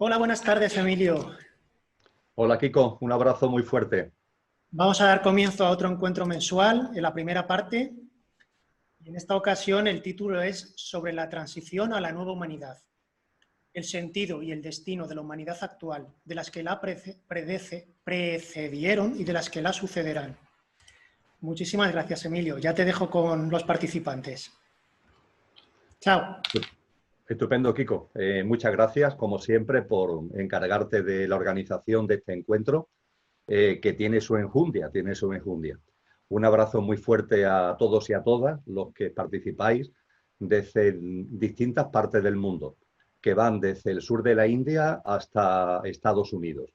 Hola, buenas tardes, Emilio. Hola Kiko, un abrazo muy fuerte. Vamos a dar comienzo a otro encuentro mensual en la primera parte. Y en esta ocasión el título es sobre la transición a la nueva humanidad, el sentido y el destino de la humanidad actual, de las que la precedieron y de las que la sucederán. Muchísimas gracias, Emilio. Ya te dejo con los participantes. Chao. Estupendo, Kiko. Muchas gracias, como siempre, por encargarte de la organización de este encuentro, que tiene su enjundia, tiene su enjundia. Un abrazo muy fuerte a todos y a todas los que participáis desde distintas partes del mundo, que van desde el sur de la India hasta Estados Unidos.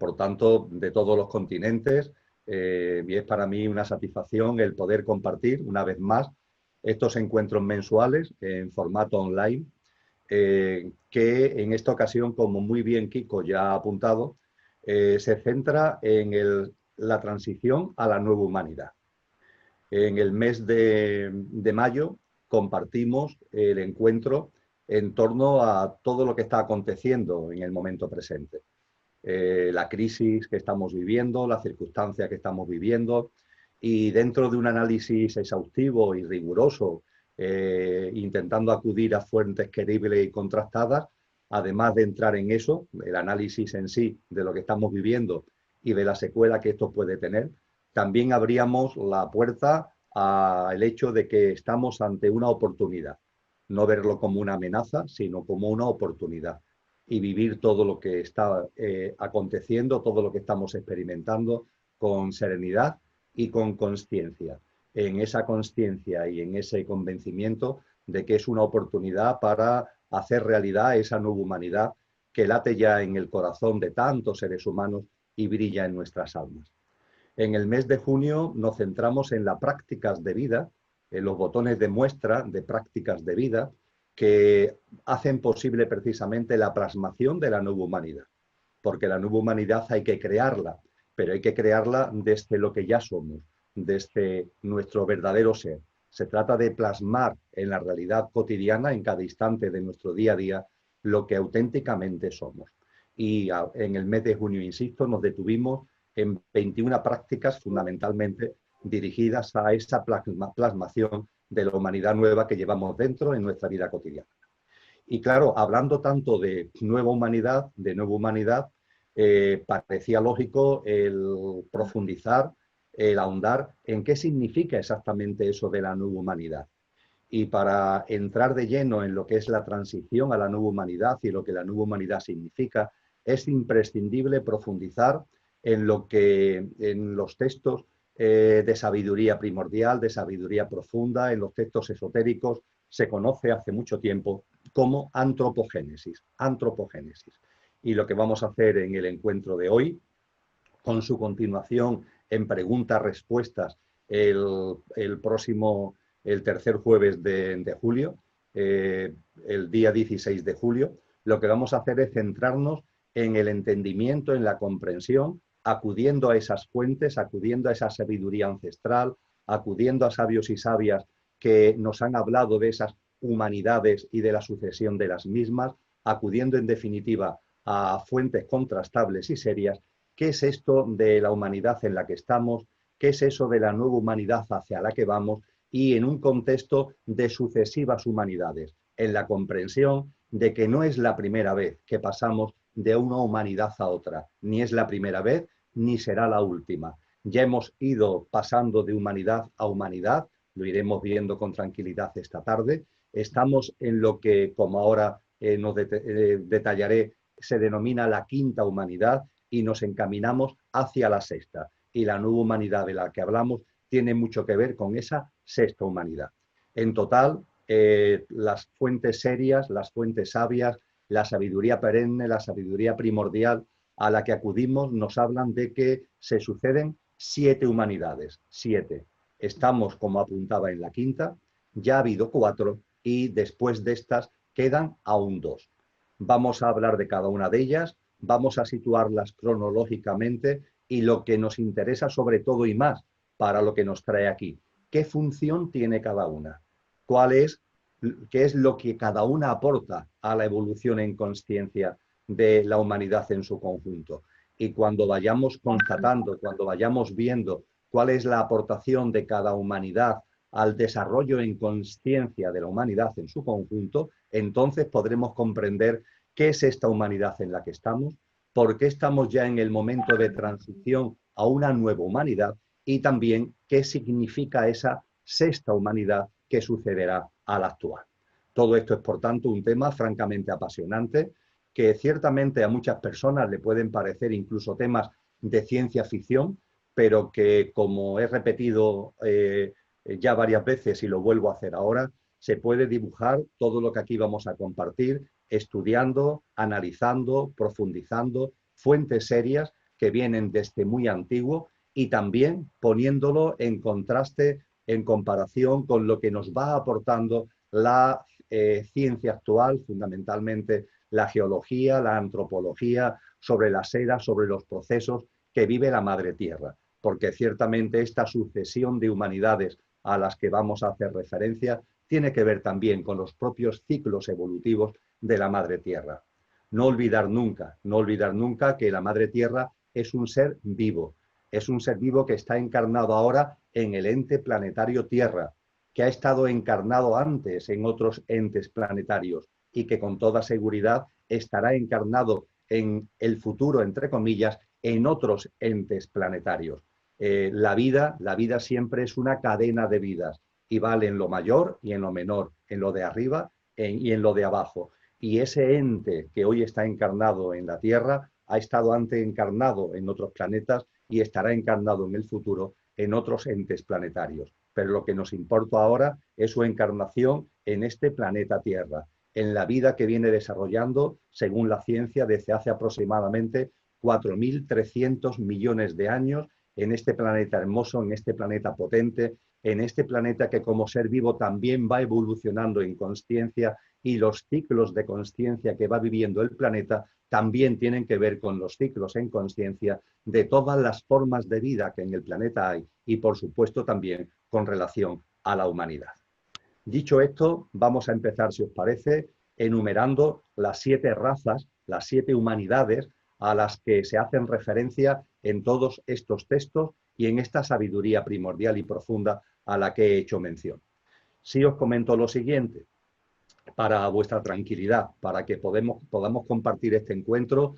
Por tanto, de todos los continentes, y es para mí una satisfacción el poder compartir una vez más estos encuentros mensuales en formato online, que en esta ocasión, como muy bien Kiko ya ha apuntado, se centra en la transición a la nueva humanidad. En el mes de mayo compartimos el encuentro en torno a todo lo que está aconteciendo en el momento presente. La crisis que estamos viviendo, las circunstancias que estamos viviendo, y dentro de un análisis exhaustivo y riguroso, intentando acudir a fuentes creíbles y contrastadas, además de entrar en eso, el análisis en sí de lo que estamos viviendo y de la secuela que esto puede tener, también abríamos la puerta al hecho de que estamos ante una oportunidad, no verlo como una amenaza, sino como una oportunidad, y vivir todo lo que está aconteciendo, todo lo que estamos experimentando con serenidad y con consciencia. En esa consciencia y en ese convencimiento de que es una oportunidad para hacer realidad esa nueva humanidad que late ya en el corazón de tantos seres humanos y brilla en nuestras almas. En el mes de junio nos centramos en las prácticas de vida, en los botones de muestra de prácticas de vida que hacen posible precisamente la plasmación de la nueva humanidad. Porque la nueva humanidad hay que crearla, pero hay que crearla desde lo que ya somos, desde nuestro verdadero ser. Se trata de plasmar en la realidad cotidiana, en cada instante de nuestro día a día, lo que auténticamente somos. Y en el mes de junio, insisto, nos detuvimos en 21 prácticas fundamentalmente dirigidas a esa plasmación de la humanidad nueva que llevamos dentro en nuestra vida cotidiana. Y claro, hablando tanto de nueva humanidad, parecía lógico el profundizar, el ahondar en qué significa exactamente eso de la nueva humanidad. Y para entrar de lleno en lo que es la transición a la nueva humanidad y lo que la nueva humanidad significa, es imprescindible profundizar en los textos de sabiduría primordial, de sabiduría profunda, en los textos esotéricos. Se conoce hace mucho tiempo como antropogénesis. Antropogénesis. Y lo que vamos a hacer en el encuentro de hoy, con su continuación en preguntas-respuestas el próximo, el tercer jueves de julio, el día 16 de julio, lo que vamos a hacer es centrarnos en el entendimiento, en la comprensión, acudiendo a esas fuentes, acudiendo a esa sabiduría ancestral, acudiendo a sabios y sabias que nos han hablado de esas humanidades y de la sucesión de las mismas, acudiendo en definitiva a fuentes contrastables y serias. ¿Qué es esto de la humanidad en la que estamos? ¿Qué es eso de la nueva humanidad hacia la que vamos? Y en un contexto de sucesivas humanidades, en la comprensión de que no es la primera vez que pasamos de una humanidad a otra, ni es la primera vez, ni será la última. Ya hemos ido pasando de humanidad a humanidad, lo iremos viendo con tranquilidad esta tarde. Estamos en lo que, como ahora detallaré, se denomina la quinta humanidad, y nos encaminamos hacia la sexta. Y la nueva humanidad de la que hablamos tiene mucho que ver con esa sexta humanidad. En total, las fuentes serias, las fuentes sabias, la sabiduría perenne, la sabiduría primordial a la que acudimos nos hablan de que se suceden 7 humanidades. 7. Estamos, como apuntaba, en la quinta, ya ha habido 4 y después de estas quedan aún 2. Vamos a hablar de cada una de ellas, vamos a situarlas cronológicamente y lo que nos interesa sobre todo y más para lo que nos trae aquí. ¿Qué función tiene cada una? ¿Qué es lo que cada una aporta a la evolución en consciencia de la humanidad en su conjunto. Y cuando vayamos constatando, cuando vayamos viendo cuál es la aportación de cada humanidad al desarrollo en consciencia de la humanidad en su conjunto, entonces podremos comprender qué es esta humanidad en la que estamos, por qué estamos ya en el momento de transición a una nueva humanidad y también qué significa esa sexta humanidad que sucederá a la actual. Todo esto es, por tanto, un tema francamente apasionante que ciertamente a muchas personas le pueden parecer incluso temas de ciencia ficción, pero que, como he repetido ya varias veces y lo vuelvo a hacer ahora, se puede dibujar todo lo que aquí vamos a compartir estudiando, analizando, profundizando, fuentes serias que vienen desde muy antiguo y también poniéndolo en contraste, en comparación con lo que nos va aportando la ciencia actual, fundamentalmente la geología, la antropología, sobre las eras, sobre los procesos que vive la Madre Tierra. Porque ciertamente esta sucesión de humanidades a las que vamos a hacer referencia tiene que ver también con los propios ciclos evolutivos de la Madre Tierra. No olvidar nunca que la Madre Tierra es un ser vivo que está encarnado ahora en el ente planetario Tierra, que ha estado encarnado antes en otros entes planetarios y que con toda seguridad estará encarnado en el futuro, entre comillas, en otros entes planetarios. La vida siempre es una cadena de vidas y vale en lo mayor y en lo menor, en lo de arriba y en lo de abajo. Y ese ente que hoy está encarnado en la Tierra ha estado antes encarnado en otros planetas y estará encarnado en el futuro en otros entes planetarios. Pero lo que nos importa ahora es su encarnación en este planeta Tierra, en la vida que viene desarrollando, según la ciencia, desde hace aproximadamente 4.300 millones de años, en este planeta hermoso, en este planeta potente, en este planeta que como ser vivo también va evolucionando en consciencia, y los ciclos de consciencia que va viviendo el planeta también tienen que ver con los ciclos en consciencia de todas las formas de vida que en el planeta hay y, por supuesto, también con relación a la humanidad. Dicho esto, vamos a empezar, si os parece, enumerando las 7 razas, las 7 humanidades a las que se hacen referencia en todos estos textos y en esta sabiduría primordial y profunda a la que he hecho mención. Si os comento lo siguiente, para vuestra tranquilidad, para que podamos compartir este encuentro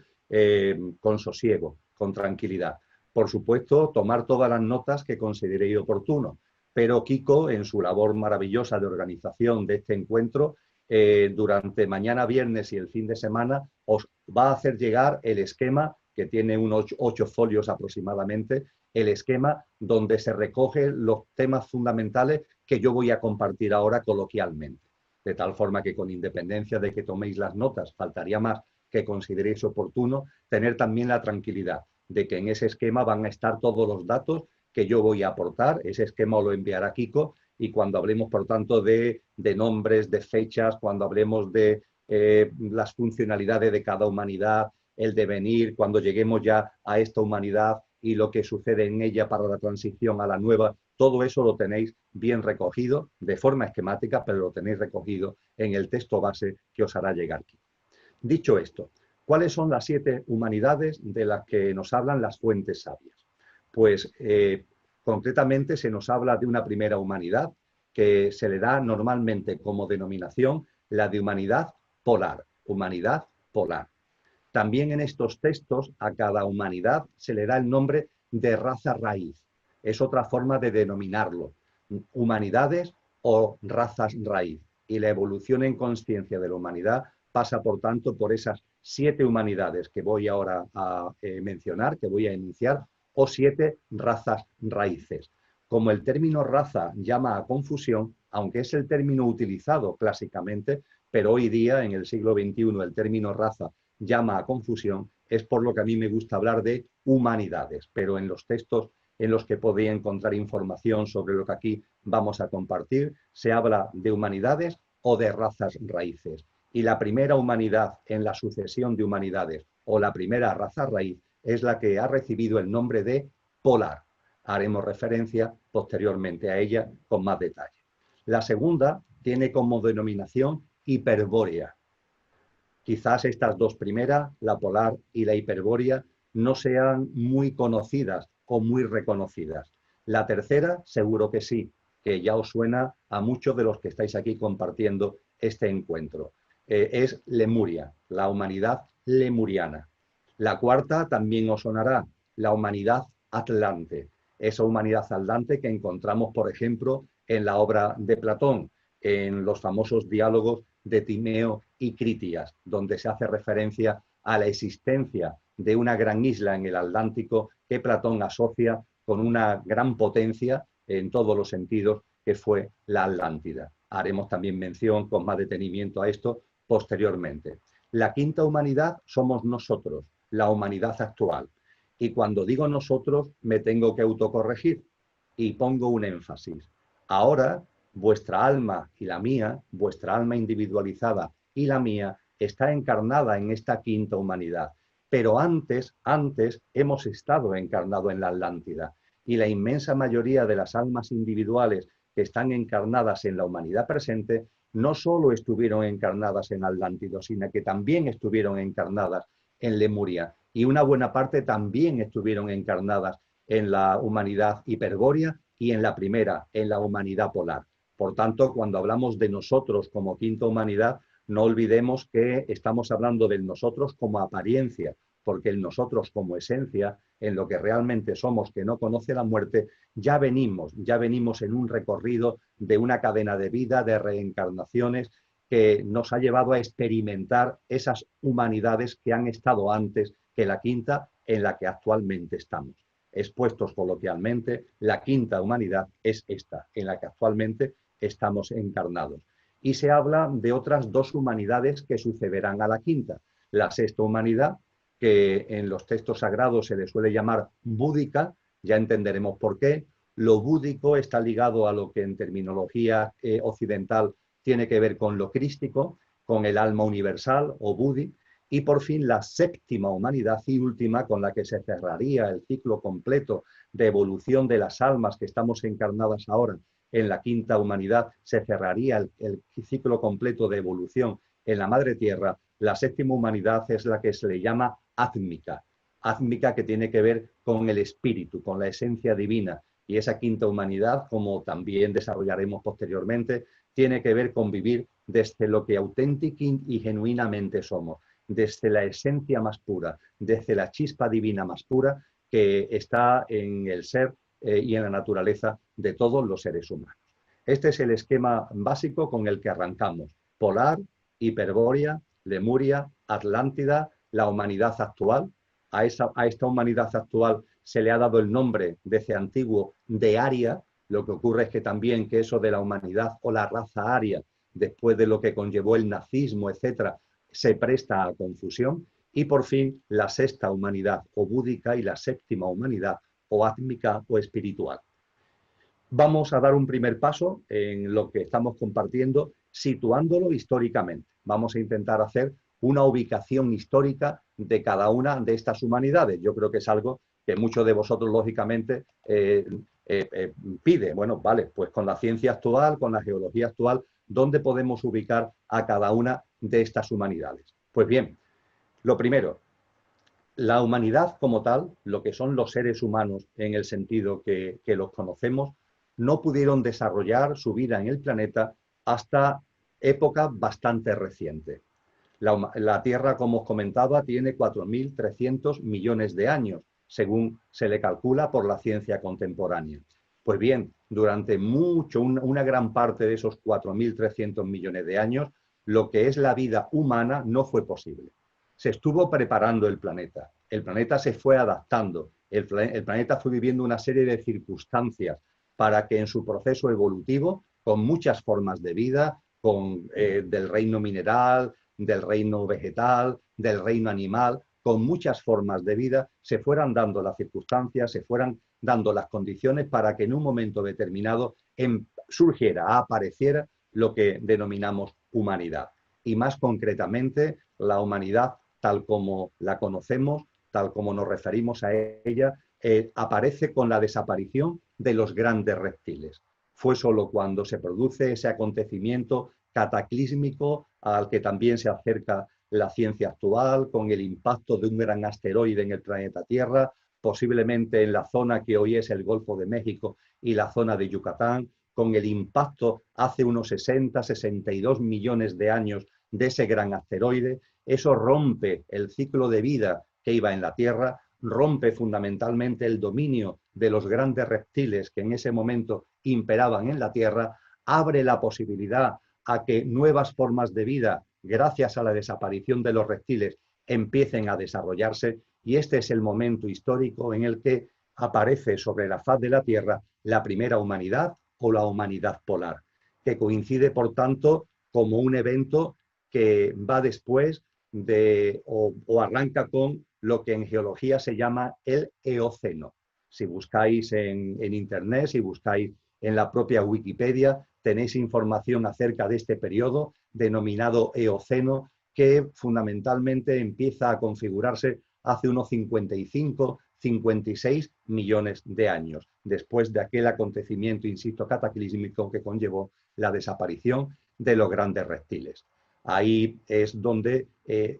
con sosiego, con tranquilidad. Por supuesto, tomar todas las notas que consideréis oportuno, pero Kiko, en su labor maravillosa de organización de este encuentro, durante mañana viernes y el fin de semana, os va a hacer llegar el esquema, que tiene unos 8 folios aproximadamente, el esquema donde se recogen los temas fundamentales que yo voy a compartir ahora coloquialmente. De tal forma que, con independencia de que toméis las notas, faltaría más que consideréis oportuno, tener también la tranquilidad de que en ese esquema van a estar todos los datos que yo voy a aportar. Ese esquema lo enviará Kiko, y cuando hablemos, por tanto, de nombres, de fechas, cuando hablemos de las funcionalidades de cada humanidad, el devenir, cuando lleguemos ya a esta humanidad y lo que sucede en ella para la transición a la nueva, todo eso lo tenéis bien recogido de forma esquemática, pero lo tenéis recogido en el texto base que os hará llegar aquí. Dicho esto, ¿cuáles son las 7 humanidades de las que nos hablan las fuentes sabias? Pues concretamente se nos habla de una primera humanidad que se le da normalmente como denominación la de humanidad polar, humanidad polar. También en estos textos a cada humanidad se le da el nombre de raza raíz. Es otra forma de denominarlo, humanidades o razas raíz. Y la evolución en consciencia de la humanidad pasa, por tanto, por esas 7 humanidades que voy ahora a mencionar, que voy a enunciar, o 7 razas raíces. Como el término raza llama a confusión, aunque es el término utilizado clásicamente, pero hoy día, en el siglo XXI, el término raza llama a confusión, es por lo que a mí me gusta hablar de humanidades, pero en los textos en los que podéis encontrar información sobre lo que aquí vamos a compartir, se habla de humanidades o de razas raíces. Y la primera humanidad en la sucesión de humanidades, o la primera raza raíz, es la que ha recibido el nombre de polar. Haremos referencia posteriormente a ella con más detalle. La segunda tiene como denominación hiperbórea. Quizás estas dos primeras, la polar y la hiperbórea, no sean muy conocidas o muy reconocidas. La tercera, seguro que sí, que ya os suena a muchos de los que estáis aquí compartiendo este encuentro. Es Lemuria, la humanidad lemuriana. La cuarta también os sonará, la humanidad atlante. Esa humanidad atlante que encontramos, por ejemplo, en la obra de Platón, en los famosos diálogos de Timeo y Critias, donde se hace referencia a la existencia de una gran isla en el Atlántico que Platón asocia con una gran potencia en todos los sentidos, que fue la Atlántida. Haremos también mención con más detenimiento a esto posteriormente. La quinta humanidad somos nosotros, la humanidad actual. Y cuando digo nosotros, me tengo que autocorregir y pongo un énfasis. Ahora, vuestra alma y la mía, vuestra alma individualizada y la mía, está encarnada en esta quinta humanidad. Pero antes hemos estado encarnados en la Atlántida. Y la inmensa mayoría de las almas individuales que están encarnadas en la humanidad presente no solo estuvieron encarnadas en Atlántido, sino que también estuvieron encarnadas en Lemuria. Y una buena parte también estuvieron encarnadas en la humanidad hiperbórea y en la primera, en la humanidad polar. Por tanto, cuando hablamos de nosotros como quinta humanidad, no olvidemos que estamos hablando del nosotros como apariencia, porque el nosotros como esencia, en lo que realmente somos, que no conoce la muerte, ya venimos en un recorrido de una cadena de vida, de reencarnaciones, que nos ha llevado a experimentar esas humanidades que han estado antes que la quinta en la que actualmente estamos. Expuestos coloquialmente, la quinta humanidad es esta, en la que actualmente estamos encarnados. Y se habla de otras dos humanidades que sucederán a la quinta. La sexta humanidad, que en los textos sagrados se le suele llamar búdica, ya entenderemos por qué. Lo búdico está ligado a lo que en terminología occidental tiene que ver con lo crístico, con el alma universal o Budi, y por fin la séptima humanidad y última con la que se cerraría el ciclo completo de evolución de las almas que estamos encarnadas ahora en la quinta humanidad, se cerraría el ciclo completo de evolución en la Madre Tierra. La séptima humanidad es la que se le llama átmica, átmica que tiene que ver con el espíritu, con la esencia divina, y esa quinta humanidad, como también desarrollaremos posteriormente, tiene que ver con vivir desde lo que auténtica y genuinamente somos, desde la esencia más pura, desde la chispa divina más pura que está en el ser y en la naturaleza de todos los seres humanos. Este es el esquema básico con el que arrancamos. Polar, hiperbórea, Lemuria, Atlántida, la humanidad actual. A esta humanidad actual se le ha dado el nombre desde antiguo de Aria. Lo que ocurre es que también que eso de la humanidad o la raza aria, después de lo que conllevó el nazismo, etcétera, se presta a confusión. Y por fin la sexta humanidad o búdica y la séptima humanidad o átmica o espiritual. Vamos a dar un primer paso en lo que estamos compartiendo, situándolo históricamente. Vamos a intentar hacer una ubicación histórica de cada una de estas humanidades. Yo creo que es algo que muchos de vosotros, lógicamente, pide. Bueno, vale, pues con la ciencia actual, con la geología actual, ¿dónde podemos ubicar a cada una de estas humanidades? Pues bien, lo primero, la humanidad como tal, lo que son los seres humanos en el sentido que los conocemos, no pudieron desarrollar su vida en el planeta hasta época bastante reciente. La Tierra, como os comentaba, tiene 4.300 millones de años, según se le calcula por la ciencia contemporánea. Pues bien, durante una gran parte de esos 4.300 millones de años, lo que es la vida humana no fue posible. Se estuvo preparando el planeta se fue adaptando, el planeta fue viviendo una serie de circunstancias para que en su proceso evolutivo, con muchas formas de vida, del reino mineral, del reino vegetal, del reino animal, con muchas formas de vida, se fueran dando las circunstancias, se fueran dando las condiciones para que en un momento determinado surgiera, apareciera lo que denominamos humanidad. Y más concretamente, la humanidad tal como la conocemos, tal como nos referimos a ella, aparece con la desaparición de los grandes reptiles. Fue solo cuando se produce ese acontecimiento cataclísmico al que también se acerca la ciencia actual, con el impacto de un gran asteroide en el planeta Tierra, posiblemente en la zona que hoy es el Golfo de México y la zona de Yucatán, con el impacto hace unos 60, 62 millones de años de ese gran asteroide. Eso rompe el ciclo de vida que iba en la Tierra, rompe fundamentalmente el dominio de los grandes reptiles que en ese momento imperaban en la Tierra, abre la posibilidad a que nuevas formas de vida, gracias a la desaparición de los reptiles, empiecen a desarrollarse, y este es el momento histórico en el que aparece sobre la faz de la Tierra la primera humanidad o la humanidad polar, que coincide, por tanto, como un evento que va después de o arranca con lo que en geología se llama el Eoceno. Si buscáis en Internet, si buscáis en la propia Wikipedia, tenéis información acerca de este periodo denominado Eoceno, que fundamentalmente empieza a configurarse hace unos 55, 56 millones de años, después de aquel acontecimiento, insisto, cataclísmico que conllevó la desaparición de los grandes reptiles. Ahí es donde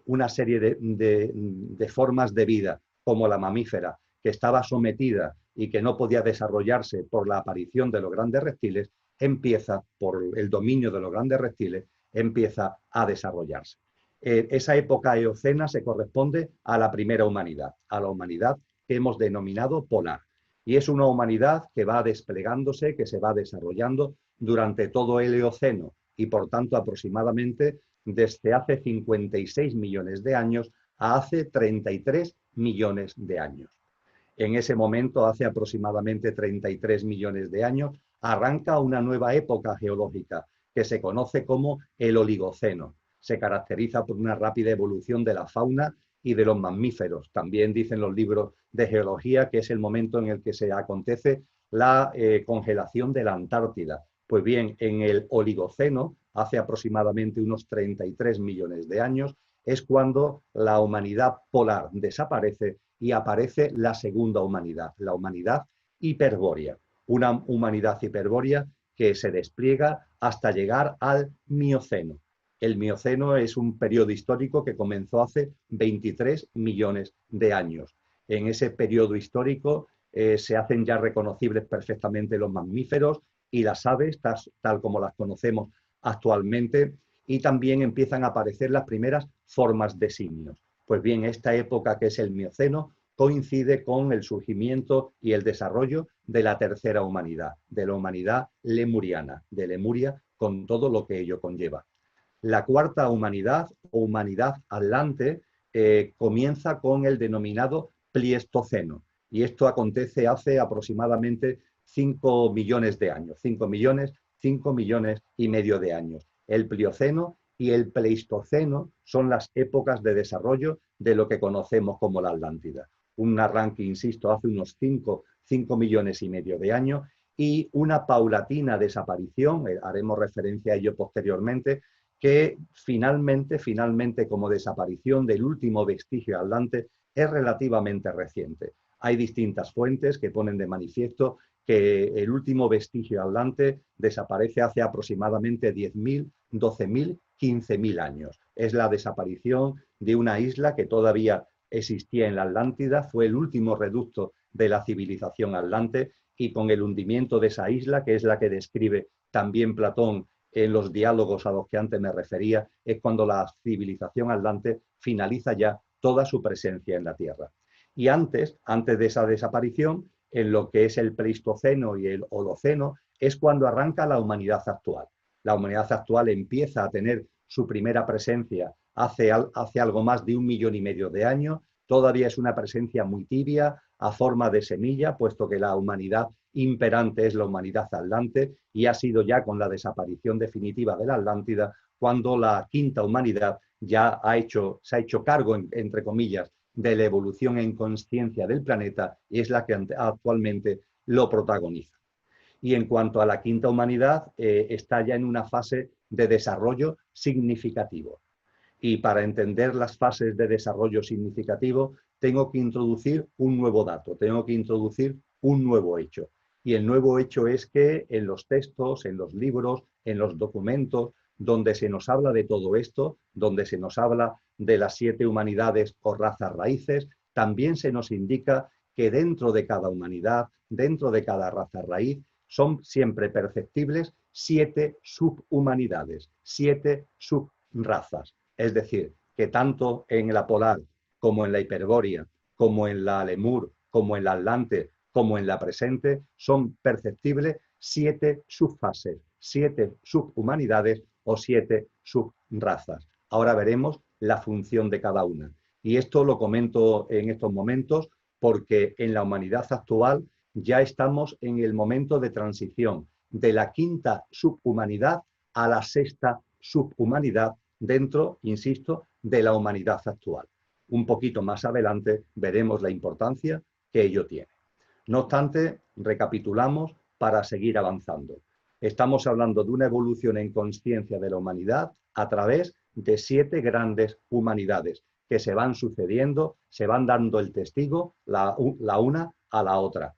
una serie de formas de vida, como la mamífera, que estaba sometida y que no podía desarrollarse por la aparición de los grandes reptiles, empieza, por el dominio de los grandes reptiles, empieza a desarrollarse. Esa época eocena se corresponde a la primera humanidad, a la humanidad que hemos denominado polar. Y es una humanidad que va desplegándose, que se va desarrollando durante todo el Eoceno y, por tanto, aproximadamente desde hace 56 millones de años a hace 33 millones de años. En ese momento, hace aproximadamente 33 millones de años, arranca una nueva época geológica que se conoce como el Oligoceno. Se caracteriza por una rápida evolución de la fauna y de los mamíferos. También dicen los libros de geología que es el momento en el que se acontece la congelación de la Antártida. Pues bien, en el Oligoceno, hace aproximadamente unos 33 millones de años, es cuando la humanidad polar desaparece y aparece la segunda humanidad, la humanidad hiperbórea. Una humanidad hiperbórea que se despliega hasta llegar al Mioceno. El Mioceno es un periodo histórico que comenzó hace 23 millones de años. En ese periodo histórico se hacen ya reconocibles perfectamente los mamíferos y las aves, tal como las conocemos actualmente, y también empiezan a aparecer las primeras formas de simios. Pues bien, esta época, que es el Mioceno, coincide con el surgimiento y el desarrollo de la tercera humanidad, de la humanidad lemuriana, de Lemuria, con todo lo que ello conlleva. La cuarta humanidad, o humanidad atlante, comienza con el denominado Pleistoceno, y esto acontece hace aproximadamente 5 millones de años, 5 millones y medio de años. El Plioceno y el Pleistoceno son las épocas de desarrollo de lo que conocemos como la Atlántida. Un arranque, insisto, hace unos 5 millones y medio de años, y una paulatina desaparición, haremos referencia a ello posteriormente, que finalmente, como desaparición del último vestigio atlante, es relativamente reciente. Hay distintas fuentes que ponen de manifiesto que el último vestigio atlante desaparece hace aproximadamente 10.000, 12.000, 15.000 años. Es la desaparición de una isla que todavía existía en la Atlántida, fue el último reducto de la civilización atlante, y con el hundimiento de esa isla, que es la que describe también Platón en los diálogos a los que antes me refería, es cuando la civilización atlante finaliza ya toda su presencia en la Tierra. Y antes de esa desaparición, en lo que es el Pleistoceno y el Holoceno, es cuando arranca la humanidad actual. La humanidad actual empieza a tener su primera presencia hace algo más de 1,5 millones de años. Todavía es una presencia muy tibia, a forma de semilla, puesto que la humanidad imperante es la humanidad atlante, y ha sido ya con la desaparición definitiva de la Atlántida cuando la quinta humanidad ya se ha hecho cargo, entre comillas, de la evolución en conciencia del planeta, y es la que actualmente lo protagoniza. Y en cuanto a la quinta humanidad, está ya en una fase de desarrollo significativo. Y para entender las fases de desarrollo significativo, tengo que introducir un nuevo dato, tengo que introducir un nuevo hecho. Y el nuevo hecho es que en los textos, en los libros, en los documentos donde se nos habla de todo esto, donde se nos habla de las 7 humanidades o razas raíces, también se nos indica que dentro de cada humanidad, dentro de cada raza raíz, son siempre perceptibles 7 subhumanidades, 7 subrazas. Es decir, que tanto en la polar como en la hiperbórea, como en la lemur, como en la atlante, como en la presente, son perceptibles 7 subfases, 7 subhumanidades o 7 subrazas. Ahora veremos la función de cada una. Y esto lo comento en estos momentos porque en la humanidad actual ya estamos en el momento de transición de la 5ª subhumanidad a la 6ª subhumanidad dentro, insisto, de la humanidad actual. Un poquito más adelante veremos la importancia que ello tiene. No obstante, recapitulamos para seguir avanzando. Estamos hablando de una evolución en consciencia de la humanidad a través de 7 grandes humanidades que se van sucediendo, se van dando el testigo la una a la otra,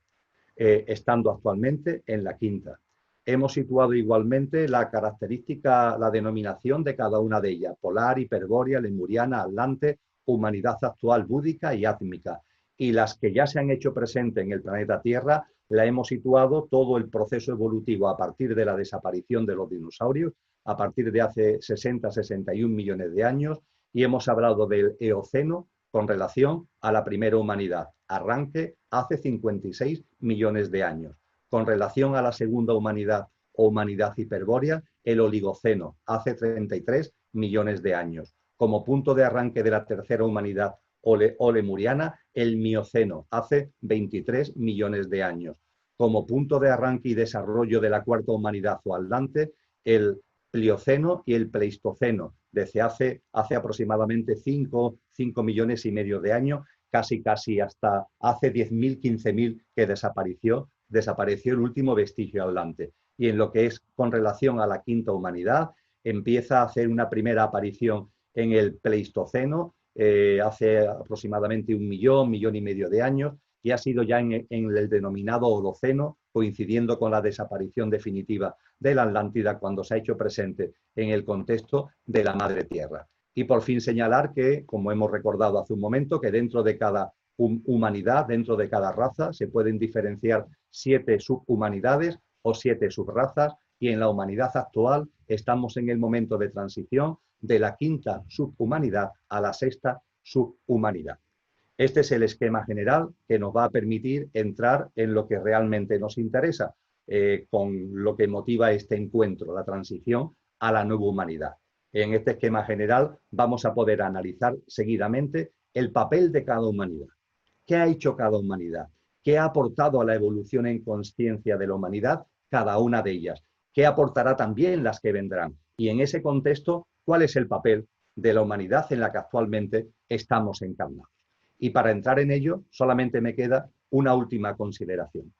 estando actualmente en la 5ª. Hemos situado igualmente la característica, la denominación de cada una de ellas: polar, hiperbórea, lemuriana, atlante, humanidad actual búdica y átmica. Y las que ya se han hecho presentes en el planeta Tierra, la hemos situado todo el proceso evolutivo a partir de la desaparición de los dinosaurios, a partir de hace 60-61 millones de años, y hemos hablado del Eoceno con relación a la primera humanidad, arranque hace 56 millones de años. Con relación a la segunda humanidad o humanidad hiperbórea, el Oligoceno, hace 33 millones de años. Como punto de arranque de la tercera humanidad o lemuriana, el Mioceno, hace 23 millones de años. Como punto de arranque y desarrollo de la cuarta humanidad o atlante, el Plioceno y el Pleistoceno, desde hace aproximadamente 5 millones y medio de años, casi hasta hace 10.000, 15.000 que desapareció el último vestigio atlante. Y en lo que es con relación a la quinta humanidad, empieza a hacer una primera aparición en el Pleistoceno, hace aproximadamente 1 millón y medio de años, y ha sido ya en el denominado Holoceno, coincidiendo con la desaparición definitiva de la Atlántida, cuando se ha hecho presente en el contexto de la Madre Tierra. Y por fin señalar que, como hemos recordado hace un momento, que dentro de cada humanidad, dentro de cada raza, se pueden diferenciar 7 subhumanidades o 7 subrazas, y en la humanidad actual estamos en el momento de transición de la quinta subhumanidad a la sexta subhumanidad. Este es el esquema general que nos va a permitir entrar en lo que realmente nos interesa, con lo que motiva este encuentro, la transición a la nueva humanidad. En este esquema general vamos a poder analizar seguidamente el papel de cada humanidad. ¿Qué ha hecho cada humanidad? ¿Qué ha aportado a la evolución en consciencia de la humanidad cada una de ellas? ¿Qué aportará también las que vendrán? Y en ese contexto, ¿cuál es el papel de la humanidad en la que actualmente estamos encarnados? Y para entrar en ello, solamente me queda una última consideración.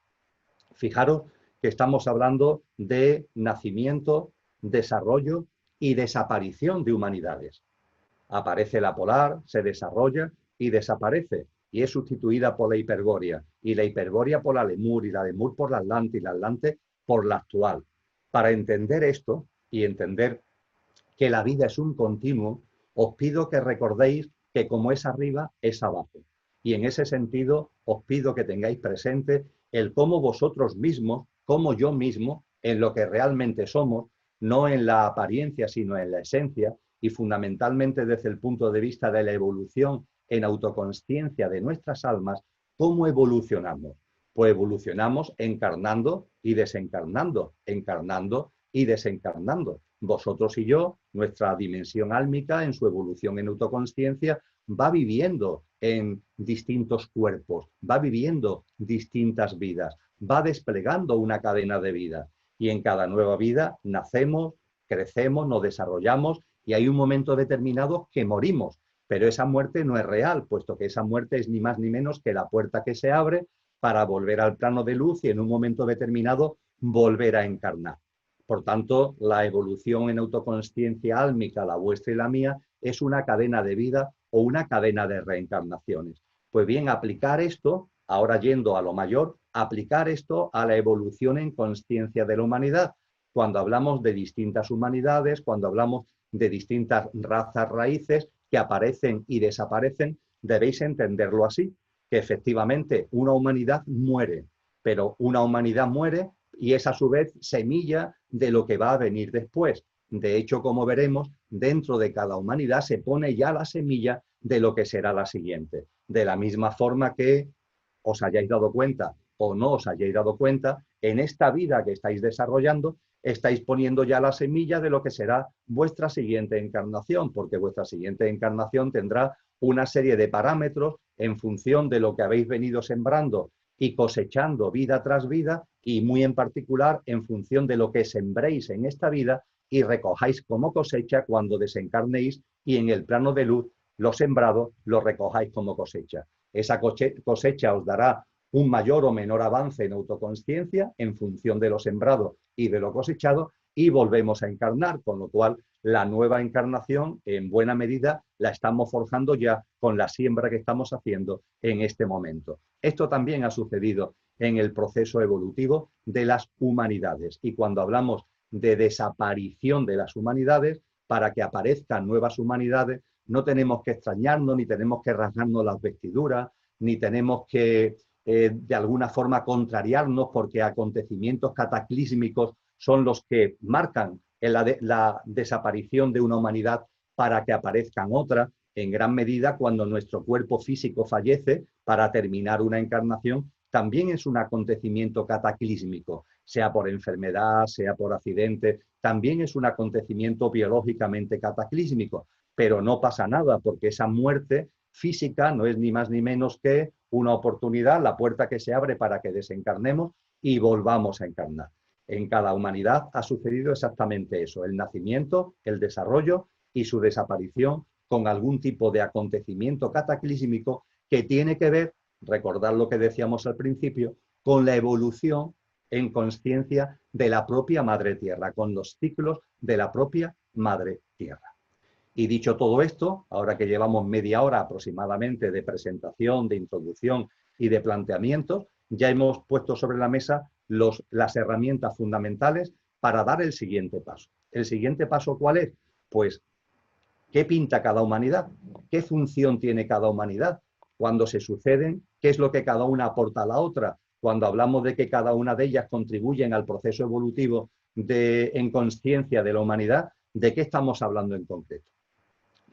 Fijaros que estamos hablando de nacimiento, desarrollo y desaparición de humanidades. Aparece la polar, se desarrolla y desaparece, y es sustituida por la hiperbórea, y la hiperbórea por la lemur, y la lemur por la atlante, y la atlante por la actual. Para entender esto y entender que la vida es un continuo, os pido que recordéis que como es arriba, es abajo. Y en ese sentido, os pido que tengáis presente el cómo vosotros mismos, como yo mismo, en lo que realmente somos, no en la apariencia, sino en la esencia, y fundamentalmente desde el punto de vista de la evolución en autoconsciencia de nuestras almas, ¿cómo evolucionamos? Pues evolucionamos encarnando y desencarnando, encarnando y desencarnando. Vosotros y yo, nuestra dimensión álmica en su evolución en autoconsciencia va viviendo en distintos cuerpos, va viviendo distintas vidas, va desplegando una cadena de vida. Y en cada nueva vida nacemos, crecemos, nos desarrollamos y hay un momento determinado que morimos. Pero esa muerte no es real, puesto que esa muerte es ni más ni menos que la puerta que se abre para volver al plano de luz y en un momento determinado volver a encarnar. Por tanto, la evolución en autoconsciencia álmica, la vuestra y la mía, es una cadena de vida o una cadena de reencarnaciones. Pues bien, aplicar esto, ahora yendo a lo mayor, aplicar esto a la evolución en consciencia de la humanidad, cuando hablamos de distintas humanidades, cuando hablamos de distintas razas raíces que aparecen y desaparecen, debéis entenderlo así, que efectivamente una humanidad muere, pero una humanidad muere y es a su vez semilla de lo que va a venir después. De hecho, como veremos, dentro de cada humanidad se pone ya la semilla de lo que será la siguiente. De la misma forma que os hayáis dado cuenta o no os hayáis dado cuenta, en esta vida que estáis desarrollando, estáis poniendo ya la semilla de lo que será vuestra siguiente encarnación, porque vuestra siguiente encarnación tendrá una serie de parámetros en función de lo que habéis venido sembrando y cosechando vida tras vida, y muy en particular en función de lo que sembréis en esta vida y recojáis como cosecha cuando desencarnéis, y en el plano de luz lo sembrado lo recojáis como cosecha. Esa cosecha os dará un mayor o menor avance en autoconsciencia en función de lo sembrado y de lo cosechado, y volvemos a encarnar, con lo cual la nueva encarnación en buena medida la estamos forjando ya con la siembra que estamos haciendo en este momento. Esto también ha sucedido en el proceso evolutivo de las humanidades, y cuando hablamos de desaparición de las humanidades, para que aparezcan nuevas humanidades, no tenemos que extrañarnos, ni tenemos que rasgarnos las vestiduras, ni tenemos que de alguna forma contrariarnos porque acontecimientos cataclísmicos son los que marcan la desaparición de una humanidad para que aparezcan otras. En gran medida, cuando nuestro cuerpo físico fallece para terminar una encarnación, también es un acontecimiento cataclísmico, sea por enfermedad, sea por accidente, también es un acontecimiento biológicamente cataclísmico, pero no pasa nada porque esa muerte física no es ni más ni menos que una oportunidad, la puerta que se abre para que desencarnemos y volvamos a encarnar. En cada humanidad ha sucedido exactamente eso, el nacimiento, el desarrollo y su desaparición con algún tipo de acontecimiento cataclísmico que tiene que ver, recordar lo que decíamos al principio, con la evolución en consciencia de la propia Madre Tierra, con los ciclos de la propia Madre Tierra. Y dicho todo esto, ahora que llevamos media hora aproximadamente de presentación, de introducción y de planteamientos, ya hemos puesto sobre la mesa las herramientas fundamentales para dar el siguiente paso. ¿El siguiente paso cuál es? Pues, ¿qué pinta cada humanidad? ¿Qué función tiene cada humanidad? Cuando se suceden, ¿qué es lo que cada una aporta a la otra? Cuando hablamos de que cada una de ellas contribuyen al proceso evolutivo en consciencia de la humanidad, ¿de qué estamos hablando en concreto?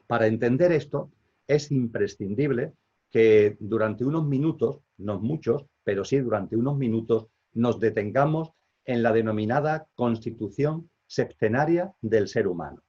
Para entender esto, es imprescindible que durante unos minutos, no muchos, pero sí durante unos minutos, nos detengamos en la denominada constitución septenaria del ser humano.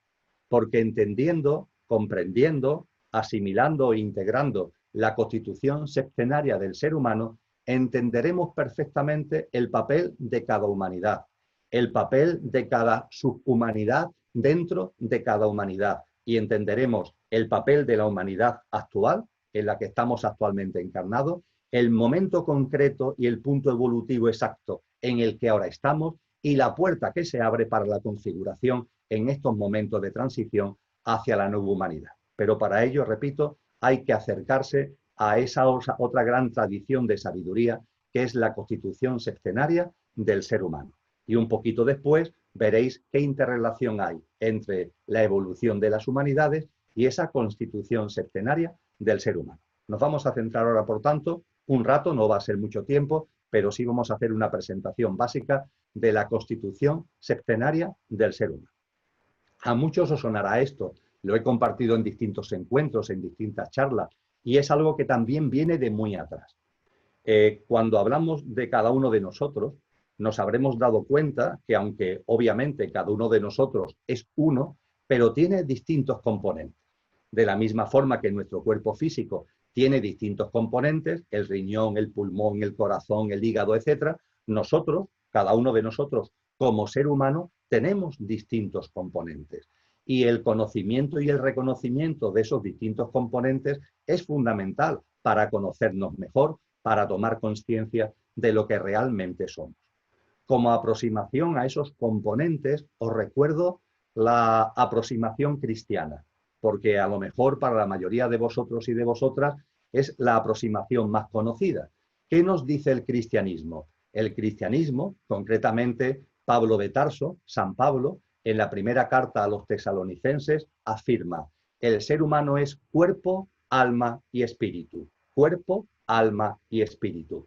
Porque entendiendo, comprendiendo, asimilando e integrando la constitución septenaria del ser humano, entenderemos perfectamente el papel de cada humanidad, el papel de cada subhumanidad dentro de cada humanidad, y entenderemos el papel de la humanidad actual, en la que estamos actualmente encarnados, el momento concreto y el punto evolutivo exacto en el que ahora estamos, y la puerta que se abre para la configuración en estos momentos de transición hacia la nueva humanidad. Pero para ello, repito, hay que acercarse a esa otra gran tradición de sabiduría que es la constitución septenaria del ser humano. Y un poquito después veréis qué interrelación hay entre la evolución de las humanidades y esa constitución septenaria del ser humano. Nos vamos a centrar ahora, por tanto, un rato, no va a ser mucho tiempo, pero sí vamos a hacer una presentación básica de la constitución septenaria del ser humano. A muchos os sonará esto, lo he compartido en distintos encuentros, en distintas charlas, y es algo que también viene de muy atrás. Cuando hablamos de cada uno de nosotros, nos habremos dado cuenta que aunque obviamente cada uno de nosotros es uno, pero tiene distintos componentes. De la misma forma que nuestro cuerpo físico tiene distintos componentes, el riñón, el pulmón, el corazón, el hígado, etc., nosotros, cada uno de nosotros como ser humano, tenemos distintos componentes. Y el conocimiento y el reconocimiento de esos distintos componentes es fundamental para conocernos mejor, para tomar conciencia de lo que realmente somos. Como aproximación a esos componentes, os recuerdo la aproximación cristiana, porque a lo mejor para la mayoría de vosotros y de vosotras es la aproximación más conocida. ¿Qué nos dice el cristianismo? El cristianismo, concretamente, Pablo de Tarso, San Pablo, en la primera carta a los tesalonicenses, afirma: el ser humano es cuerpo, alma y espíritu. Cuerpo, alma y espíritu.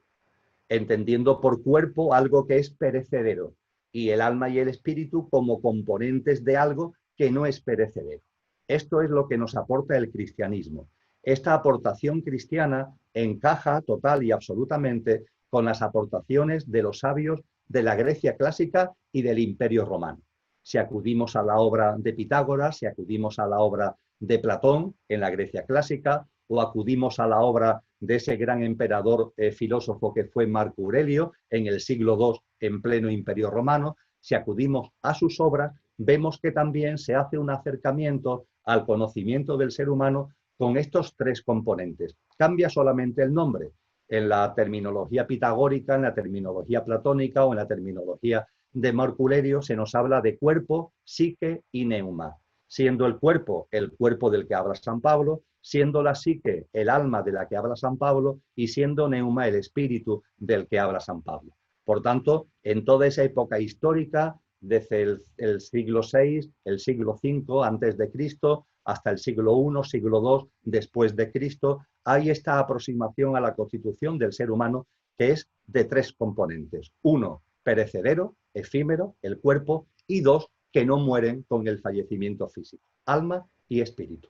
Entendiendo por cuerpo algo que es perecedero y el alma y el espíritu como componentes de algo que no es perecedero. Esto es lo que nos aporta el cristianismo. Esta aportación cristiana encaja total y absolutamente con las aportaciones de los sabios de la Grecia clásica y del Imperio Romano. Si acudimos a la obra de Pitágoras, si acudimos a la obra de Platón en la Grecia clásica, o acudimos a la obra de ese gran emperador filósofo que fue Marco Aurelio en el siglo II en pleno Imperio Romano, si acudimos a sus obras, vemos que también se hace un acercamiento al conocimiento del ser humano con estos tres componentes. Cambia solamente el nombre. En la terminología pitagórica, en la terminología platónica o en la terminología de Marco Aurelio se nos habla de cuerpo, psique y neuma, siendo el cuerpo del que habla San Pablo, siendo la psique el alma de la que habla San Pablo y siendo neuma el espíritu del que habla San Pablo. Por tanto, en toda esa época histórica, desde el siglo VI, el siglo V antes de Cristo, hasta el siglo I, siglo II después de Cristo, hay esta aproximación a la constitución del ser humano que es de tres componentes. Uno, perecedero, efímero, el cuerpo, y dos, que no mueren con el fallecimiento físico, alma y espíritu.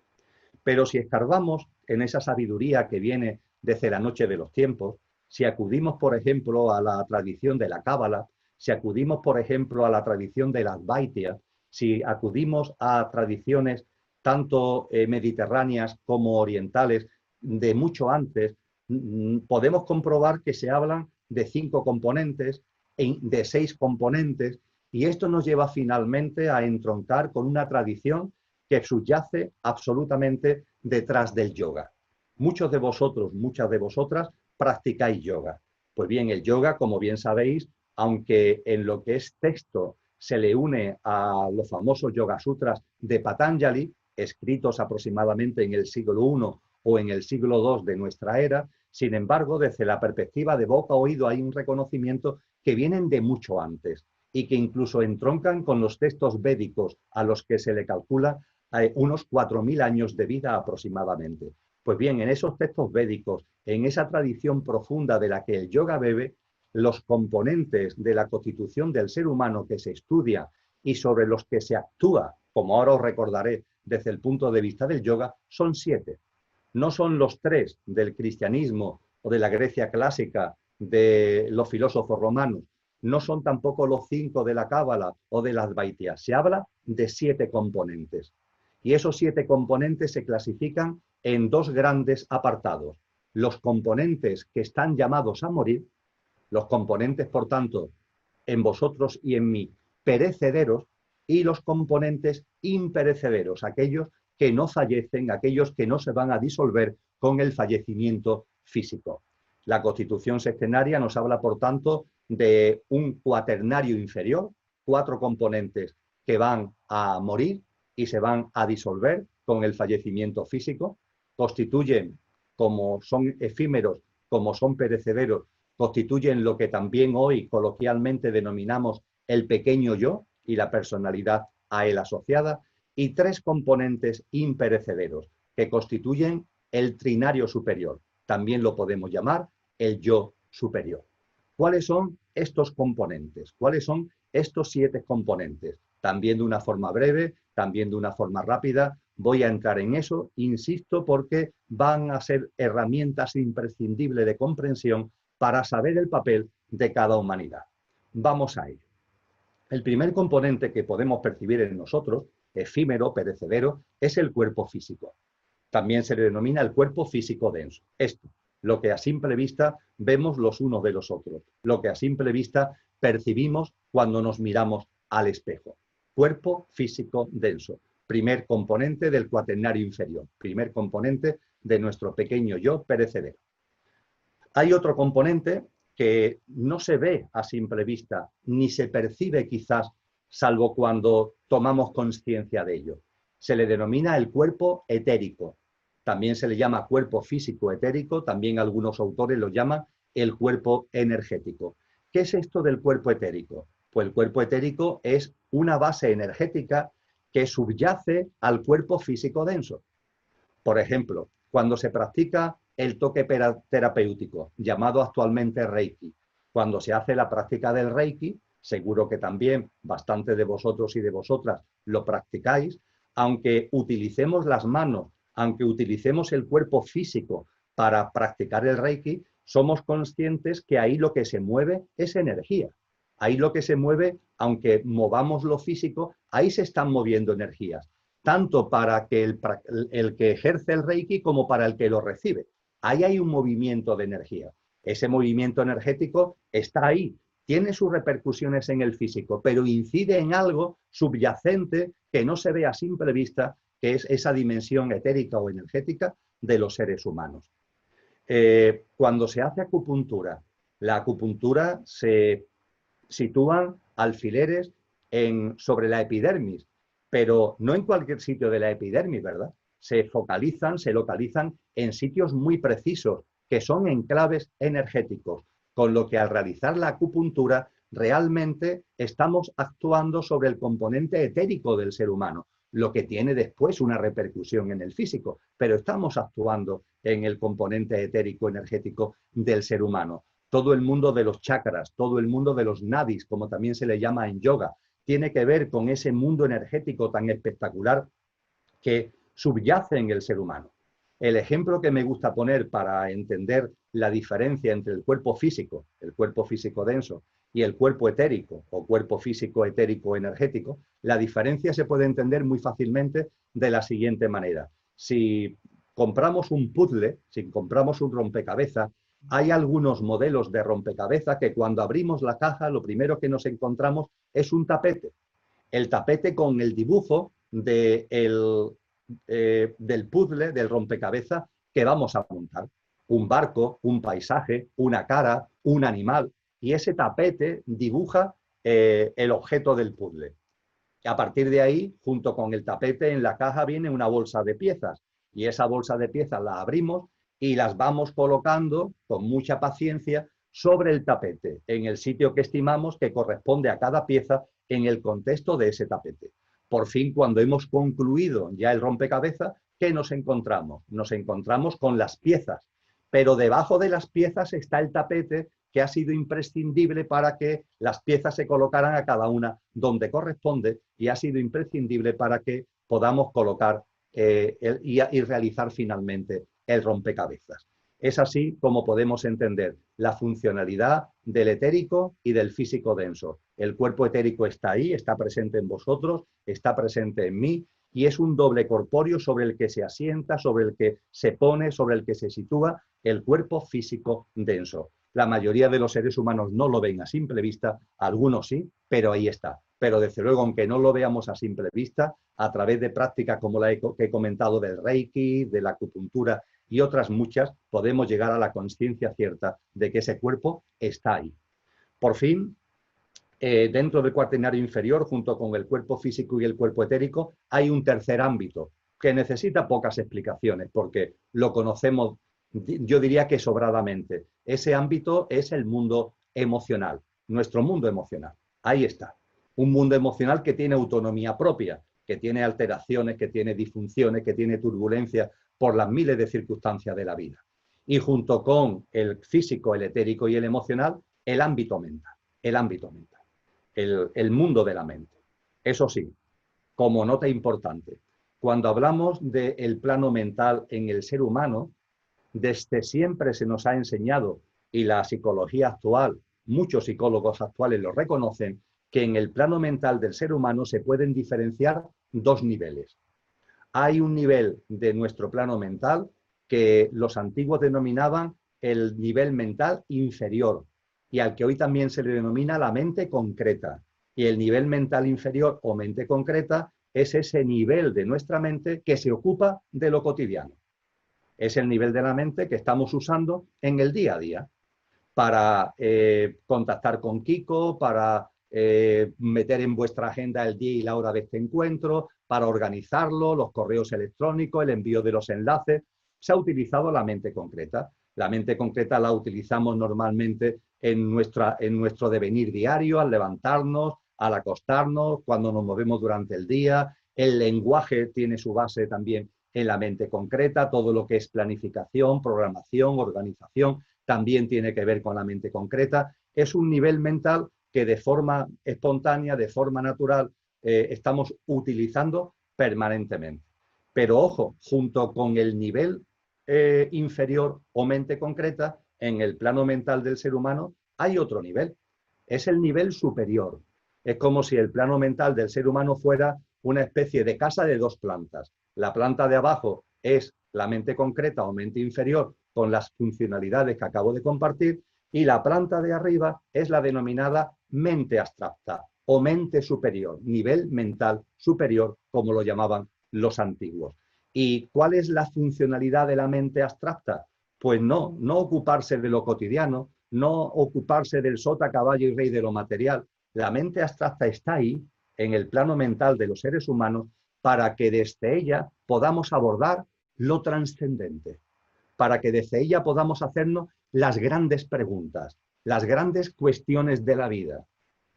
Pero si escarbamos en esa sabiduría que viene desde la noche de los tiempos, si acudimos, por ejemplo, a la tradición de la Cábala, si acudimos, por ejemplo, a la tradición de las Baitias, si acudimos a tradiciones tanto mediterráneas como orientales de mucho antes, podemos comprobar que se hablan de 5 componentes, de 6 componentes, y esto nos lleva finalmente a entroncar con una tradición que subyace absolutamente detrás del yoga. Muchos de vosotros, muchas de vosotras, practicáis yoga. Pues bien, el yoga, como bien sabéis, aunque en lo que es texto se le une a los famosos Yoga Sutras de Patanjali, escritos aproximadamente en el siglo I o en el siglo II de nuestra era, sin embargo, desde la perspectiva de boca a oído hay un reconocimiento que vienen de mucho antes y que incluso entroncan con los textos védicos a los que se le calcula unos 4.000 años de vida aproximadamente. Pues bien, en esos textos védicos, en esa tradición profunda de la que el yoga bebe, los componentes de la constitución del ser humano que se estudia y sobre los que se actúa, como ahora os recordaré desde el punto de vista del yoga, son 7. No son los 3 del cristianismo o de la Grecia clásica, de los filósofos romanos, no son tampoco los 5 de la Cábala o de las Baitias. Se habla de 7 componentes. Y esos 7 componentes se clasifican en 2 grandes apartados. Los componentes que están llamados a morir, los componentes, por tanto, en vosotros y en mí, perecederos, y los componentes imperecederos, aquellos que no fallecen, aquellos que no se van a disolver con el fallecimiento físico. La Constitución Sextenaria nos habla, por tanto, de un cuaternario inferior, 4 componentes que van a morir y se van a disolver con el fallecimiento físico, constituyen, como son efímeros, como son perecederos, constituyen lo que también hoy coloquialmente denominamos el pequeño yo y la personalidad a él asociada, y 3 componentes imperecederos que constituyen el trinario superior. También lo podemos llamar el yo superior. ¿Cuáles son estos componentes? ¿Cuáles son estos 7 componentes? También de una forma breve, también de una forma rápida. Voy a entrar en eso, insisto, porque van a ser herramientas imprescindibles de comprensión para saber el papel de cada humanidad. Vamos a ello. El primer componente que podemos percibir en nosotros, efímero, perecedero, es el cuerpo físico. También se le denomina el cuerpo físico denso. Esto, lo que a simple vista vemos los unos de los otros, lo que a simple vista percibimos cuando nos miramos al espejo. Cuerpo físico denso, primer componente del cuaternario inferior, primer componente de nuestro pequeño yo perecedero. Hay otro componente que no se ve a simple vista, ni se percibe quizás, salvo cuando tomamos conciencia de ello. Se le denomina el cuerpo etérico. También se le llama cuerpo físico etérico, también algunos autores lo llaman el cuerpo energético. ¿Qué es esto del cuerpo etérico? Pues el cuerpo etérico es una base energética que subyace al cuerpo físico denso. Por ejemplo, cuando se practica el toque terapéutico, llamado actualmente Reiki, cuando se hace la práctica del Reiki, seguro que también bastante de vosotros y de vosotras lo practicáis, aunque utilicemos las manos, aunque utilicemos el cuerpo físico para practicar el Reiki, somos conscientes que ahí lo que se mueve es energía. Ahí lo que se mueve, aunque movamos lo físico, ahí se están moviendo energías, tanto para que el que ejerce el Reiki como para el que lo recibe. Ahí hay un movimiento de energía. Ese movimiento energético está ahí, tiene sus repercusiones en el físico, pero incide en algo subyacente que no se ve a simple vista, que es esa dimensión etérica o energética de los seres humanos. Cuando se hace acupuntura, la acupuntura se sitúan alfileres sobre la epidermis, pero no en cualquier sitio de la epidermis, ¿verdad? Se localizan en sitios muy precisos, que son enclaves energéticos, con lo que al realizar la acupuntura realmente estamos actuando sobre el componente etérico del ser humano, lo que tiene después una repercusión en el físico, pero estamos actuando en el componente etérico energético del ser humano. Todo el mundo de los chakras, todo el mundo de los nadis, como también se le llama en yoga, tiene que ver con ese mundo energético tan espectacular que subyace en el ser humano. El ejemplo que me gusta poner para entender la diferencia entre el cuerpo físico denso, y el cuerpo etérico o cuerpo físico etérico energético, la diferencia se puede entender muy fácilmente de la siguiente manera. Si compramos un puzzle, si compramos un rompecabezas, hay algunos modelos de rompecabezas que cuando abrimos la caja lo primero que nos encontramos es un tapete. El tapete con el dibujo del puzzle, del rompecabezas que vamos a montar. Un barco, un paisaje, una cara, un animal. Y ese tapete dibuja el objeto del puzzle. Y a partir de ahí, junto con el tapete, en la caja viene una bolsa de piezas. Y esa bolsa de piezas la abrimos y las vamos colocando con mucha paciencia sobre el tapete, en el sitio que estimamos que corresponde a cada pieza en el contexto de ese tapete. Por fin, cuando hemos concluido ya el rompecabezas, ¿qué nos encontramos? Nos encontramos con las piezas, pero debajo de las piezas está el tapete que ha sido imprescindible para que las piezas se colocaran a cada una donde corresponde y ha sido imprescindible para que podamos colocar y realizar finalmente el rompecabezas. Es así como podemos entender la funcionalidad del etérico y del físico denso. El cuerpo etérico está ahí, está presente en vosotros, está presente en mí y es un doble corpóreo sobre el que se asienta, sobre el que se pone, sobre el que se sitúa el cuerpo físico denso. La mayoría de los seres humanos no lo ven a simple vista, algunos sí, pero ahí está. Pero desde luego, aunque no lo veamos a simple vista, a través de prácticas como la que he comentado del Reiki, de la acupuntura y otras muchas, podemos llegar a la consciencia cierta de que ese cuerpo está ahí. Por fin, dentro del cuaternario inferior, junto con el cuerpo físico y el cuerpo etérico, hay un tercer ámbito que necesita pocas explicaciones porque lo conocemos, yo diría que sobradamente. Ese ámbito es el mundo emocional, nuestro mundo emocional. Ahí está. Un mundo emocional que tiene autonomía propia, que tiene alteraciones, que tiene disfunciones, que tiene turbulencias por las miles de circunstancias de la vida. Y junto con el físico, el etérico y el emocional, el ámbito mental. El ámbito mental. El mundo de la mente. Eso sí, como nota importante, cuando hablamos del plano mental en el ser humano, desde siempre se nos ha enseñado, y la psicología actual, muchos psicólogos actuales lo reconocen, que en el plano mental del ser humano se pueden diferenciar dos niveles. Hay un nivel de nuestro plano mental que los antiguos denominaban el nivel mental inferior y al que hoy también se le denomina la mente concreta. Y el nivel mental inferior o mente concreta es ese nivel de nuestra mente que se ocupa de lo cotidiano. Es el nivel de la mente que estamos usando en el día a día para contactar con Kiko, para meter en vuestra agenda el día y la hora de este encuentro, para organizarlo, los correos electrónicos, el envío de los enlaces. Se ha utilizado la mente concreta, La mente concreta la utilizamos normalmente en nuestro devenir diario, al levantarnos, al acostarnos, cuando nos movemos durante el día. El lenguaje tiene su base también en la mente concreta, todo lo que es planificación, programación, organización, también tiene que ver con la mente concreta. Es un nivel mental que de forma espontánea, de forma natural, estamos utilizando permanentemente. Pero ojo, junto con el nivel inferior o mente concreta, en el plano mental del ser humano hay otro nivel. Es el nivel superior. Es como si el plano mental del ser humano fuera una especie de casa de dos plantas. La planta de abajo es la mente concreta o mente inferior con las funcionalidades que acabo de compartir, y la planta de arriba es la denominada mente abstracta o mente superior, nivel mental superior, como lo llamaban los antiguos. ¿Y cuál es la funcionalidad de la mente abstracta? Pues no ocuparse de lo cotidiano, no ocuparse del sota, caballo y rey de lo material. La mente abstracta está ahí, en el plano mental de los seres humanos, para que desde ella podamos abordar lo trascendente, para que desde ella podamos hacernos las grandes preguntas, las grandes cuestiones de la vida.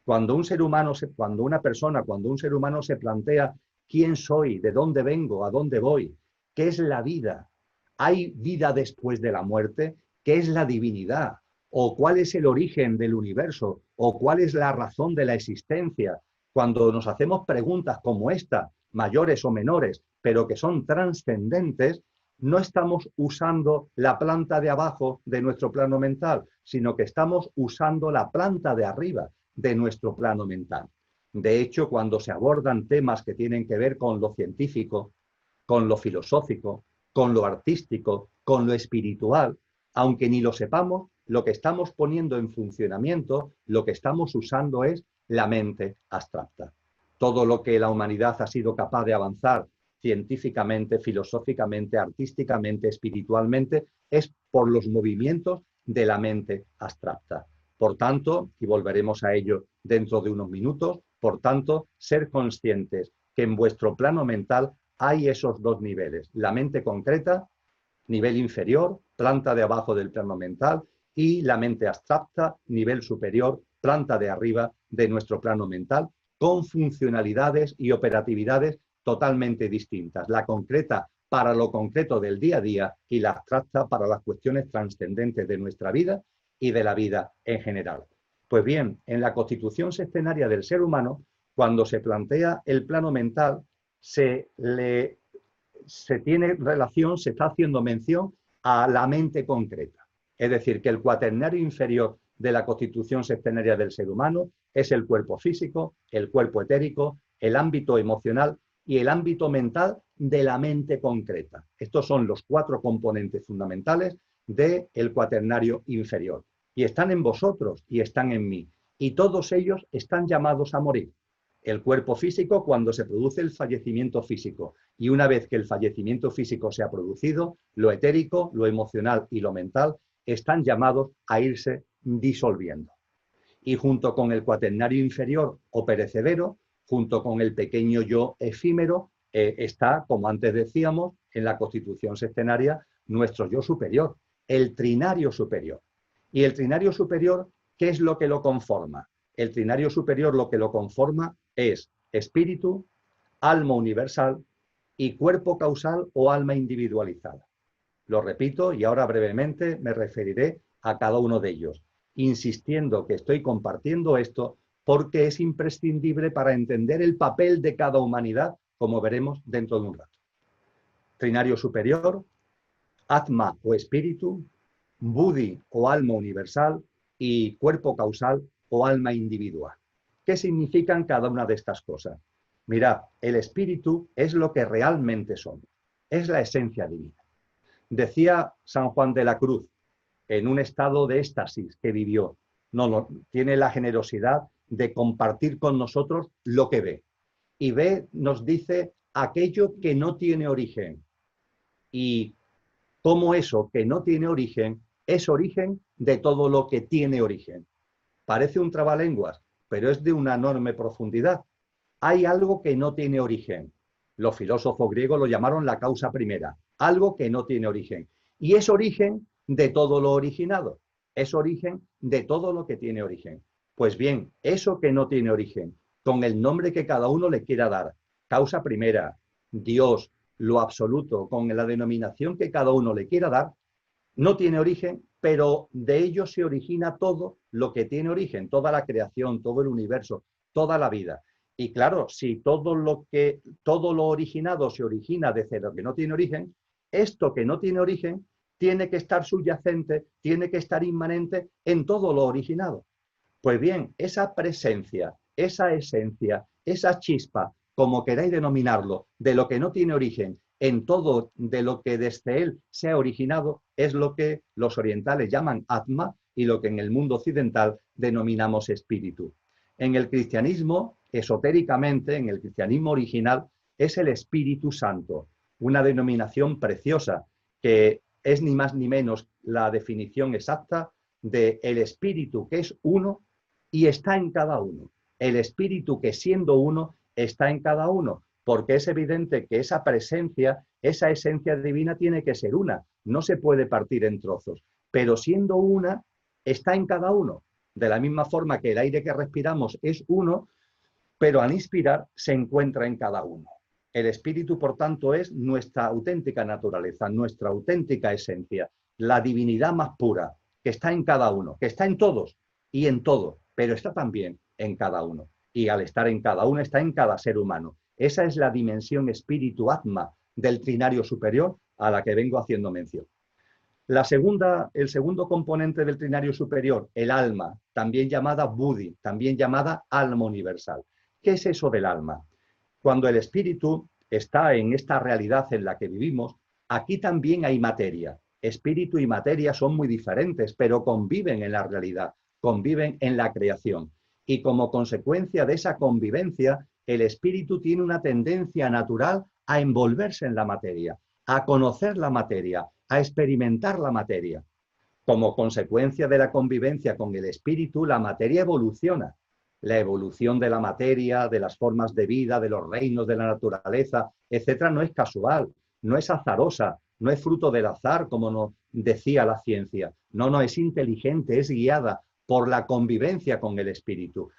Cuando un ser humano, cuando un ser humano se plantea quién soy, de dónde vengo, a dónde voy, qué es la vida, ¿hay vida después de la muerte? ¿Qué es la divinidad? ¿O cuál es el origen del universo? ¿O cuál es la razón de la existencia? Cuando nos hacemos preguntas como esta, mayores o menores, pero que son trascendentes, no estamos usando la planta de abajo de nuestro plano mental, sino que estamos usando la planta de arriba de nuestro plano mental. De hecho, cuando se abordan temas que tienen que ver con lo científico, con lo filosófico, con lo artístico, con lo espiritual, aunque ni lo sepamos, lo que estamos poniendo en funcionamiento, lo que estamos usando es la mente abstracta. Todo lo que la humanidad ha sido capaz de avanzar científicamente, filosóficamente, artísticamente, espiritualmente, es por los movimientos de la mente abstracta. Por tanto, y volveremos a ello dentro de unos minutos, por tanto, ser conscientes que en vuestro plano mental hay esos dos niveles, la mente concreta, nivel inferior, planta de abajo del plano mental, y la mente abstracta, nivel superior, planta de arriba de nuestro plano mental, con funcionalidades y operatividades totalmente distintas. La concreta para lo concreto del día a día y la abstracta para las cuestiones trascendentes de nuestra vida y de la vida en general. Pues bien, en la constitución sextenaria del ser humano, cuando se plantea el plano mental, se tiene relación, se está haciendo mención a la mente concreta. Es decir, que el cuaternario inferior de la constitución sextenaria del ser humano es el cuerpo físico, el cuerpo etérico, el ámbito emocional y el ámbito mental de la mente concreta. Estos son los cuatro componentes fundamentales del cuaternario inferior. Y están en vosotros y están en mí. Y todos ellos están llamados a morir. El cuerpo físico cuando se produce el fallecimiento físico, y una vez que el fallecimiento físico se ha producido, lo etérico, lo emocional y lo mental están llamados a irse disolviendo. Y junto con el cuaternario inferior o perecedero, junto con el pequeño yo efímero, está, como antes decíamos, en la constitución sextenaria, nuestro yo superior, el trinario superior. Y el trinario superior, ¿qué es lo que lo conforma? El trinario superior lo que lo conforma es espíritu, alma universal y cuerpo causal o alma individualizada. Lo repito y ahora brevemente me referiré a cada uno de ellos, insistiendo que estoy compartiendo esto porque es imprescindible para entender el papel de cada humanidad, como veremos dentro de un rato. Trinario superior, Atma o espíritu, Buddhi o alma universal y cuerpo causal o alma individual. ¿Qué significan cada una de estas cosas? Mirad, el espíritu es lo que realmente somos, es la esencia divina. Decía San Juan de la Cruz, en un estado de éxtasis que vivió, tiene la generosidad de compartir con nosotros lo que ve. Y ve, nos dice, aquello que no tiene origen. Y cómo eso que no tiene origen es origen de todo lo que tiene origen. Parece un trabalenguas, pero es de una enorme profundidad. Hay algo que no tiene origen. Los filósofos griegos lo llamaron la causa primera, algo que no tiene origen. Y es origen de todo lo originado, es origen de todo lo que tiene origen. Pues bien, eso que no tiene origen, con el nombre que cada uno le quiera dar, causa primera, Dios, lo absoluto, con la denominación que cada uno le quiera dar, no tiene origen, pero de ello se origina todo lo que tiene origen, toda la creación, todo el universo, toda la vida. Y claro, si todo lo originado se origina desde lo que no tiene origen, esto que no tiene origen tiene que estar subyacente, tiene que estar inmanente en todo lo originado. Pues bien, esa presencia, esa esencia, esa chispa, como queráis denominarlo, de lo que no tiene origen, en todo de lo que desde él se ha originado, es lo que los orientales llaman Atma y lo que en el mundo occidental denominamos espíritu. En el cristianismo, esotéricamente, en el cristianismo original, es el Espíritu Santo, una denominación preciosa que es ni más ni menos la definición exacta de el espíritu que es uno y está en cada uno. El espíritu que siendo uno está en cada uno, porque es evidente que esa presencia, esa esencia divina tiene que ser una, no se puede partir en trozos, pero siendo una, está en cada uno. De la misma forma que el aire que respiramos es uno, pero al inspirar se encuentra en cada uno. El espíritu, por tanto, es nuestra auténtica naturaleza, nuestra auténtica esencia, la divinidad más pura, que está en cada uno, que está en todos y en todo, pero está también en cada uno. Y al estar en cada uno, está en cada ser humano. Esa es la dimensión espíritu atma del trinario superior a la que vengo haciendo mención. El segundo componente del trinario superior, el alma, también llamada Buddhi, también llamada alma universal. ¿Qué es eso del alma? Cuando el espíritu está en esta realidad en la que vivimos, aquí también hay materia. Espíritu y materia son muy diferentes, pero conviven en la realidad, conviven en la creación. Y como consecuencia de esa convivencia, el espíritu tiene una tendencia natural a envolverse en la materia, a conocer la materia, a experimentar la materia. Como consecuencia de la convivencia con el espíritu, la materia evoluciona. La evolución de la materia, de las formas de vida, de los reinos de la naturaleza, etcétera, no es casual, no es azarosa, no es fruto del azar, como nos decía la ciencia. No, es inteligente, es guiada por la convivencia con el espíritu.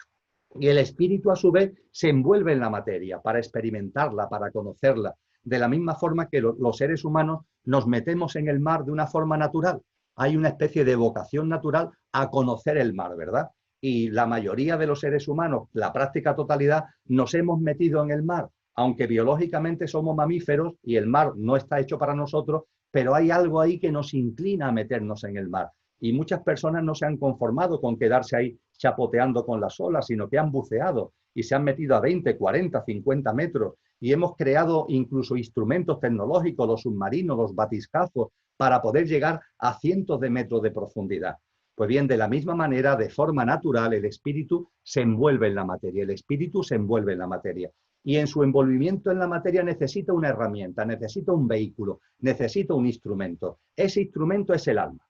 Y el espíritu, a su vez, se envuelve en la materia para experimentarla, para conocerla, de la misma forma que los seres humanos nos metemos en el mar de una forma natural. Hay una especie de vocación natural a conocer el mar, ¿verdad? Y la mayoría de los seres humanos, la práctica totalidad, nos hemos metido en el mar, aunque biológicamente somos mamíferos y el mar no está hecho para nosotros, pero hay algo ahí que nos inclina a meternos en el mar. Y muchas personas no se han conformado con quedarse ahí chapoteando con las olas, sino que han buceado y se han metido a 20, 40, 50 metros. Y hemos creado incluso instrumentos tecnológicos, los submarinos, los batiscafos, para poder llegar a cientos de metros de profundidad. Pues bien, de la misma manera, de forma natural, el espíritu se envuelve en la materia, el espíritu se envuelve en la materia. Y en su envolvimiento en la materia necesita una herramienta, necesita un vehículo, necesita un instrumento. Ese instrumento es el alma.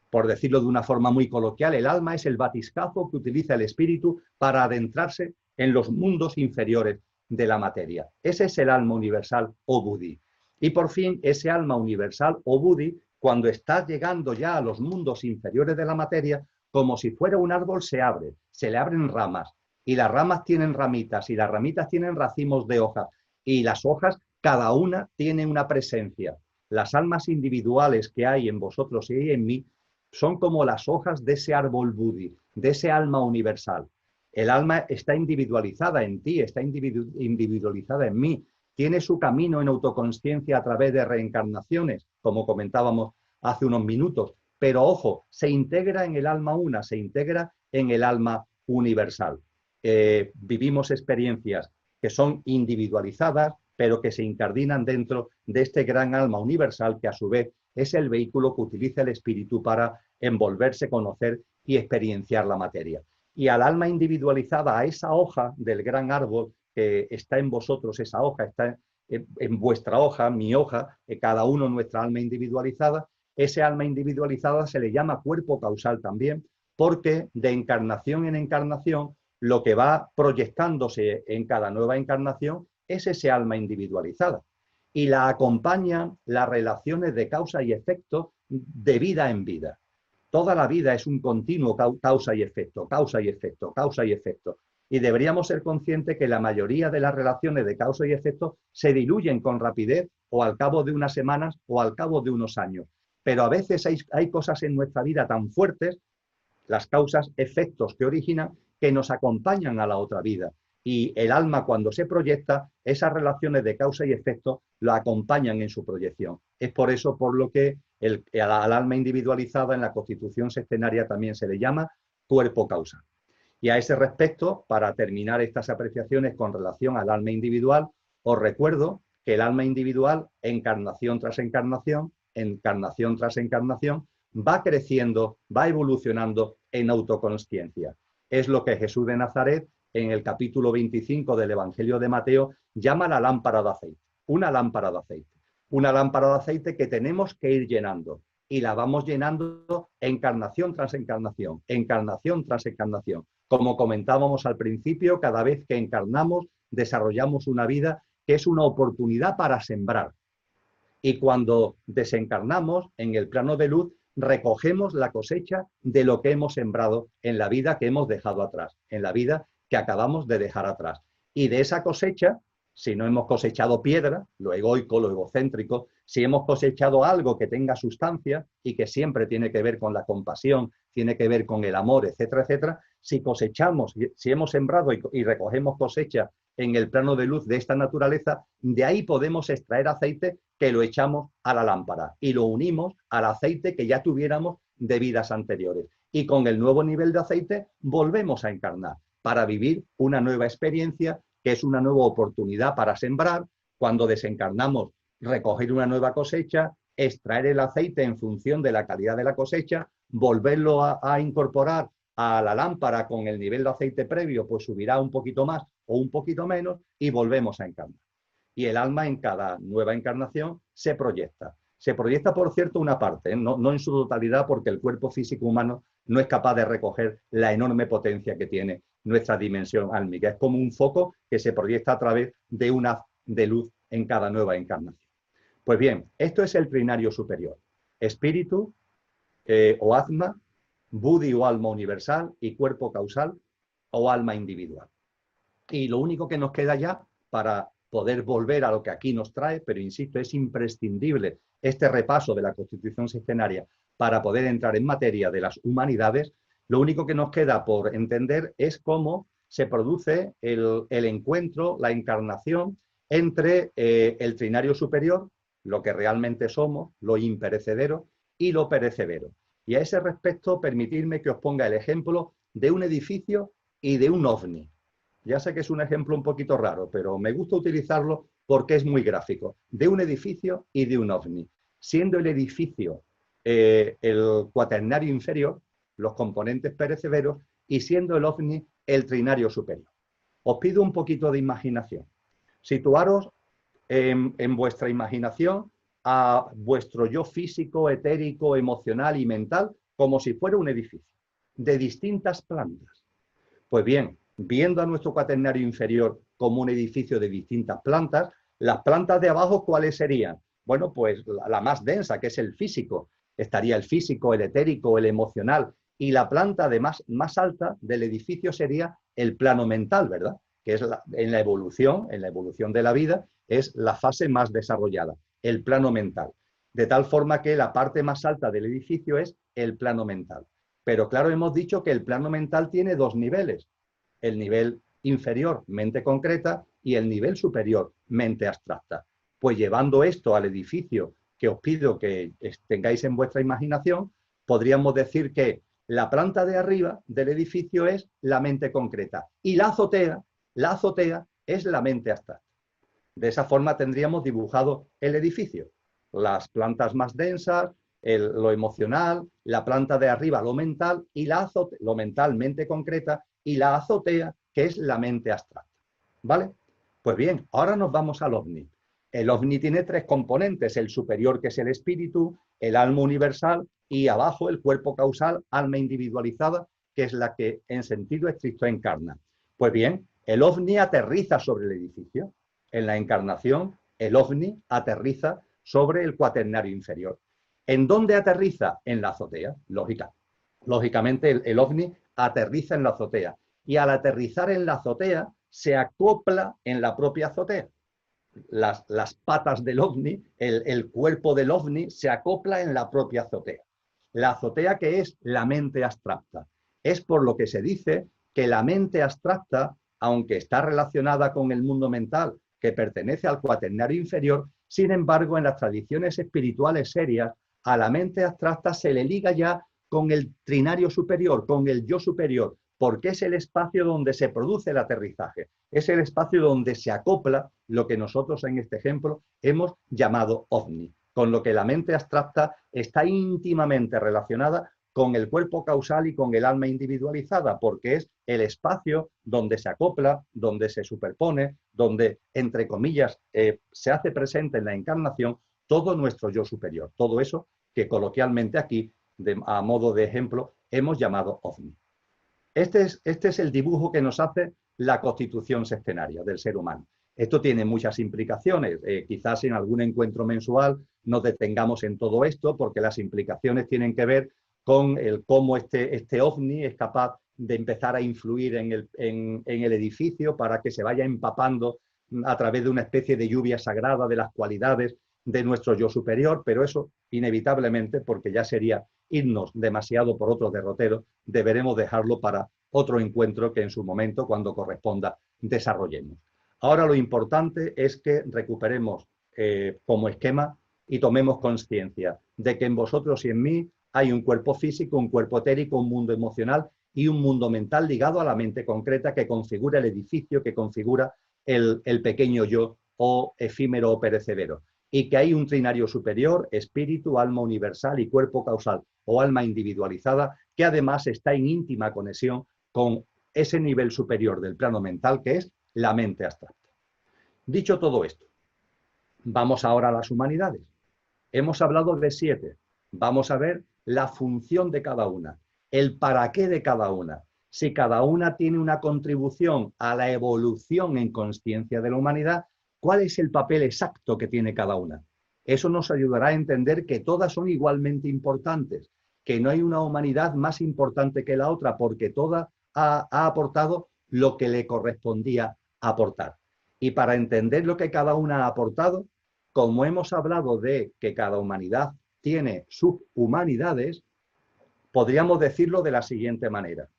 Por decirlo de una forma muy coloquial, el alma es el batiscafo que utiliza el espíritu para adentrarse en los mundos inferiores de la materia. Ese es el alma universal o Buddhi. Y por fin, ese alma universal o Buddhi, cuando está llegando ya a los mundos inferiores de la materia, como si fuera un árbol, se abre, se le abren ramas, y las ramas tienen ramitas, y las ramitas tienen racimos de hojas, y las hojas, cada una tiene una presencia. Las almas individuales que hay en vosotros y en mí son como las hojas de ese árbol Buddhi, de ese alma universal. El alma está individualizada en ti, está individualizada en mí, tiene su camino en autoconsciencia a través de reencarnaciones, como comentábamos hace unos minutos, pero ojo, se integra en el alma una, se integra en el alma universal. Vivimos experiencias que son individualizadas, pero que se incardinan dentro de este gran alma universal que a su vez es el vehículo que utiliza el espíritu para envolverse, conocer y experienciar la materia. Y al alma individualizada, a esa hoja del gran árbol que está en vosotros, esa hoja está en vuestra hoja, mi hoja, cada uno nuestra alma individualizada, ese alma individualizada se le llama cuerpo causal también, porque de encarnación en encarnación lo que va proyectándose en cada nueva encarnación es ese alma individualizada. Y la acompañan las relaciones de causa y efecto de vida en vida. Toda la vida es un continuo causa y efecto, causa y efecto, causa y efecto. Y deberíamos ser conscientes que la mayoría de las relaciones de causa y efecto se diluyen con rapidez o al cabo de unas semanas o al cabo de unos años. Pero a veces hay cosas en nuestra vida tan fuertes, las causas, efectos que originan, que nos acompañan a la otra vida. Y el alma, cuando se proyecta, esas relaciones de causa y efecto lo acompañan en su proyección. Es por eso por lo que al alma individualizada en la constitución sextenaria también se le llama cuerpo causal. Y a ese respecto, para terminar estas apreciaciones con relación al alma individual, os recuerdo que el alma individual, encarnación tras encarnación, encarnación tras encarnación, va creciendo, va evolucionando en autoconsciencia. Es lo que Jesús de Nazaret, en el capítulo 25 del Evangelio de Mateo, llama la lámpara de aceite. Una lámpara de aceite. Una lámpara de aceite que tenemos que ir llenando. Y la vamos llenando encarnación tras encarnación, encarnación tras encarnación. Como comentábamos al principio, cada vez que encarnamos, desarrollamos una vida que es una oportunidad para sembrar. Y cuando desencarnamos en el plano de luz, recogemos la cosecha de lo que hemos sembrado en la vida que hemos dejado atrás, en la vida que acabamos de dejar atrás. Y de esa cosecha, si no hemos cosechado piedra, lo egoico, lo egocéntrico, si hemos cosechado algo que tenga sustancia y que siempre tiene que ver con la compasión, tiene que ver con el amor, etcétera, etcétera, si cosechamos, si hemos sembrado y recogemos cosecha en el plano de luz de esta naturaleza, de ahí podemos extraer aceite que lo echamos a la lámpara y lo unimos al aceite que ya tuviéramos de vidas anteriores. Y con el nuevo nivel de aceite volvemos a encarnar para vivir una nueva experiencia que es una nueva oportunidad para sembrar. Cuando desencarnamos, recoger una nueva cosecha, extraer el aceite en función de la calidad de la cosecha, volverlo a incorporar a la lámpara con el nivel de aceite previo, pues subirá un poquito más o un poquito menos y volvemos a encarnar. Y el alma en cada nueva encarnación se proyecta. Se proyecta, por cierto, una parte, no en su totalidad, porque el cuerpo físico humano no es capaz de recoger la enorme potencia que tiene nuestra dimensión álmica. Es como un foco que se proyecta a través de un haz de luz en cada nueva encarnación. Pues bien, esto es el trinario superior. Espíritu o atma, buddhi o alma universal y cuerpo causal o alma individual. Y lo único que nos queda ya para poder volver a lo que aquí nos trae, pero insisto, es imprescindible este repaso de la Constitución sextenaria para poder entrar en materia de las humanidades. Lo único que nos queda por entender es cómo se produce el encuentro, la encarnación entre el trinario superior, lo que realmente somos, lo imperecedero, y lo perecedero. Y a ese respecto, permitidme que os ponga el ejemplo de un edificio y de un ovni. Ya sé que es un ejemplo un poquito raro, pero me gusta utilizarlo porque es muy gráfico. De un edificio y de un ovni. Siendo el edificio el cuaternario inferior, los componentes perecederos, y siendo el ovni el trinario superior. Os pido un poquito de imaginación. Situaros en vuestra imaginación a vuestro yo físico, etérico, emocional y mental como si fuera un edificio de distintas plantas. Pues bien, viendo a nuestro cuaternario inferior como un edificio de distintas plantas, las plantas de abajo, ¿cuáles serían? Bueno, pues la más densa, que es el físico. Estaría el físico, el etérico, el emocional, y la planta de más alta del edificio sería el plano mental, ¿verdad? Que es en la evolución de la vida, es la fase más desarrollada, el plano mental. De tal forma que la parte más alta del edificio es el plano mental. Pero claro, hemos dicho que el plano mental tiene dos niveles. El nivel inferior, mente concreta, y el nivel superior, mente abstracta. Pues llevando esto al edificio que os pido que tengáis en vuestra imaginación, podríamos decir que la planta de arriba del edificio es la mente concreta y la azotea es la mente abstracta. De esa forma tendríamos dibujado el edificio. Las plantas más densas, lo emocional, la planta de arriba, lo mental, y lo mental, mente concreta, y la azotea, que es la mente abstracta. ¿Vale? Pues bien, ahora nos vamos al ovni. El ovni tiene tres componentes: el superior, que es el espíritu, el alma universal, y abajo el cuerpo causal, alma individualizada, que es la que en sentido estricto encarna. Pues bien, el ovni aterriza sobre el edificio. En la encarnación, el ovni aterriza sobre el cuaternario inferior. ¿En dónde aterriza? En la azotea, lógicamente el ovni aterriza en la azotea. Y al aterrizar en la azotea, se acopla en la propia azotea. Las patas del ovni, el cuerpo del ovni se acopla en la propia azotea. La azotea, que es la mente abstracta. Es por lo que se dice que la mente abstracta, aunque está relacionada con el mundo mental, que pertenece al cuaternario inferior, sin embargo, en las tradiciones espirituales serias, a la mente abstracta se le liga ya con el trinario superior, con el yo superior, porque es el espacio donde se produce el aterrizaje, es el espacio donde se acopla lo que nosotros en este ejemplo hemos llamado ovni, con lo que la mente abstracta está íntimamente relacionada con el cuerpo causal y con el alma individualizada, porque es el espacio donde se acopla, donde se superpone, donde, entre comillas, se hace presente en la encarnación todo nuestro yo superior, todo eso que coloquialmente aquí, a modo de ejemplo, hemos llamado ovni. Este es el dibujo que nos hace la constitución sextenaria del ser humano. Esto tiene muchas implicaciones. Quizás en algún encuentro mensual nos detengamos en todo esto, porque las implicaciones tienen que ver con cómo este ovni es capaz de empezar a influir en el edificio para que se vaya empapando a través de una especie de lluvia sagrada de las cualidades de nuestro yo superior, pero eso inevitablemente, porque ya sería irnos demasiado por otros derroteros, deberemos dejarlo para otro encuentro que en su momento, cuando corresponda, desarrollemos. Ahora lo importante es que recuperemos como esquema y tomemos conciencia de que en vosotros y en mí hay un cuerpo físico, un cuerpo etérico, un mundo emocional y un mundo mental ligado a la mente concreta que configura el edificio, que configura el pequeño yo o efímero o perecedero. Y que hay un trinario superior, espíritu, alma universal y cuerpo causal o alma individualizada, que además está en íntima conexión con ese nivel superior del plano mental que es la mente abstracta. Dicho todo esto, vamos ahora a las humanidades. Hemos hablado de 7. Vamos a ver la función de cada una, el para qué de cada una, si cada una tiene una contribución a la evolución en consciencia de la humanidad, ¿cuál es el papel exacto que tiene cada una? Eso nos ayudará a entender que todas son igualmente importantes, que no hay una humanidad más importante que la otra, porque toda ha aportado lo que le correspondía aportar. Y para entender lo que cada una ha aportado, como hemos hablado de que cada humanidad tiene subhumanidades, podríamos decirlo de la siguiente manera.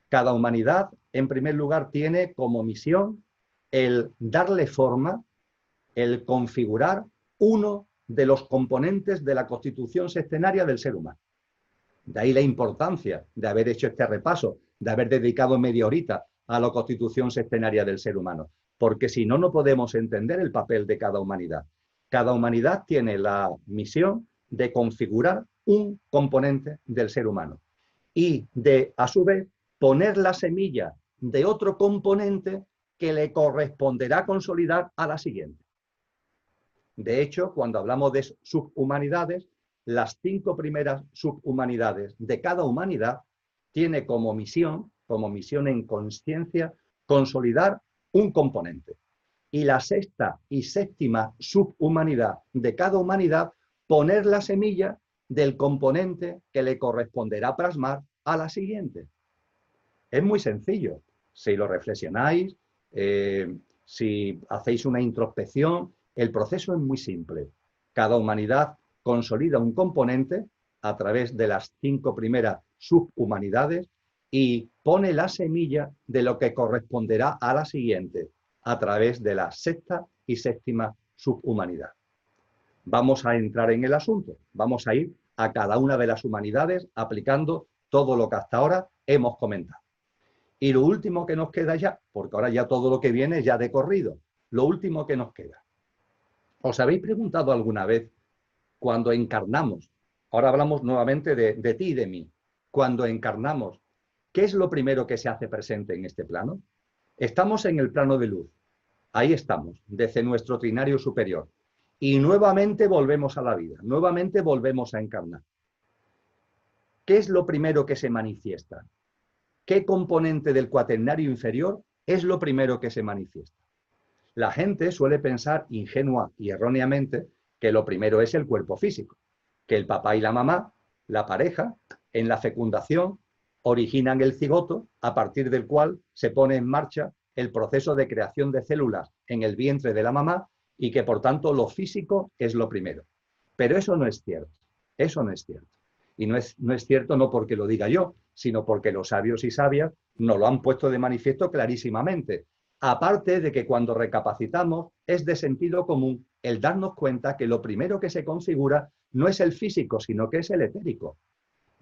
Cada humanidad, en primer lugar, tiene como misión el darle forma, el configurar uno de los componentes de la constitución sextenaria del ser humano. De ahí la importancia de haber hecho este repaso, de haber dedicado media horita a la constitución sextenaria del ser humano, porque si no, no podemos entender el papel de cada humanidad. Cada humanidad tiene la misión de configurar un componente del ser humano y de, a su vez, poner la semilla de otro componente que le corresponderá consolidar a la siguiente. De hecho, cuando hablamos de subhumanidades, las 5 primeras subhumanidades de cada humanidad tiene como misión en consciencia, consolidar un componente. Y la 6ª y 7ª subhumanidad de cada humanidad, poner la semilla del componente que le corresponderá plasmar a la siguiente. Es muy sencillo. Si lo reflexionáis, si hacéis una introspección, el proceso es muy simple. Cada humanidad consolida un componente a través de las 5 primeras subhumanidades y pone la semilla de lo que corresponderá a la siguiente a través de la 6ª y 7ª subhumanidad. Vamos a entrar en el asunto. Vamos a ir a cada una de las humanidades aplicando todo lo que hasta ahora hemos comentado. Y lo último que nos queda ya, porque ahora ya todo lo que viene ya de corrido, lo último que nos queda. ¿Os habéis preguntado alguna vez cuando encarnamos? Ahora hablamos nuevamente de ti y de mí. Cuando encarnamos, ¿qué es lo primero que se hace presente en este plano? Estamos en el plano de luz. Ahí estamos, desde nuestro trinario superior. Y nuevamente volvemos a la vida, nuevamente volvemos a encarnar. ¿Qué es lo primero que se manifiesta? ¿Qué componente del cuaternario inferior es lo primero que se manifiesta? La gente suele pensar ingenua y erróneamente que lo primero es el cuerpo físico, que el papá y la mamá, la pareja, en la fecundación, originan el cigoto, a partir del cual se pone en marcha el proceso de creación de células en el vientre de la mamá y que, por tanto, lo físico es lo primero. Pero eso no es cierto. Eso no es cierto. Y no es cierto no porque lo diga yo, sino porque los sabios y sabias nos lo han puesto de manifiesto clarísimamente. Aparte de que cuando recapacitamos es de sentido común el darnos cuenta que lo primero que se configura no es el físico, sino que es el etérico.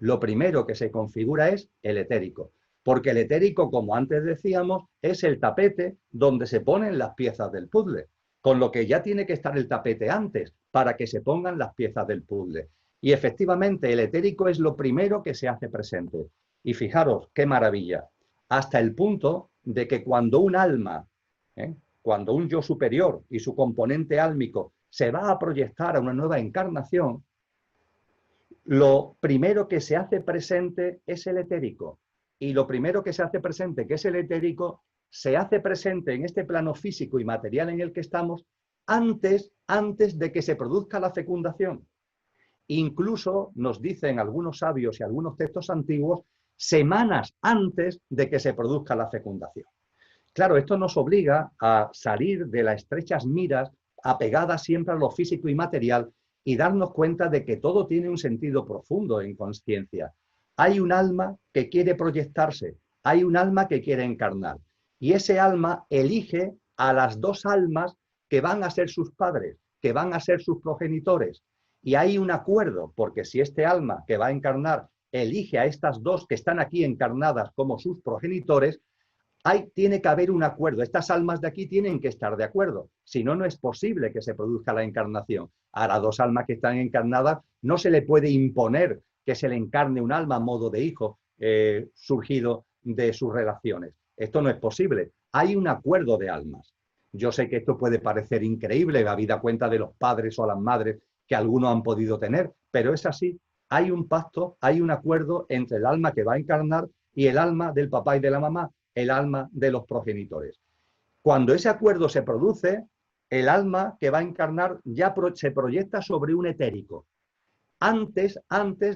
Lo primero que se configura es el etérico, porque el etérico, como antes decíamos, es el tapete donde se ponen las piezas del puzzle, con lo que ya tiene que estar el tapete antes para que se pongan las piezas del puzzle. Y efectivamente el etérico es lo primero que se hace presente. Y fijaros qué maravilla, hasta el punto de que cuando un alma, cuando un yo superior y su componente álmico se va a proyectar a una nueva encarnación, lo primero que se hace presente es el etérico. Y lo primero que se hace presente, que es el etérico, se hace presente en este plano físico y material en el que estamos antes de que se produzca la fecundación. Incluso nos dicen algunos sabios y algunos textos antiguos, semanas antes de que se produzca la fecundación. Claro, esto nos obliga a salir de las estrechas miras apegadas siempre a lo físico y material y darnos cuenta de que todo tiene un sentido profundo en consciencia. Hay un alma que quiere proyectarse, hay un alma que quiere encarnar. Y ese alma elige a las dos almas que van a ser sus padres, que van a ser sus progenitores. Y hay un acuerdo, porque si este alma que va a encarnar elige a estas dos que están aquí encarnadas como sus progenitores, tiene que haber un acuerdo. Estas almas de aquí tienen que estar de acuerdo. Si no, no es posible que se produzca la encarnación. A las dos almas que están encarnadas no se le puede imponer que se le encarne un alma a modo de hijo surgido de sus relaciones. Esto no es posible. Hay un acuerdo de almas. Yo sé que esto puede parecer increíble, habida cuenta de los padres o las madres que algunos han podido tener, pero es así. Hay un pacto, hay un acuerdo entre el alma que va a encarnar y el alma del papá y de la mamá, el alma de los progenitores. Cuando ese acuerdo se produce, el alma que va a encarnar ya se proyecta sobre un etérico, antes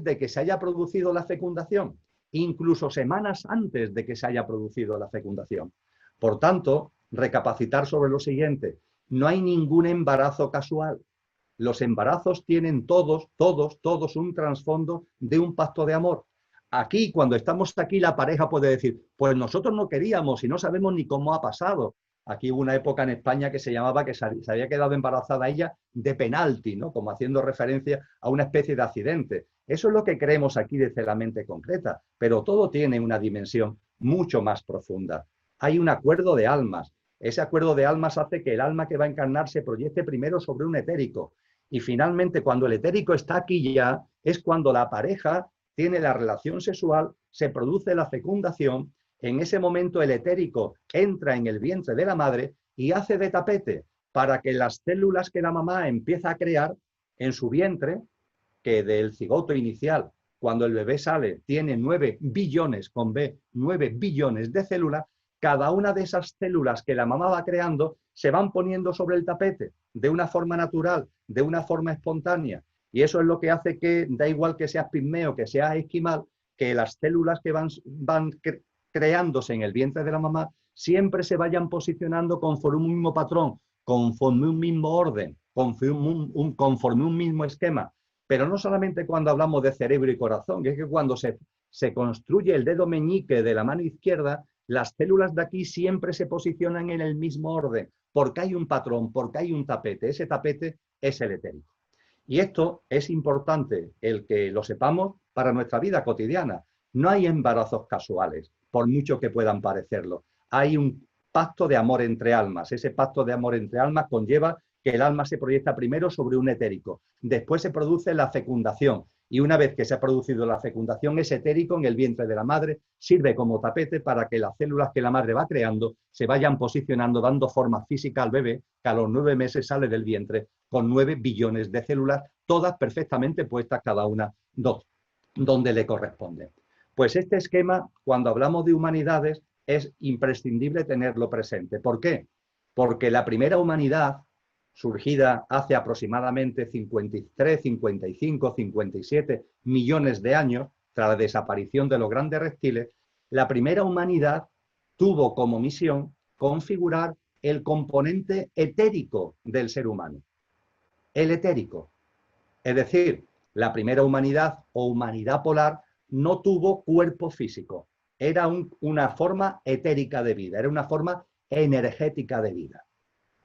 de que se haya producido la fecundación, incluso semanas antes de que se haya producido la fecundación. Por tanto, recapacitar sobre lo siguiente, no hay ningún embarazo casual. Los embarazos tienen todos un trasfondo de un pacto de amor. Aquí, cuando estamos aquí, la pareja puede decir, pues nosotros no queríamos y no sabemos ni cómo ha pasado. Aquí hubo una época en España que se llamaba que se había quedado embarazada ella de penalti, ¿no? Como haciendo referencia a una especie de accidente. Eso es lo que creemos aquí desde la mente concreta, pero todo tiene una dimensión mucho más profunda. Hay un acuerdo de almas. Ese acuerdo de almas hace que el alma que va a encarnar se proyecte primero sobre un etérico. Y finalmente, cuando el etérico está aquí ya, es cuando la pareja tiene la relación sexual, se produce la fecundación, en ese momento el etérico entra en el vientre de la madre y hace de tapete para que las células que la mamá empieza a crear en su vientre, que del cigoto inicial, cuando el bebé sale, tiene 9 billones, con B, 9 billones de células, cada una de esas células que la mamá va creando se van poniendo sobre el tapete de una forma natural, de una forma espontánea. Y eso es lo que hace que, da igual que seas pigmeo, que seas esquimal, que las células que van creándose en el vientre de la mamá siempre se vayan posicionando conforme un mismo patrón, conforme un mismo orden, conforme un mismo esquema. Pero no solamente cuando hablamos de cerebro y corazón, que es que cuando se construye el dedo meñique de la mano izquierda, las células de aquí siempre se posicionan en el mismo orden, porque hay un patrón, porque hay un tapete. Ese tapete es el etérico. Y esto es importante, el que lo sepamos para nuestra vida cotidiana. No hay embarazos casuales, por mucho que puedan parecerlo. Hay un pacto de amor entre almas. Ese pacto de amor entre almas conlleva que el alma se proyecta primero sobre un etérico. Después se produce la fecundación. Y una vez que se ha producido la fecundación, ese etérico en el vientre de la madre sirve como tapete para que las células que la madre va creando se vayan posicionando, dando forma física al bebé, que a los 9 meses sale del vientre con 9 billones de células, todas perfectamente puestas cada una donde le corresponde. Pues este esquema, cuando hablamos de humanidades, es imprescindible tenerlo presente. ¿Por qué? Porque la primera humanidad surgida hace aproximadamente 53, 55, 57 millones de años, tras la desaparición de los grandes reptiles, la primera humanidad tuvo como misión configurar el componente etérico del ser humano. El etérico. Es decir, la primera humanidad o humanidad polar no tuvo cuerpo físico. Era una forma etérica de vida, era una forma energética de vida.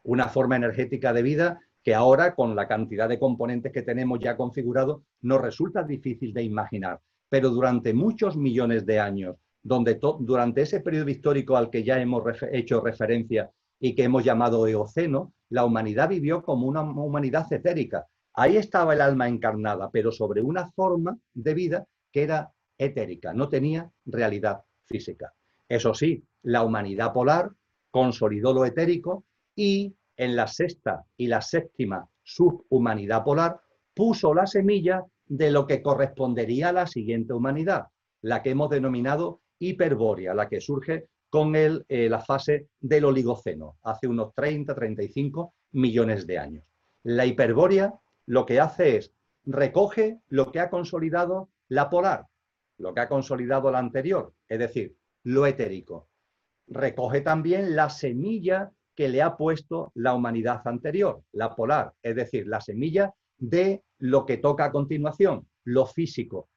Una forma energética de vida que ahora, con la cantidad de componentes que tenemos ya configurados, nos resulta difícil de imaginar. Pero durante muchos millones de años, durante ese periodo histórico al que ya hemos hecho referencia y que hemos llamado Eoceno, la humanidad vivió como una humanidad etérica. Ahí estaba el alma encarnada, pero sobre una forma de vida que era etérica, no tenía realidad física. Eso sí, la humanidad polar consolidó lo etérico y en la sexta y la séptima subhumanidad polar puso la semilla de lo que correspondería a la siguiente humanidad, la que hemos denominado hiperbórea, la que surge con la fase del Oligoceno, hace unos 30-35 millones de años. La hiperbórea lo que hace es recoge lo que ha consolidado la polar, lo que ha consolidado la anterior, es decir, lo etérico. Recoge también la semilla que le ha puesto la humanidad anterior, la polar, es decir, la semilla de lo que toca a continuación, lo físico.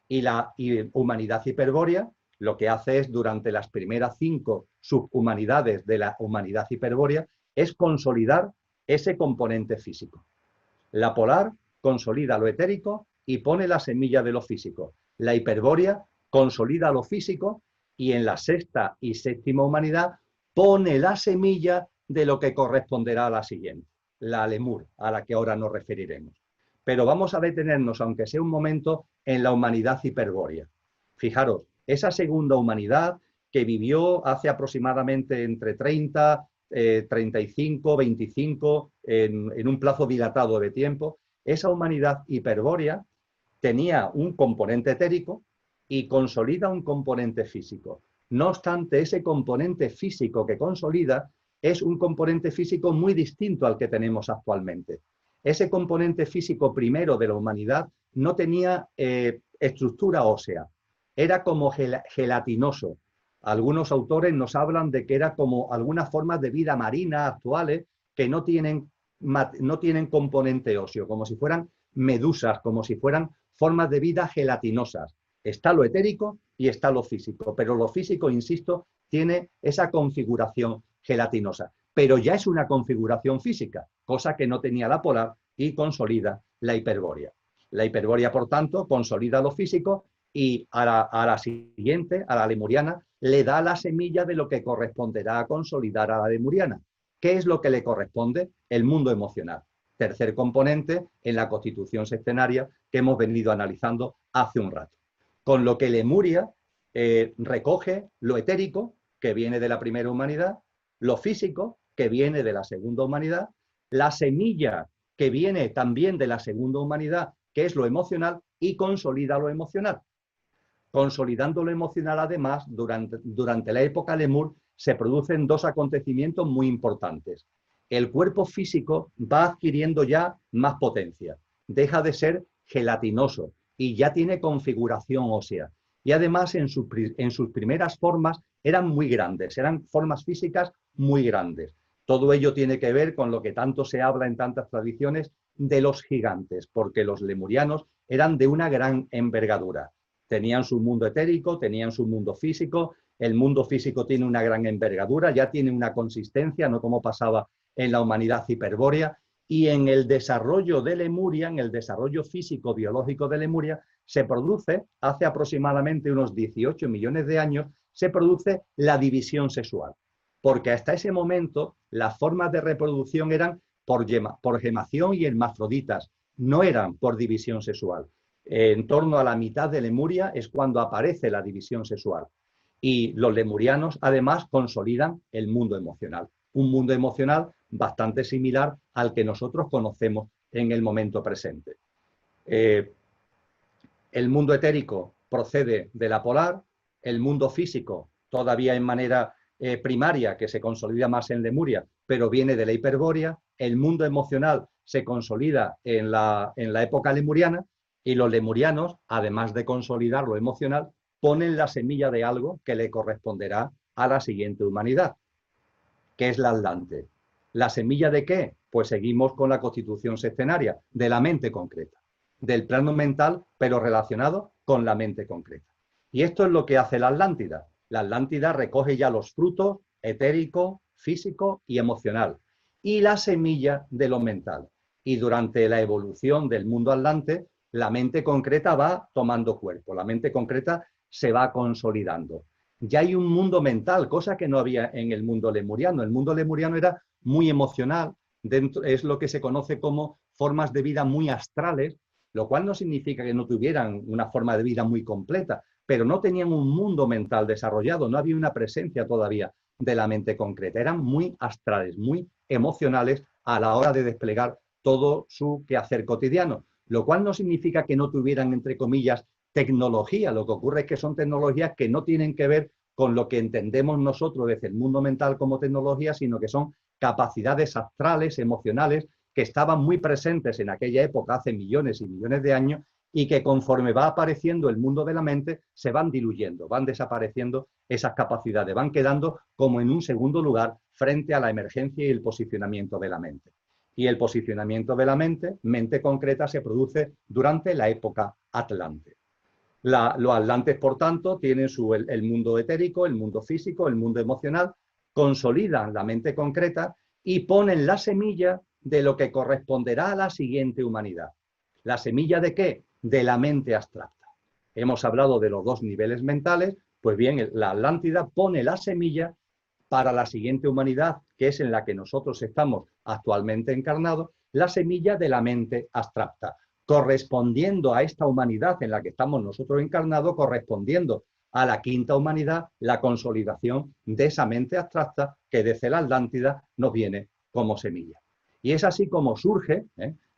Y la humanidad hiperbórea lo que hace es, durante las primeras 5 subhumanidades de la humanidad hiperbórea, es consolidar ese componente físico. La polar consolida lo etérico y pone la semilla de lo físico. La hiperbórea consolida lo físico y en la sexta y séptima humanidad pone la semilla de lo que corresponderá a la siguiente, la Lemur, a la que ahora nos referiremos. Pero vamos a detenernos, aunque sea un momento, en la humanidad hiperbórea. Fijaros, esa segunda humanidad que vivió hace aproximadamente entre 30, 35, 25, en un plazo dilatado de tiempo, esa humanidad hiperbórea tenía un componente etérico y consolida un componente físico. No obstante, ese componente físico que consolida es un componente físico muy distinto al que tenemos actualmente. Ese componente físico primero de la humanidad no tenía estructura ósea, era como gelatinoso. Algunos autores nos hablan de que era como algunas formas de vida marina actuales que no tienen componente óseo, como si fueran medusas, como si fueran formas de vida gelatinosas. Está lo etérico y está lo físico, pero lo físico, insisto, tiene esa configuración gelatinosa, pero ya es una configuración física, cosa que no tenía la polar y consolida la hiperbórea. La hiperbórea, por tanto, consolida lo físico y a la siguiente, a la lemuriana, le da la semilla de lo que corresponderá a consolidar a la lemuriana. ¿Qué es lo que le corresponde? El mundo emocional. Tercer componente en la constitución sextenaria que hemos venido analizando hace un rato. Con lo que Lemuria recoge lo etérico, que viene de la primera humanidad, lo físico, que viene de la segunda humanidad, la semilla, que viene también de la segunda humanidad, que es lo emocional, y consolida lo emocional. Consolidando lo emocional, además, durante la época Lemur, se producen 2 acontecimientos muy importantes. El cuerpo físico va adquiriendo ya más potencia, deja de ser gelatinoso y ya tiene configuración ósea. Y además en sus primeras formas eran muy grandes, eran formas físicas muy grandes. Todo ello tiene que ver con lo que tanto se habla en tantas tradiciones de los gigantes, porque los lemurianos eran de una gran envergadura. Tenían su mundo etérico, tenían su mundo físico. El mundo físico tiene una gran envergadura, ya tiene una consistencia, no como pasaba en la humanidad hiperbórea. Y en el desarrollo de Lemuria, en el desarrollo físico-biológico de Lemuria, se produce, hace aproximadamente unos 18 millones de años, se produce la división sexual. Porque hasta ese momento las formas de reproducción eran por gemación y hermafroditas, no eran por división sexual. En torno a la mitad de Lemuria es cuando aparece la división sexual. Y los lemurianos, además, consolidan el mundo emocional. Un mundo emocional bastante similar al que nosotros conocemos en el momento presente. El mundo etérico procede de la polar, el mundo físico todavía en manera primaria, que se consolida más en Lemuria, pero viene de la hiperbórea, el mundo emocional se consolida en la época lemuriana, y los lemurianos, además de consolidar lo emocional, ponen la semilla de algo que le corresponderá a la siguiente humanidad, que es la Atlante. ¿La semilla de qué? Pues seguimos con la constitución sextenaria, de la mente concreta, del plano mental, pero relacionado con la mente concreta. Y esto es lo que hace la Atlántida. La Atlántida recoge ya los frutos etérico, físico y emocional, y la semilla de lo mental. Y durante la evolución del mundo atlante, la mente concreta va tomando cuerpo, la mente concreta se va consolidando. Ya hay un mundo mental, cosa que no había en el mundo lemuriano. El mundo lemuriano era muy emocional, es lo que se conoce como formas de vida muy astrales, lo cual no significa que no tuvieran una forma de vida muy completa, pero no tenían un mundo mental desarrollado, no había una presencia todavía de la mente concreta, eran muy astrales, muy emocionales a la hora de desplegar todo su quehacer cotidiano, lo cual no significa que no tuvieran, entre comillas, tecnología. Lo que ocurre es que son tecnologías que no tienen que ver con lo que entendemos nosotros desde el mundo mental como tecnología, sino que son capacidades astrales, emocionales, que estaban muy presentes en aquella época, hace millones y millones de años, y que conforme va apareciendo el mundo de la mente, se van diluyendo, van desapareciendo esas capacidades, van quedando como en un segundo lugar frente a la emergencia y el posicionamiento de la mente. Y el posicionamiento de la mente concreta, se produce durante la época atlante. Los atlantes, por tanto, tienen el mundo etérico, el mundo físico, el mundo emocional, consolidan la mente concreta y ponen la semilla de lo que corresponderá a la siguiente humanidad. ¿La semilla de qué? De la mente abstracta. Hemos hablado de los dos niveles mentales, pues bien, la Atlántida pone la semilla para la siguiente humanidad, que es en la que nosotros estamos actualmente encarnados, la semilla de la mente abstracta, correspondiendo a esta humanidad en la que estamos nosotros encarnados, correspondiendo a la quinta humanidad, la consolidación de esa mente abstracta que desde la Atlántida nos viene como semilla. Y es así como surge,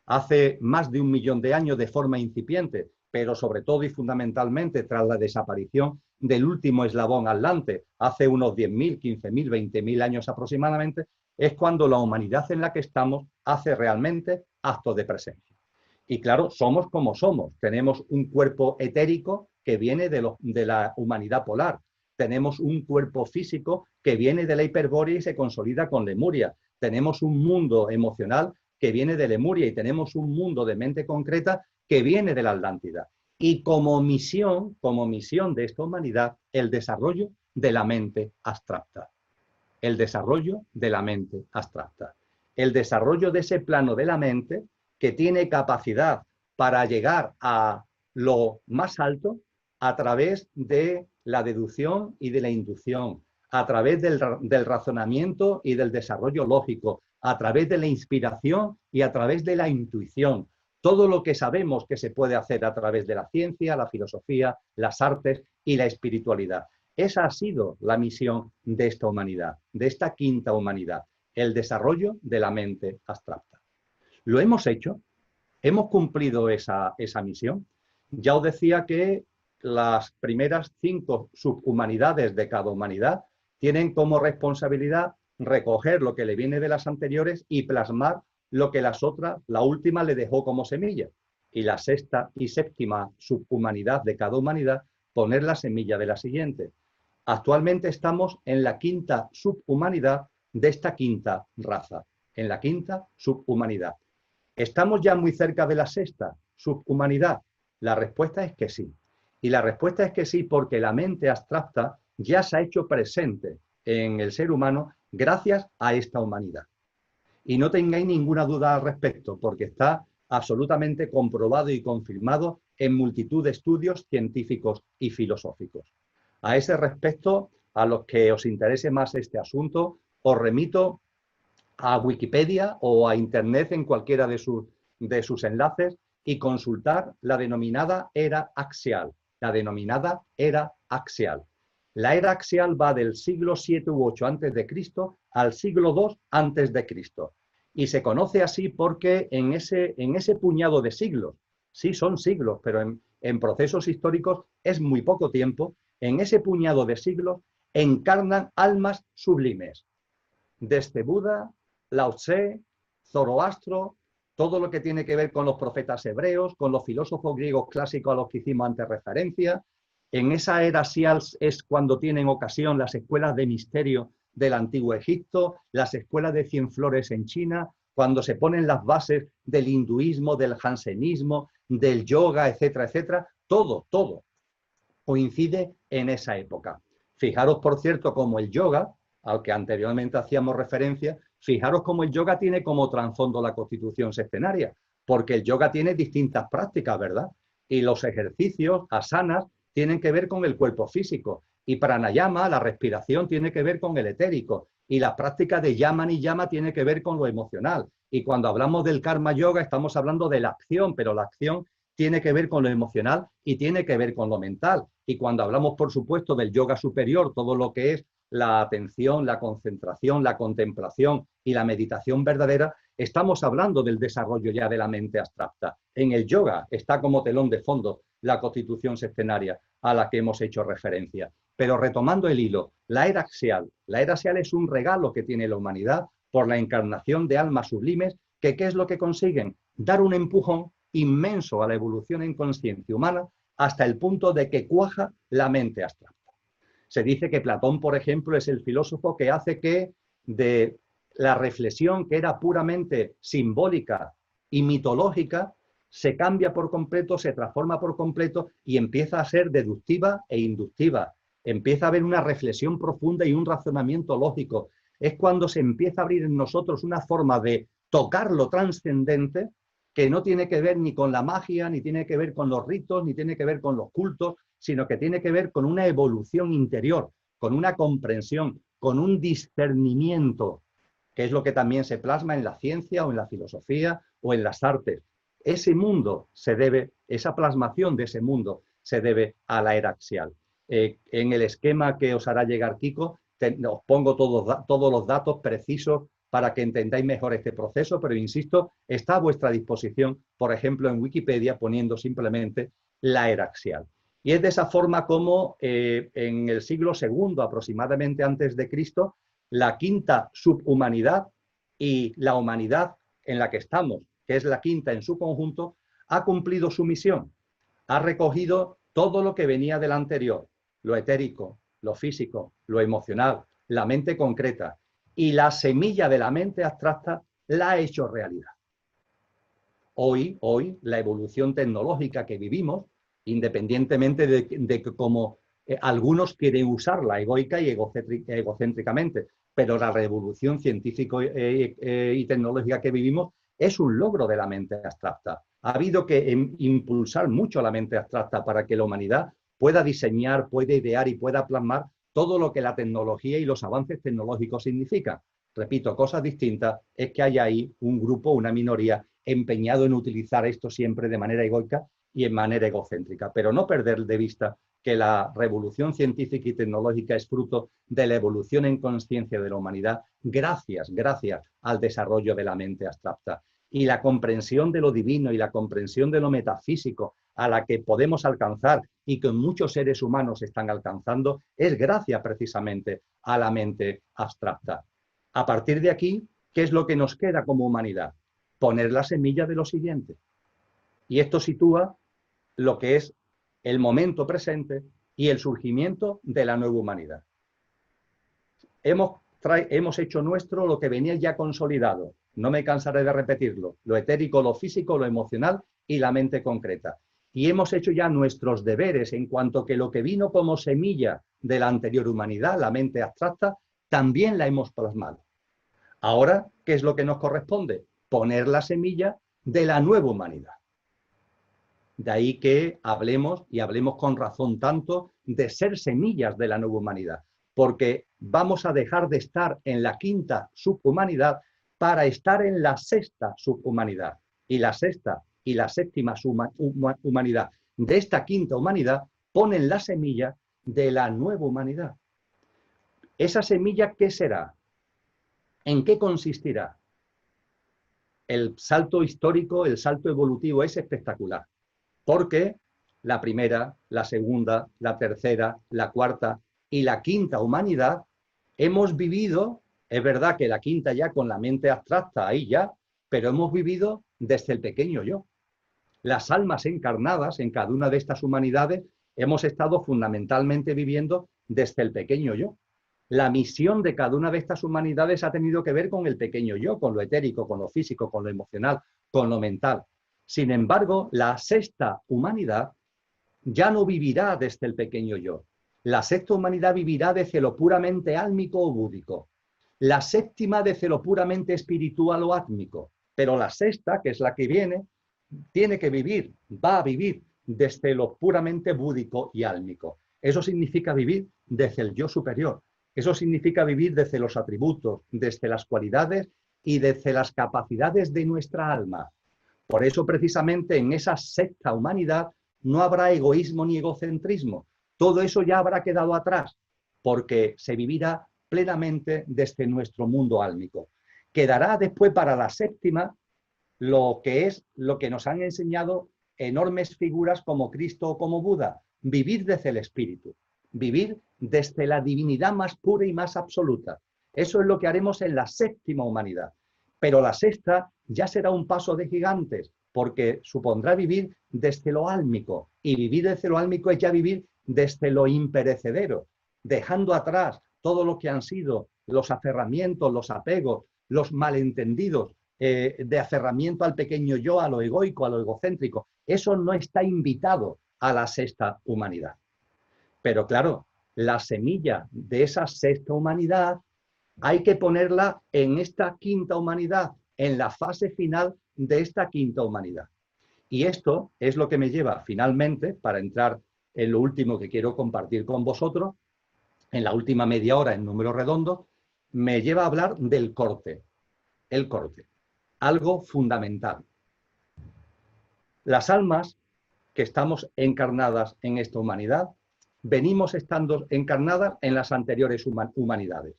hace más de 1 millón de años de forma incipiente, pero sobre todo y fundamentalmente tras la desaparición del último eslabón atlante, hace unos 10.000, 15.000, 20.000 años aproximadamente, es cuando la humanidad en la que estamos hace realmente actos de presencia. Y claro, somos como somos. Tenemos un cuerpo etérico que viene de la humanidad polar. Tenemos un cuerpo físico que viene de la Hiperbórea y se consolida con Lemuria. Tenemos un mundo emocional que viene de Lemuria y tenemos un mundo de mente concreta que viene de la Atlántida. Y como misión de esta humanidad, el desarrollo de la mente abstracta. El desarrollo de la mente abstracta. El desarrollo de ese plano de la mente que tiene capacidad para llegar a lo más alto a través de la deducción y de la inducción, a través del razonamiento y del desarrollo lógico, a través de la inspiración y a través de la intuición. Todo lo que sabemos que se puede hacer a través de la ciencia, la filosofía, las artes y la espiritualidad. Esa ha sido la misión de esta humanidad, de esta quinta humanidad, el desarrollo de la mente abstracta. ¿Lo hemos hecho? ¿Hemos cumplido esa misión? Ya os decía que las primeras 5 subhumanidades de cada humanidad tienen como responsabilidad recoger lo que le viene de las anteriores y plasmar lo que la última le dejó como semilla. Y la sexta y séptima subhumanidad de cada humanidad, poner la semilla de la siguiente. Actualmente estamos en la quinta subhumanidad de esta quinta raza, en la quinta subhumanidad. ¿Estamos ya muy cerca de la sexta subhumanidad? La respuesta es que sí. Y la respuesta es que sí porque la mente abstracta ya se ha hecho presente en el ser humano gracias a esta humanidad. Y no tengáis ninguna duda al respecto, porque está absolutamente comprobado y confirmado en multitud de estudios científicos y filosóficos. A ese respecto, a los que os interese más este asunto, os remito a Wikipedia o a Internet en cualquiera de sus enlaces y consultar la denominada era axial. La denominada era axial. La era axial va del siglo 7 u 8 antes de Cristo al siglo 2 antes de Cristo. Y se conoce así porque en ese puñado de siglos, sí son siglos, pero en procesos históricos es muy poco tiempo, en ese puñado de siglos encarnan almas sublimes. Desde Buda, Lao Tse, Zoroastro, todo lo que tiene que ver con los profetas hebreos, con los filósofos griegos clásicos a los que hicimos antes referencia. En esa era Sial es cuando tienen ocasión las escuelas de misterio del Antiguo Egipto, las escuelas de Cienflores en China, cuando se ponen las bases del hinduismo, del jansenismo, del yoga, etcétera, etcétera. Todo coincide en esa época. Fijaros, por cierto, como el yoga, al que anteriormente hacíamos referencia, fijaros cómo el yoga tiene como trasfondo la constitución sextenaria, porque el yoga tiene distintas prácticas, ¿verdad? Y los ejercicios, asanas, tienen que ver con el cuerpo físico. Y pranayama, la respiración, tiene que ver con el etérico. Y la práctica de yama y yama tiene que ver con lo emocional. Y cuando hablamos del karma yoga, estamos hablando de la acción, pero la acción tiene que ver con lo emocional y tiene que ver con lo mental. Y cuando hablamos, por supuesto, del yoga superior, todo lo que es la atención, la concentración, la contemplación y la meditación verdadera, estamos hablando del desarrollo ya de la mente abstracta. En el yoga está como telón de fondo la constitución sextenaria a la que hemos hecho referencia. Pero retomando el hilo, la era axial es un regalo que tiene la humanidad por la encarnación de almas sublimes que, ¿qué es lo que consiguen? Dar un empujón inmenso a la evolución en conciencia humana hasta el punto de que cuaja la mente abstracta. Se dice que Platón, por ejemplo, es el filósofo que hace que de la reflexión que era puramente simbólica y mitológica se cambia por completo, se transforma por completo y empieza a ser deductiva e inductiva. Empieza a haber una reflexión profunda y un razonamiento lógico. Es cuando se empieza a abrir en nosotros una forma de tocar lo trascendente que no tiene que ver ni con la magia, ni tiene que ver con los ritos, ni tiene que ver con los cultos, sino que tiene que ver con una evolución interior, con una comprensión, con un discernimiento, que es lo que también se plasma en la ciencia o en la filosofía o en las artes. Ese mundo se debe, esa plasmación de ese mundo se debe a la era axial. En el esquema que os hará llegar Kiko, os pongo todos los datos precisos para que entendáis mejor este proceso, pero insisto, está a vuestra disposición, por ejemplo, en Wikipedia, poniendo simplemente la era axial. Y es de esa forma como en el siglo II, aproximadamente antes de Cristo, la quinta subhumanidad y la humanidad en la que estamos, que es la quinta en su conjunto, ha cumplido su misión. Ha recogido todo lo que venía del anterior, lo etérico, lo físico, lo emocional, la mente concreta, y la semilla de la mente abstracta la ha hecho realidad. Hoy, la evolución tecnológica que vivimos, independientemente de que como algunos quieren usarla egoica y egocéntricamente, pero la revolución científica y tecnológica que vivimos es un logro de la mente abstracta. Ha habido que impulsar mucho la mente abstracta para que la humanidad pueda diseñar, pueda idear y pueda plasmar todo lo que la tecnología y los avances tecnológicos significan. Repito, cosas distintas es que hay ahí un grupo, una minoría, empeñado en utilizar esto siempre de manera egoica y en manera egocéntrica, pero no perder de vista que la revolución científica y tecnológica es fruto de la evolución en conciencia de la humanidad gracias al desarrollo de la mente abstracta. Y la comprensión de lo divino y la comprensión de lo metafísico a la que podemos alcanzar y que muchos seres humanos están alcanzando es gracias precisamente a la mente abstracta. A partir de aquí, ¿qué es lo que nos queda como humanidad? Poner la semilla de lo siguiente. Y esto sitúa lo que es el momento presente y el surgimiento de la nueva humanidad. Hemos hecho nuestro lo que venía ya consolidado. No me cansaré de repetirlo. Lo etérico, lo físico, lo emocional y la mente concreta. Y hemos hecho ya nuestros deberes en cuanto que lo que vino como semilla de la anterior humanidad, la mente abstracta, también la hemos plasmado. Ahora, ¿qué es lo que nos corresponde? Poner la semilla de la nueva humanidad. De ahí que hablemos, y hablemos con razón tanto, de ser semillas de la nueva humanidad, porque vamos a dejar de estar en la quinta subhumanidad para estar en la sexta subhumanidad. Y la sexta y la séptima humanidad de esta quinta humanidad ponen la semilla de la nueva humanidad. ¿Esa semilla qué será? ¿En qué consistirá? El salto histórico, el salto evolutivo es espectacular. Porque la primera, la segunda, la tercera, la cuarta y la quinta humanidad hemos vivido, es verdad que la quinta ya con la mente abstracta ahí ya, pero hemos vivido desde el pequeño yo. Las almas encarnadas en cada una de estas humanidades hemos estado fundamentalmente viviendo desde el pequeño yo. La misión de cada una de estas humanidades ha tenido que ver con el pequeño yo, con lo etérico, con lo físico, con lo emocional, con lo mental. Sin embargo, la sexta humanidad ya no vivirá desde el pequeño yo. La sexta humanidad vivirá desde lo puramente álmico o búdico. La séptima desde lo puramente espiritual o átmico. Pero la sexta, que es la que viene, tiene que vivir, va a vivir desde lo puramente búdico y álmico. Eso significa vivir desde el yo superior. Eso significa vivir desde los atributos, desde las cualidades y desde las capacidades de nuestra alma. Por eso, precisamente, en esa sexta humanidad no habrá egoísmo ni egocentrismo. Todo eso ya habrá quedado atrás, porque se vivirá plenamente desde nuestro mundo álmico. Quedará después para la séptima lo que nos han enseñado enormes figuras como Cristo o como Buda, vivir desde el espíritu, vivir desde la divinidad más pura y más absoluta. Eso es lo que haremos en la séptima humanidad. Pero la sexta ya será un paso de gigantes, porque supondrá vivir desde lo álmico, y vivir desde lo álmico es ya vivir desde lo imperecedero, dejando atrás todo lo que han sido los aferramientos, los apegos, los malentendidos, de aferramiento al pequeño yo, a lo egoico, a lo egocéntrico. Eso no está invitado a la sexta humanidad. Pero claro, la semilla de esa sexta humanidad hay que ponerla en esta quinta humanidad, en la fase final de esta quinta humanidad. Y esto es lo que me lleva finalmente, para entrar en lo último que quiero compartir con vosotros, en la última media hora en números redondos, me lleva a hablar del corte. El corte. Algo fundamental. Las almas que estamos encarnadas en esta humanidad, venimos estando encarnadas en las anteriores humanidades.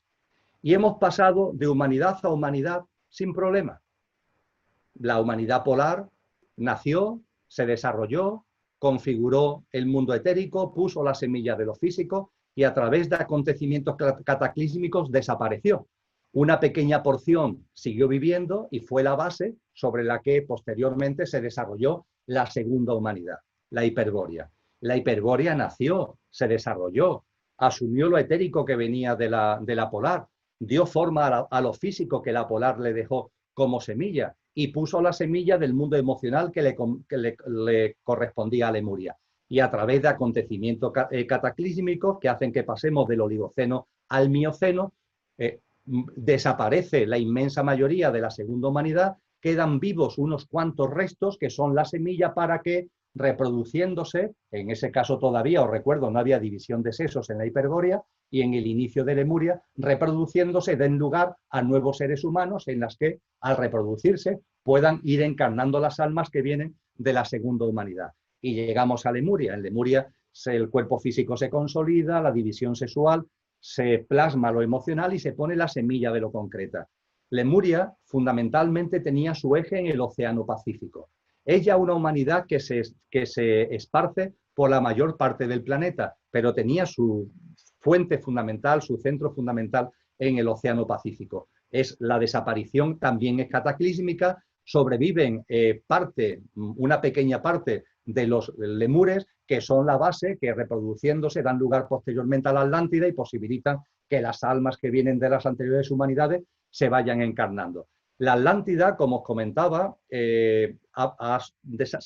Y hemos pasado de humanidad a humanidad sin problema. La humanidad polar nació, se desarrolló, configuró el mundo etérico, puso la semilla de lo físico y a través de acontecimientos cataclísmicos desapareció. Una pequeña porción siguió viviendo y fue la base sobre la que posteriormente se desarrolló la segunda humanidad, la Hiperbórea. La Hiperbórea nació, se desarrolló, asumió lo etérico que venía de la polar, dio forma a lo físico que la polar le dejó como semilla y puso la semilla del mundo emocional que le correspondía a Lemuria. Y a través de acontecimientos cataclísmicos que hacen que pasemos del Oligoceno al Mioceno, desaparece la inmensa mayoría de la segunda humanidad, quedan vivos unos cuantos restos que son la semilla para que, reproduciéndose, en ese caso todavía, os recuerdo, no había división de sexos en la Hiperbórea, y en el inicio de Lemuria, reproduciéndose, den lugar a nuevos seres humanos en las que, al reproducirse, puedan ir encarnando las almas que vienen de la segunda humanidad. Y llegamos a Lemuria. En Lemuria el cuerpo físico se consolida, la división sexual, se plasma lo emocional y se pone la semilla de lo concreta. Lemuria fundamentalmente tenía su eje en el Océano Pacífico. Es ya una humanidad que se esparce por la mayor parte del planeta, pero tenía su fuente fundamental, su centro fundamental en el Océano Pacífico. Es la desaparición, también es cataclísmica, sobreviven una pequeña parte de los lemures, que son la base, que reproduciéndose dan lugar posteriormente a la Atlántida y posibilitan que las almas que vienen de las anteriores humanidades se vayan encarnando. La Atlántida, como os comentaba, se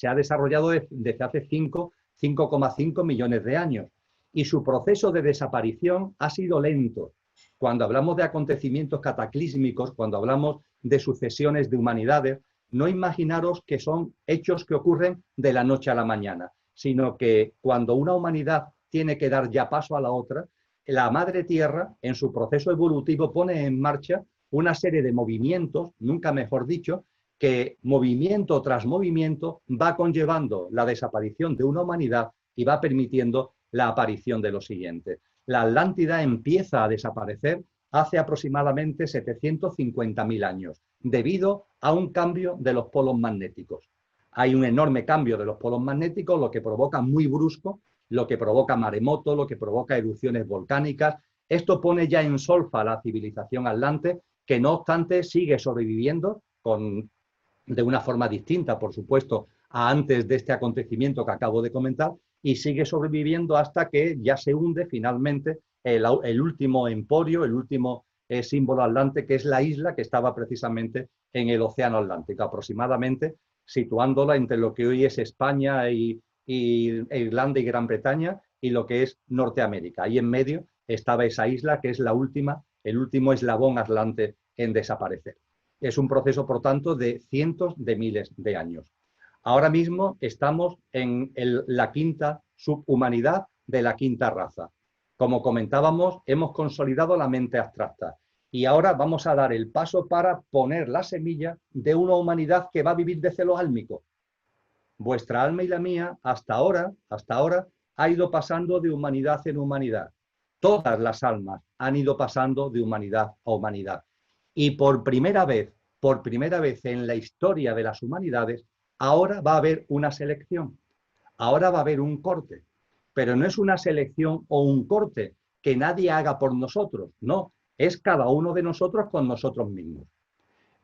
ha desarrollado desde hace 5,5 millones de años y su proceso de desaparición ha sido lento. Cuando hablamos de acontecimientos cataclísmicos, cuando hablamos de sucesiones de humanidades, no imaginaros que son hechos que ocurren de la noche a la mañana, sino que cuando una humanidad tiene que dar ya paso a la otra, la Madre Tierra, en su proceso evolutivo, pone en marcha una serie de movimientos, nunca mejor dicho, que movimiento tras movimiento va conllevando la desaparición de una humanidad y va permitiendo la aparición de lo siguiente. La Atlántida empieza a desaparecer hace aproximadamente 750.000 años, debido a un cambio de los polos magnéticos. Hay un enorme cambio de los polos magnéticos, lo que provoca muy brusco, lo que provoca maremotos, lo que provoca erupciones volcánicas. Esto pone ya en solfa a la civilización atlante, que no obstante sigue sobreviviendo con de una forma distinta, por supuesto, a antes de este acontecimiento que acabo de comentar, y sigue sobreviviendo hasta que ya se hunde finalmente el último emporio, el último símbolo atlante, que es la isla que estaba precisamente en el Océano Atlántico, aproximadamente situándola entre lo que hoy es España y Irlanda y Gran Bretaña y lo que es Norteamérica. Ahí en medio estaba esa isla que es la última, el último eslabón atlante en desaparecer. Es un proceso, por tanto, de cientos de miles de años. Ahora mismo estamos en la quinta subhumanidad de la quinta raza. Como comentábamos, hemos consolidado la mente abstracta y ahora vamos a dar el paso para poner la semilla de una humanidad que va a vivir de celo álmico. Vuestra alma y la mía, hasta ahora, ha ido pasando de humanidad en humanidad. Todas las almas han ido pasando de humanidad a humanidad. Y por primera vez en la historia de las humanidades, ahora va a haber una selección. Ahora va a haber un corte. Pero no es una selección o un corte que nadie haga por nosotros. No, es cada uno de nosotros con nosotros mismos.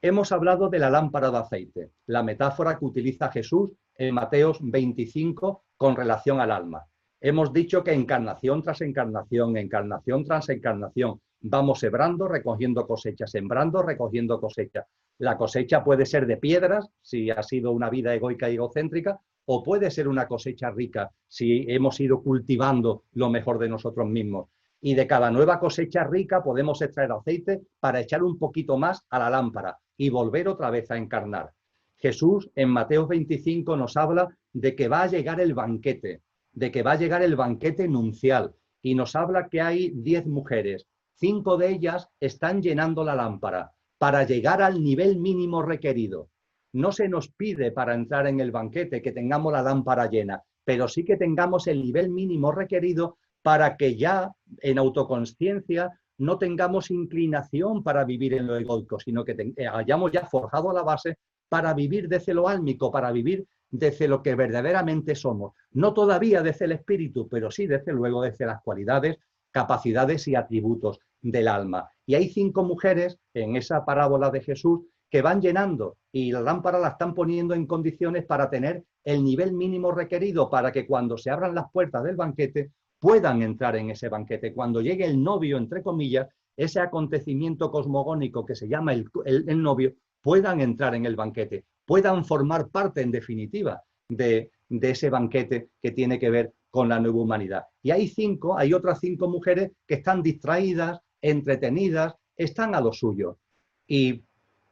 Hemos hablado de la lámpara de aceite, la metáfora que utiliza Jesús en Mateo 25 con relación al alma. Hemos dicho que encarnación tras encarnación, encarnación tras encarnación, vamos sembrando, recogiendo cosechas, sembrando, recogiendo cosechas. La cosecha puede ser de piedras, si ha sido una vida egoica y egocéntrica, o puede ser una cosecha rica, si hemos ido cultivando lo mejor de nosotros mismos. Y de cada nueva cosecha rica podemos extraer aceite para echar un poquito más a la lámpara y volver otra vez a encarnar. Jesús en Mateo 25 nos habla de que va a llegar el banquete, de que va a llegar el banquete nupcial, y nos habla que hay 10 mujeres, 5 de ellas están llenando la lámpara para llegar al nivel mínimo requerido. No se nos pide para entrar en el banquete que tengamos la lámpara llena, pero sí que tengamos el nivel mínimo requerido para que ya en autoconsciencia no tengamos inclinación para vivir en lo egoico, sino que hayamos ya forjado la base para vivir desde lo álmico, para vivir desde lo que verdaderamente somos. No todavía desde el espíritu, pero sí desde luego desde las cualidades, capacidades y atributos del alma. Y hay 5 mujeres en esa parábola de Jesús que van llenando y la lámpara la están poniendo en condiciones para tener el nivel mínimo requerido para que cuando se abran las puertas del banquete puedan entrar en ese banquete. Cuando llegue el novio, entre comillas, ese acontecimiento cosmogónico que se llama el novio, puedan entrar en el banquete, puedan formar parte, en definitiva, de ese banquete que tiene que ver con la nueva humanidad. Y hay otras 5 mujeres que están distraídas, entretenidas, están a lo suyo y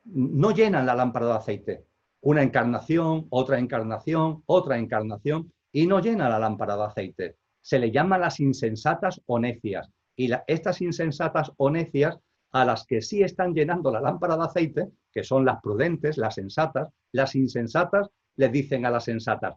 no llenan la lámpara de aceite. Una encarnación, otra encarnación, otra encarnación, y no llena la lámpara de aceite. Se le llama las insensatas o necias. Y estas insensatas o necias, a las que sí están llenando la lámpara de aceite, que son las prudentes, las sensatas, las insensatas les dicen a las sensatas,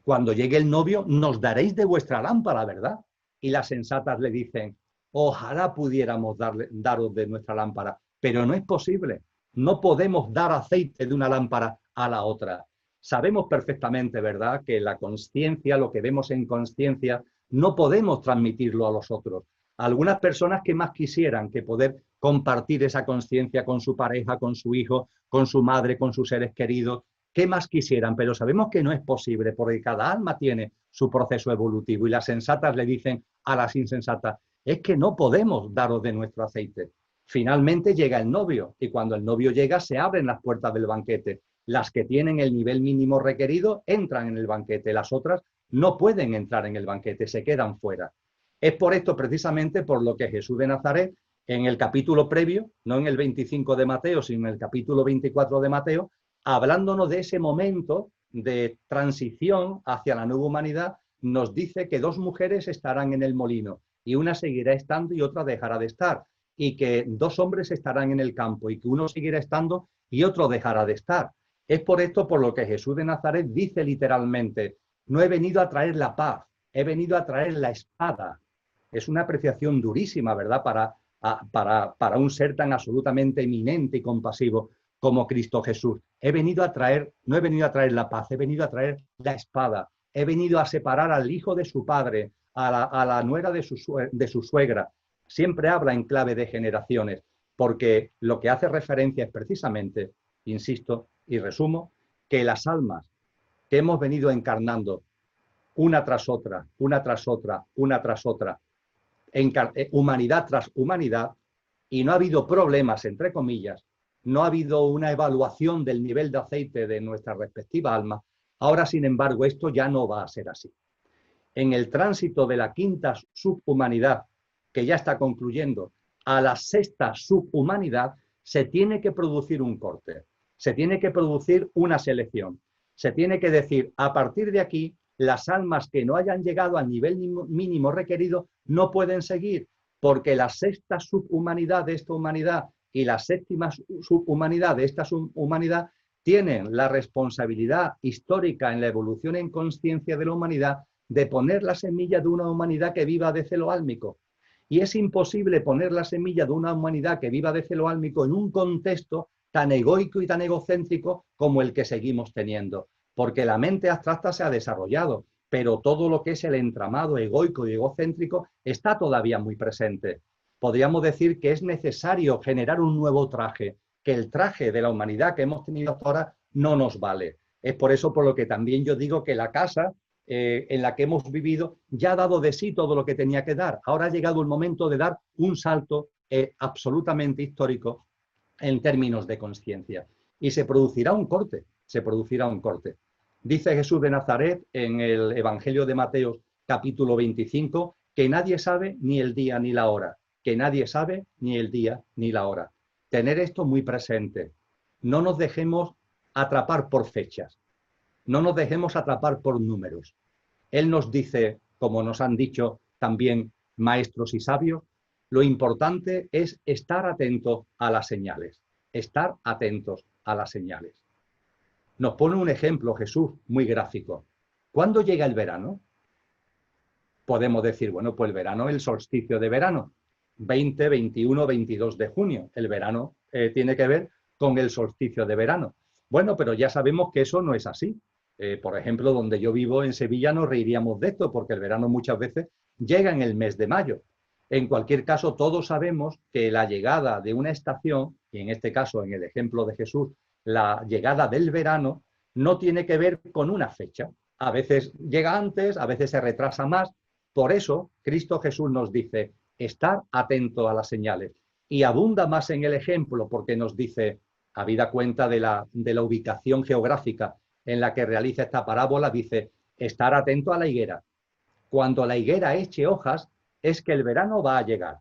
cuando llegue el novio nos daréis de vuestra lámpara, ¿verdad? Y las sensatas le dicen, ojalá pudiéramos daros de nuestra lámpara, pero no es posible. No podemos dar aceite de una lámpara a la otra. Sabemos perfectamente, ¿verdad?, que la consciencia, lo que vemos en consciencia, no podemos transmitirlo a los otros. Algunas personas que más quisieran que poder compartir esa consciencia con su pareja, con su hijo, con su madre, con sus seres queridos, ¿qué más quisieran? Pero sabemos que no es posible porque cada alma tiene su proceso evolutivo y las sensatas le dicen a las insensatas, es que no podemos daros de nuestro aceite. Finalmente llega el novio y cuando el novio llega se abren las puertas del banquete. Las que tienen el nivel mínimo requerido entran en el banquete, las otras no pueden entrar en el banquete, se quedan fuera. Es por esto precisamente por lo que Jesús de Nazaret, en el capítulo previo, no en el 25 de Mateo, sino en el capítulo 24 de Mateo, hablándonos de ese momento de transición hacia la nueva humanidad, nos dice que 2 mujeres estarán en el molino y una seguirá estando y otra dejará de estar, y que 2 hombres estarán en el campo y que uno seguirá estando y otro dejará de estar. Es por esto por lo que Jesús de Nazaret dice literalmente, no he venido a traer la paz, he venido a traer la espada. Es una apreciación durísima, ¿verdad?, para un ser tan absolutamente eminente y compasivo como Cristo Jesús. No he venido a traer la paz, he venido a traer la espada. He venido a separar al hijo de su padre, a la nuera de su suegra. Siempre habla en clave de generaciones, porque lo que hace referencia es precisamente, insisto y resumo, que las almas que hemos venido encarnando una tras otra, una tras otra, una tras otra, humanidad tras humanidad, y no ha habido problemas, entre comillas, no ha habido una evaluación del nivel de aceite de nuestra respectiva alma. Ahora, sin embargo, esto ya no va a ser así. En el tránsito de la quinta subhumanidad, que ya está concluyendo, a la sexta subhumanidad, se tiene que producir un corte, se tiene que producir una selección, se tiene que decir, a partir de aquí, las almas que no hayan llegado al nivel mínimo requerido no pueden seguir, porque la sexta subhumanidad de esta humanidad y la séptima subhumanidad de esta subhumanidad tienen la responsabilidad histórica en la evolución en conciencia de la humanidad de poner la semilla de una humanidad que viva de celo álmico. Y es imposible poner la semilla de una humanidad que viva de celo álmico en un contexto tan egoico y tan egocéntrico como el que seguimos teniendo, porque la mente abstracta se ha desarrollado, pero todo lo que es el entramado egoico y egocéntrico está todavía muy presente. Podríamos decir que es necesario generar un nuevo traje, que el traje de la humanidad que hemos tenido hasta ahora no nos vale. Es por eso por lo que también yo digo que la casa en la que hemos vivido ya ha dado de sí todo lo que tenía que dar. Ahora ha llegado el momento de dar un salto absolutamente histórico en términos de conciencia. Y se producirá un corte, se producirá un corte. Dice Jesús de Nazaret en el Evangelio de Mateo, capítulo 25, que nadie sabe ni el día ni la hora, que nadie sabe ni el día ni la hora. Tener esto muy presente. No nos dejemos atrapar por fechas, no nos dejemos atrapar por números. Él nos dice, como nos han dicho también maestros y sabios, lo importante es estar atentos a las señales, estar atentos a las señales. Nos pone un ejemplo Jesús muy gráfico. ¿Cuándo llega el verano? Podemos decir, bueno, pues el verano, el solsticio de verano, 20, 21, 22 de junio. El verano tiene que ver con el solsticio de verano. Bueno, pero ya sabemos que eso no es así. Por ejemplo, donde yo vivo en Sevilla nos reiríamos de esto, porque el verano muchas veces llega en el mes de mayo. En cualquier caso, todos sabemos que la llegada de una estación, y en este caso, en el ejemplo de Jesús, la llegada del verano, no tiene que ver con una fecha. A veces llega antes, a veces se retrasa más. Por eso, Cristo Jesús nos dice, estar atento a las señales. Y abunda más en el ejemplo, porque nos dice, habida cuenta de la ubicación geográfica en la que realiza esta parábola, dice, estar atento a la higuera. Cuando la higuera eche hojas, es que el verano va a llegar.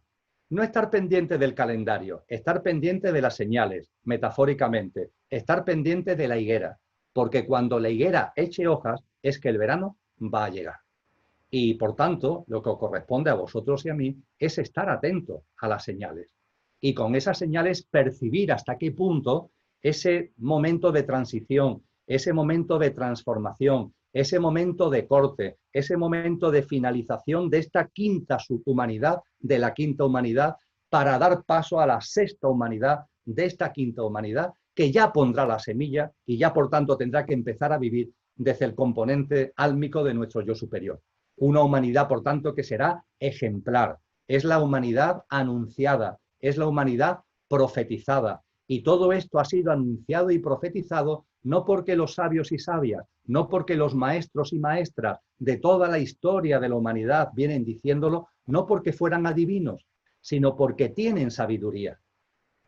No estar pendiente del calendario, estar pendiente de las señales, metafóricamente, estar pendiente de la higuera, porque cuando la higuera eche hojas, es que el verano va a llegar. Y por tanto, lo que os corresponde a vosotros y a mí es estar atentos a las señales. Y con esas señales percibir hasta qué punto ese momento de transición, ese momento de transformación, ese momento de corte, ese momento de finalización de esta quinta subhumanidad, de la quinta humanidad, para dar paso a la sexta humanidad de esta quinta humanidad, que ya pondrá la semilla y ya por tanto tendrá que empezar a vivir desde el componente álmico de nuestro yo superior. Una humanidad, por tanto, que será ejemplar. Es la humanidad anunciada, es la humanidad profetizada. Y todo esto ha sido anunciado y profetizado no porque los sabios y sabias, no porque los maestros y maestras de toda la historia de la humanidad vienen diciéndolo, no porque fueran adivinos, sino porque tienen sabiduría.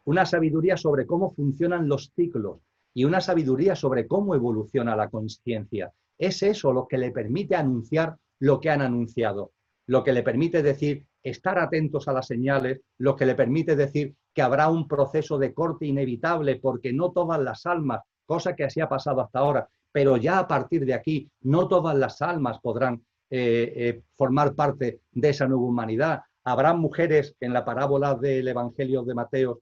Una sabiduría sobre cómo funcionan los ciclos y una sabiduría sobre cómo evoluciona la conciencia. Es eso lo que le permite anunciar lo que han anunciado, lo que le permite decir estar atentos a las señales, lo que le permite decir que habrá un proceso de corte inevitable porque no todas las almas, cosa que así ha pasado hasta ahora, pero ya a partir de aquí no todas las almas podrán formar parte de esa nueva humanidad. Habrá mujeres en la parábola del Evangelio de Mateo,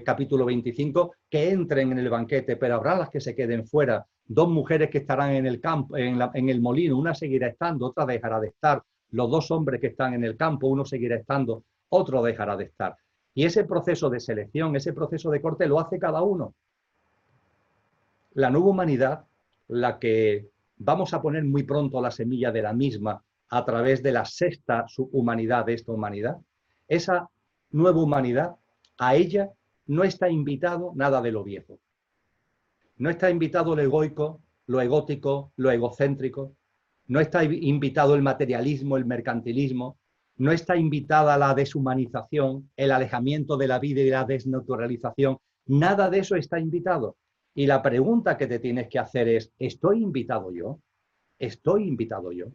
capítulo 25, que entren en el banquete, pero habrá las que se queden fuera. Dos mujeres que estarán en el campo, en el molino, una seguirá estando, otra dejará de estar. Los dos hombres que están en el campo, uno seguirá estando, otro dejará de estar. Y ese proceso de selección, ese proceso de corte lo hace cada uno. La nueva humanidad, la que vamos a poner muy pronto la semilla de la misma a través de la sexta subhumanidad de esta humanidad, esa nueva humanidad, a ella no está invitado nada de lo viejo. No está invitado lo egoico, lo egótico, lo egocéntrico. No está invitado el materialismo, el mercantilismo. No está invitada la deshumanización, el alejamiento de la vida y la desnaturalización. Nada de eso está invitado. Y la pregunta que te tienes que hacer es, ¿estoy invitado yo? ¿Estoy invitado yo?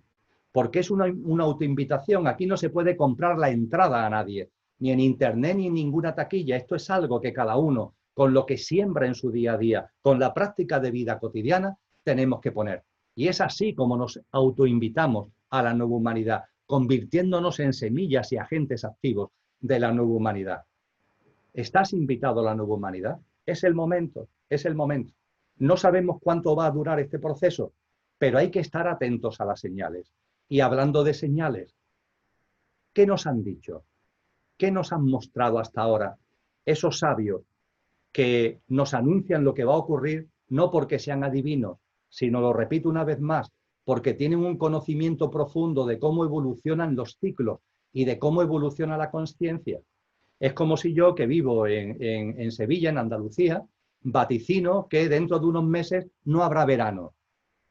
Porque es una autoinvitación. Aquí no se puede comprar la entrada a nadie, ni en internet ni en ninguna taquilla. Esto es algo que cada uno, con lo que siembra en su día a día, con la práctica de vida cotidiana, tenemos que poner. Y es así como nos autoinvitamos a la nueva humanidad, convirtiéndonos en semillas y agentes activos de la nueva humanidad. ¿Estás invitado a la nueva humanidad? Es el momento, es el momento. No sabemos cuánto va a durar este proceso, pero hay que estar atentos a las señales. Y hablando de señales, ¿qué nos han dicho? ¿Qué nos han mostrado hasta ahora esos sabios que nos anuncian lo que va a ocurrir, no porque sean adivinos, sino, lo repito una vez más, porque tienen un conocimiento profundo de cómo evolucionan los ciclos y de cómo evoluciona la consciencia? Es como si yo, que vivo en Sevilla, en Andalucía, vaticino que dentro de unos meses no habrá verano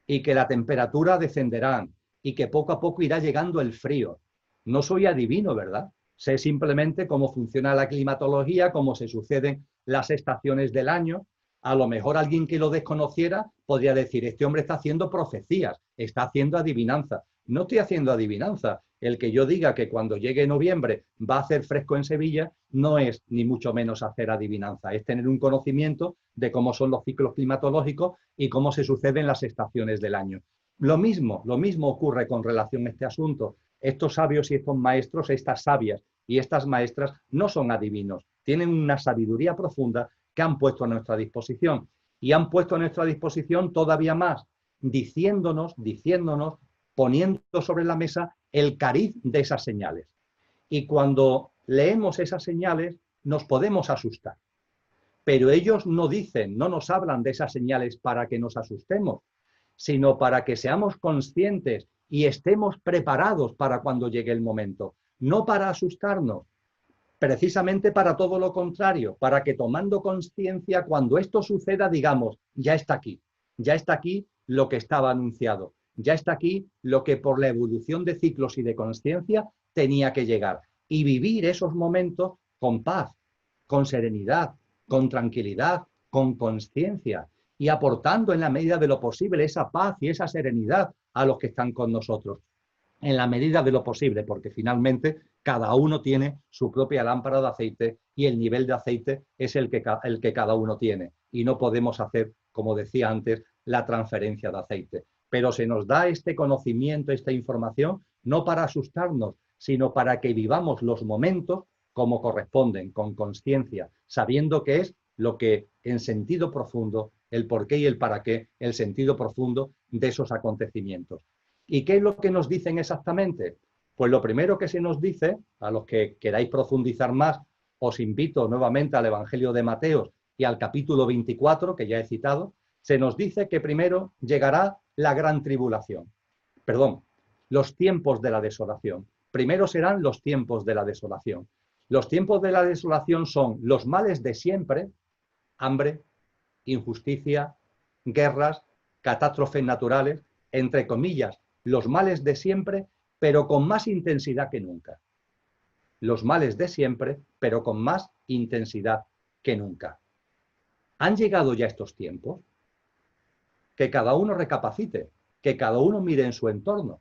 y que la temperatura descenderá y que poco a poco irá llegando el frío. No soy adivino, ¿verdad? Sé simplemente cómo funciona la climatología, cómo se suceden las estaciones del año. A lo mejor alguien que lo desconociera podría decir, este hombre está haciendo profecías, está haciendo adivinanza. No estoy haciendo adivinanza. El que yo diga que cuando llegue noviembre va a hacer fresco en Sevilla no es ni mucho menos hacer adivinanza, es tener un conocimiento de cómo son los ciclos climatológicos y cómo se suceden las estaciones del año. Lo mismo ocurre con relación a este asunto. Estos sabios y estos maestros, estas sabias y estas maestras no son adivinos, tienen una sabiduría profunda que han puesto a nuestra disposición y han puesto a nuestra disposición todavía más, diciéndonos, poniendo sobre la mesa el cariz de esas señales. Y cuando leemos esas señales nos podemos asustar. Pero ellos no dicen, no nos hablan de esas señales para que nos asustemos, sino para que seamos conscientes y estemos preparados para cuando llegue el momento. No para asustarnos, precisamente para todo lo contrario, para que tomando conciencia, cuando esto suceda, digamos, ya está aquí lo que estaba anunciado, ya está aquí lo que por la evolución de ciclos y de conciencia tenía que llegar. Y vivir esos momentos con paz, con serenidad, con tranquilidad, con conciencia y aportando en la medida de lo posible esa paz y esa serenidad a los que están con nosotros. En la medida de lo posible, porque finalmente cada uno tiene su propia lámpara de aceite y el nivel de aceite es el que cada uno tiene. Y no podemos hacer, como decía antes, la transferencia de aceite. Pero se nos da este conocimiento, esta información, no para asustarnos, sino para que vivamos los momentos como corresponden, con conciencia, sabiendo que es lo que en sentido profundo, el por qué y el para qué, el sentido profundo de esos acontecimientos. ¿Y qué es lo que nos dicen exactamente? Pues lo primero que se nos dice, a los que queráis profundizar más, os invito nuevamente al Evangelio de Mateo y al capítulo 24, que ya he citado, se nos dice que primero llegará la gran tribulación. Perdón, los tiempos de la desolación. Primero serán los tiempos de la desolación. Los tiempos de la desolación son los males de siempre, hambre, injusticia, guerras, catástrofes naturales, entre comillas, los males de siempre, pero con más intensidad que nunca. Los males de siempre, pero con más intensidad que nunca. ¿Han llegado ya estos tiempos? Que cada uno recapacite, que cada uno mire en su entorno.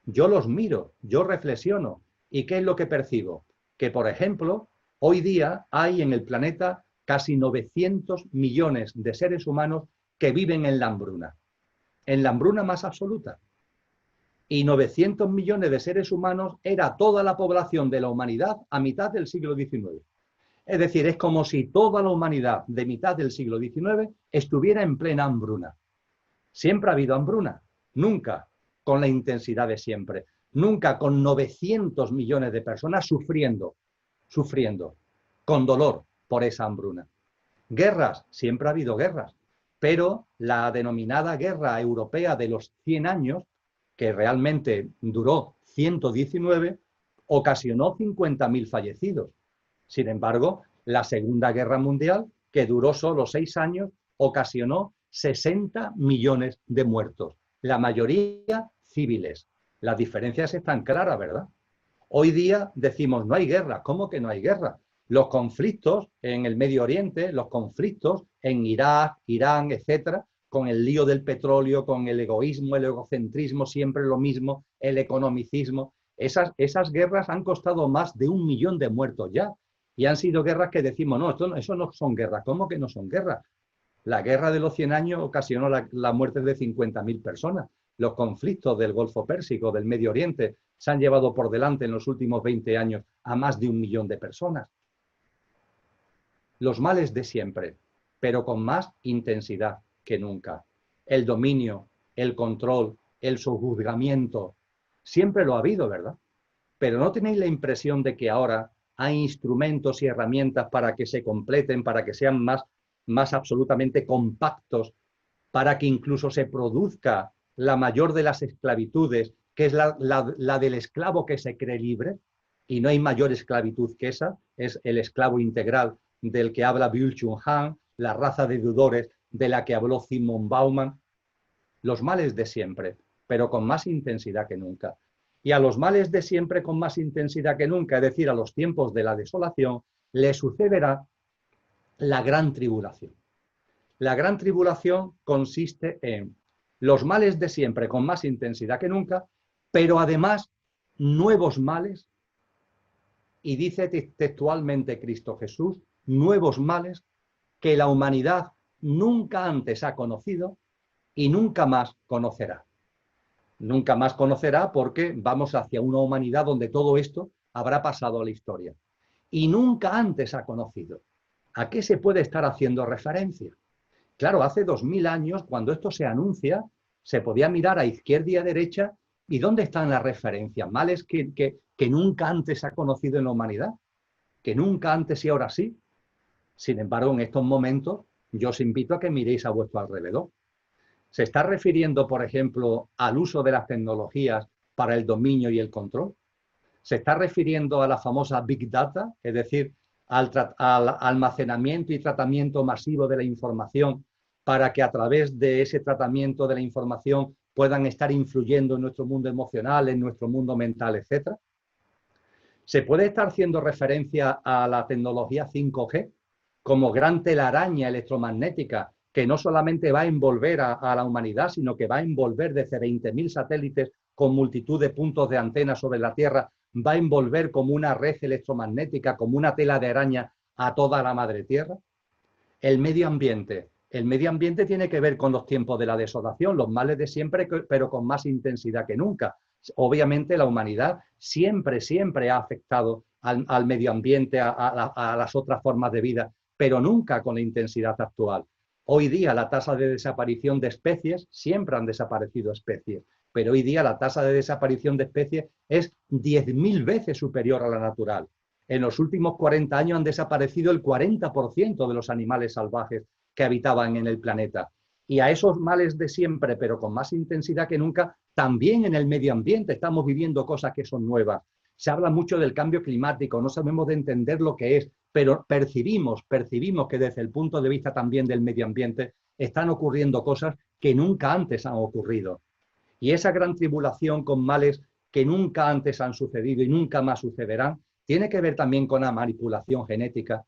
Yo los miro, yo reflexiono. ¿Y qué es lo que percibo? Que, por ejemplo, hoy día hay en el planeta casi 900 millones de seres humanos que viven en la hambruna más absoluta. Y 900 millones de seres humanos era toda la población de la humanidad a mitad del siglo XIX. Es decir, es como si toda la humanidad de mitad del siglo XIX estuviera en plena hambruna. Siempre ha habido hambruna, nunca con la intensidad de siempre, nunca con 900 millones de personas sufriendo, con dolor por esa hambruna. Guerras, siempre ha habido guerras, pero la denominada guerra europea de los 100 años, que realmente duró 119, ocasionó 50.000 fallecidos. Sin embargo, la Segunda Guerra Mundial, que duró solo 6 años, ocasionó 60 millones de muertos, la mayoría civiles. Las diferencias están claras, ¿verdad? Hoy día decimos, no hay guerra. ¿Cómo que no hay guerra? Los conflictos en el Medio Oriente, los conflictos en Irak, Irán, etcétera, con el lío del petróleo, con el egoísmo, el egocentrismo, siempre lo mismo, el economicismo. Esas guerras han costado más de 1 millón de muertos ya. Y han sido guerras que decimos, no, eso no son guerras. ¿Cómo que no son guerras? La guerra de los 100 años ocasionó la muerte de 50.000 personas. Los conflictos del Golfo Pérsico, del Medio Oriente, se han llevado por delante en los últimos 20 años a más de 1 millón de personas. Los males de siempre, pero con más intensidad que nunca. El dominio, el control, el sojuzgamiento, siempre lo ha habido, ¿verdad? Pero ¿no tenéis la impresión de que ahora hay instrumentos y herramientas para que se completen, para que sean más absolutamente compactos, para que incluso se produzca la mayor de las esclavitudes, que es la del esclavo que se cree libre? Y no hay mayor esclavitud que esa, es el esclavo integral del que habla Byung-Chul Han, la raza de deudores de la que habló Zygmunt Bauman. Los males de siempre, pero con más intensidad que nunca. Y a los males de siempre con más intensidad que nunca, es decir, a los tiempos de la desolación, le sucederá la gran tribulación. La gran tribulación consiste en los males de siempre con más intensidad que nunca, pero además nuevos males, y dice textualmente Cristo Jesús, nuevos males que la humanidad nunca antes ha conocido y nunca más conocerá. Nunca más conocerá porque vamos hacia una humanidad donde todo esto habrá pasado a la historia. Y nunca antes ha conocido. ¿A qué se puede estar haciendo referencia? Claro, hace 2000 años, cuando esto se anuncia, se podía mirar a izquierda y a derecha, ¿y dónde están las referencias? Males que nunca antes ha conocido en la humanidad, que nunca antes y ahora sí. Sin embargo, en estos momentos, yo os invito a que miréis a vuestro alrededor. ¿Se está refiriendo, por ejemplo, al uso de las tecnologías para el dominio y el control? ¿Se está refiriendo a la famosa Big Data, es decir, al almacenamiento y tratamiento masivo de la información para que a través de ese tratamiento de la información puedan estar influyendo en nuestro mundo emocional, en nuestro mundo mental, etcétera? ¿Se puede estar haciendo referencia a la tecnología 5G como gran telaraña electromagnética que no solamente va a envolver a la humanidad, sino que va a envolver desde 20.000 satélites con multitud de puntos de antena sobre la Tierra, va a envolver como una red electromagnética, como una tela de araña a toda la madre Tierra? El medio ambiente. El medio ambiente tiene que ver con los tiempos de la desolación, los males de siempre, pero con más intensidad que nunca. Obviamente la humanidad siempre ha afectado al medio ambiente, a las otras formas de vida, pero nunca con la intensidad actual. Hoy día la tasa de desaparición de especies, siempre han desaparecido especies, pero hoy día la tasa de desaparición de especies es 10.000 veces superior a la natural. En los últimos 40 años han desaparecido el 40% de los animales salvajes que habitaban en el planeta. Y a esos males de siempre, pero con más intensidad que nunca, también en el medio ambiente estamos viviendo cosas que son nuevas. Se habla mucho del cambio climático, no sabemos de entender lo que es, pero percibimos que desde el punto de vista también del medio ambiente están ocurriendo cosas que nunca antes han ocurrido. Y esa gran tribulación con males que nunca antes han sucedido y nunca más sucederán, tiene que ver también con la manipulación genética,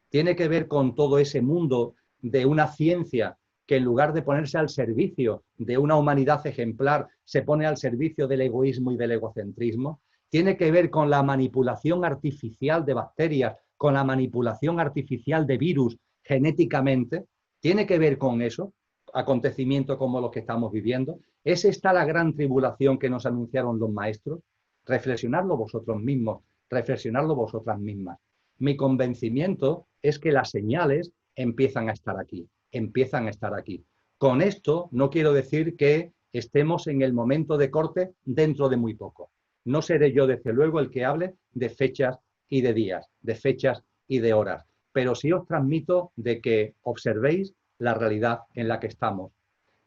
tiene que ver con todo ese mundo de una ciencia que en lugar de ponerse al servicio de una humanidad ejemplar, se pone al servicio del egoísmo y del egocentrismo. Tiene que ver con la manipulación artificial de bacterias, con la manipulación artificial de virus genéticamente. Tiene que ver con eso, acontecimientos como los que estamos viviendo. ¿Es esta la gran tribulación que nos anunciaron los maestros? Reflexionadlo vosotros mismos, reflexionadlo vosotras mismas. Mi convencimiento es que las señales empiezan a estar aquí, empiezan a estar aquí. Con esto no quiero decir que estemos en el momento de corte dentro de muy poco. No seré yo, desde luego, el que hable de fechas y de días, de fechas y de horas, pero sí os transmito de que observéis la realidad en la que estamos,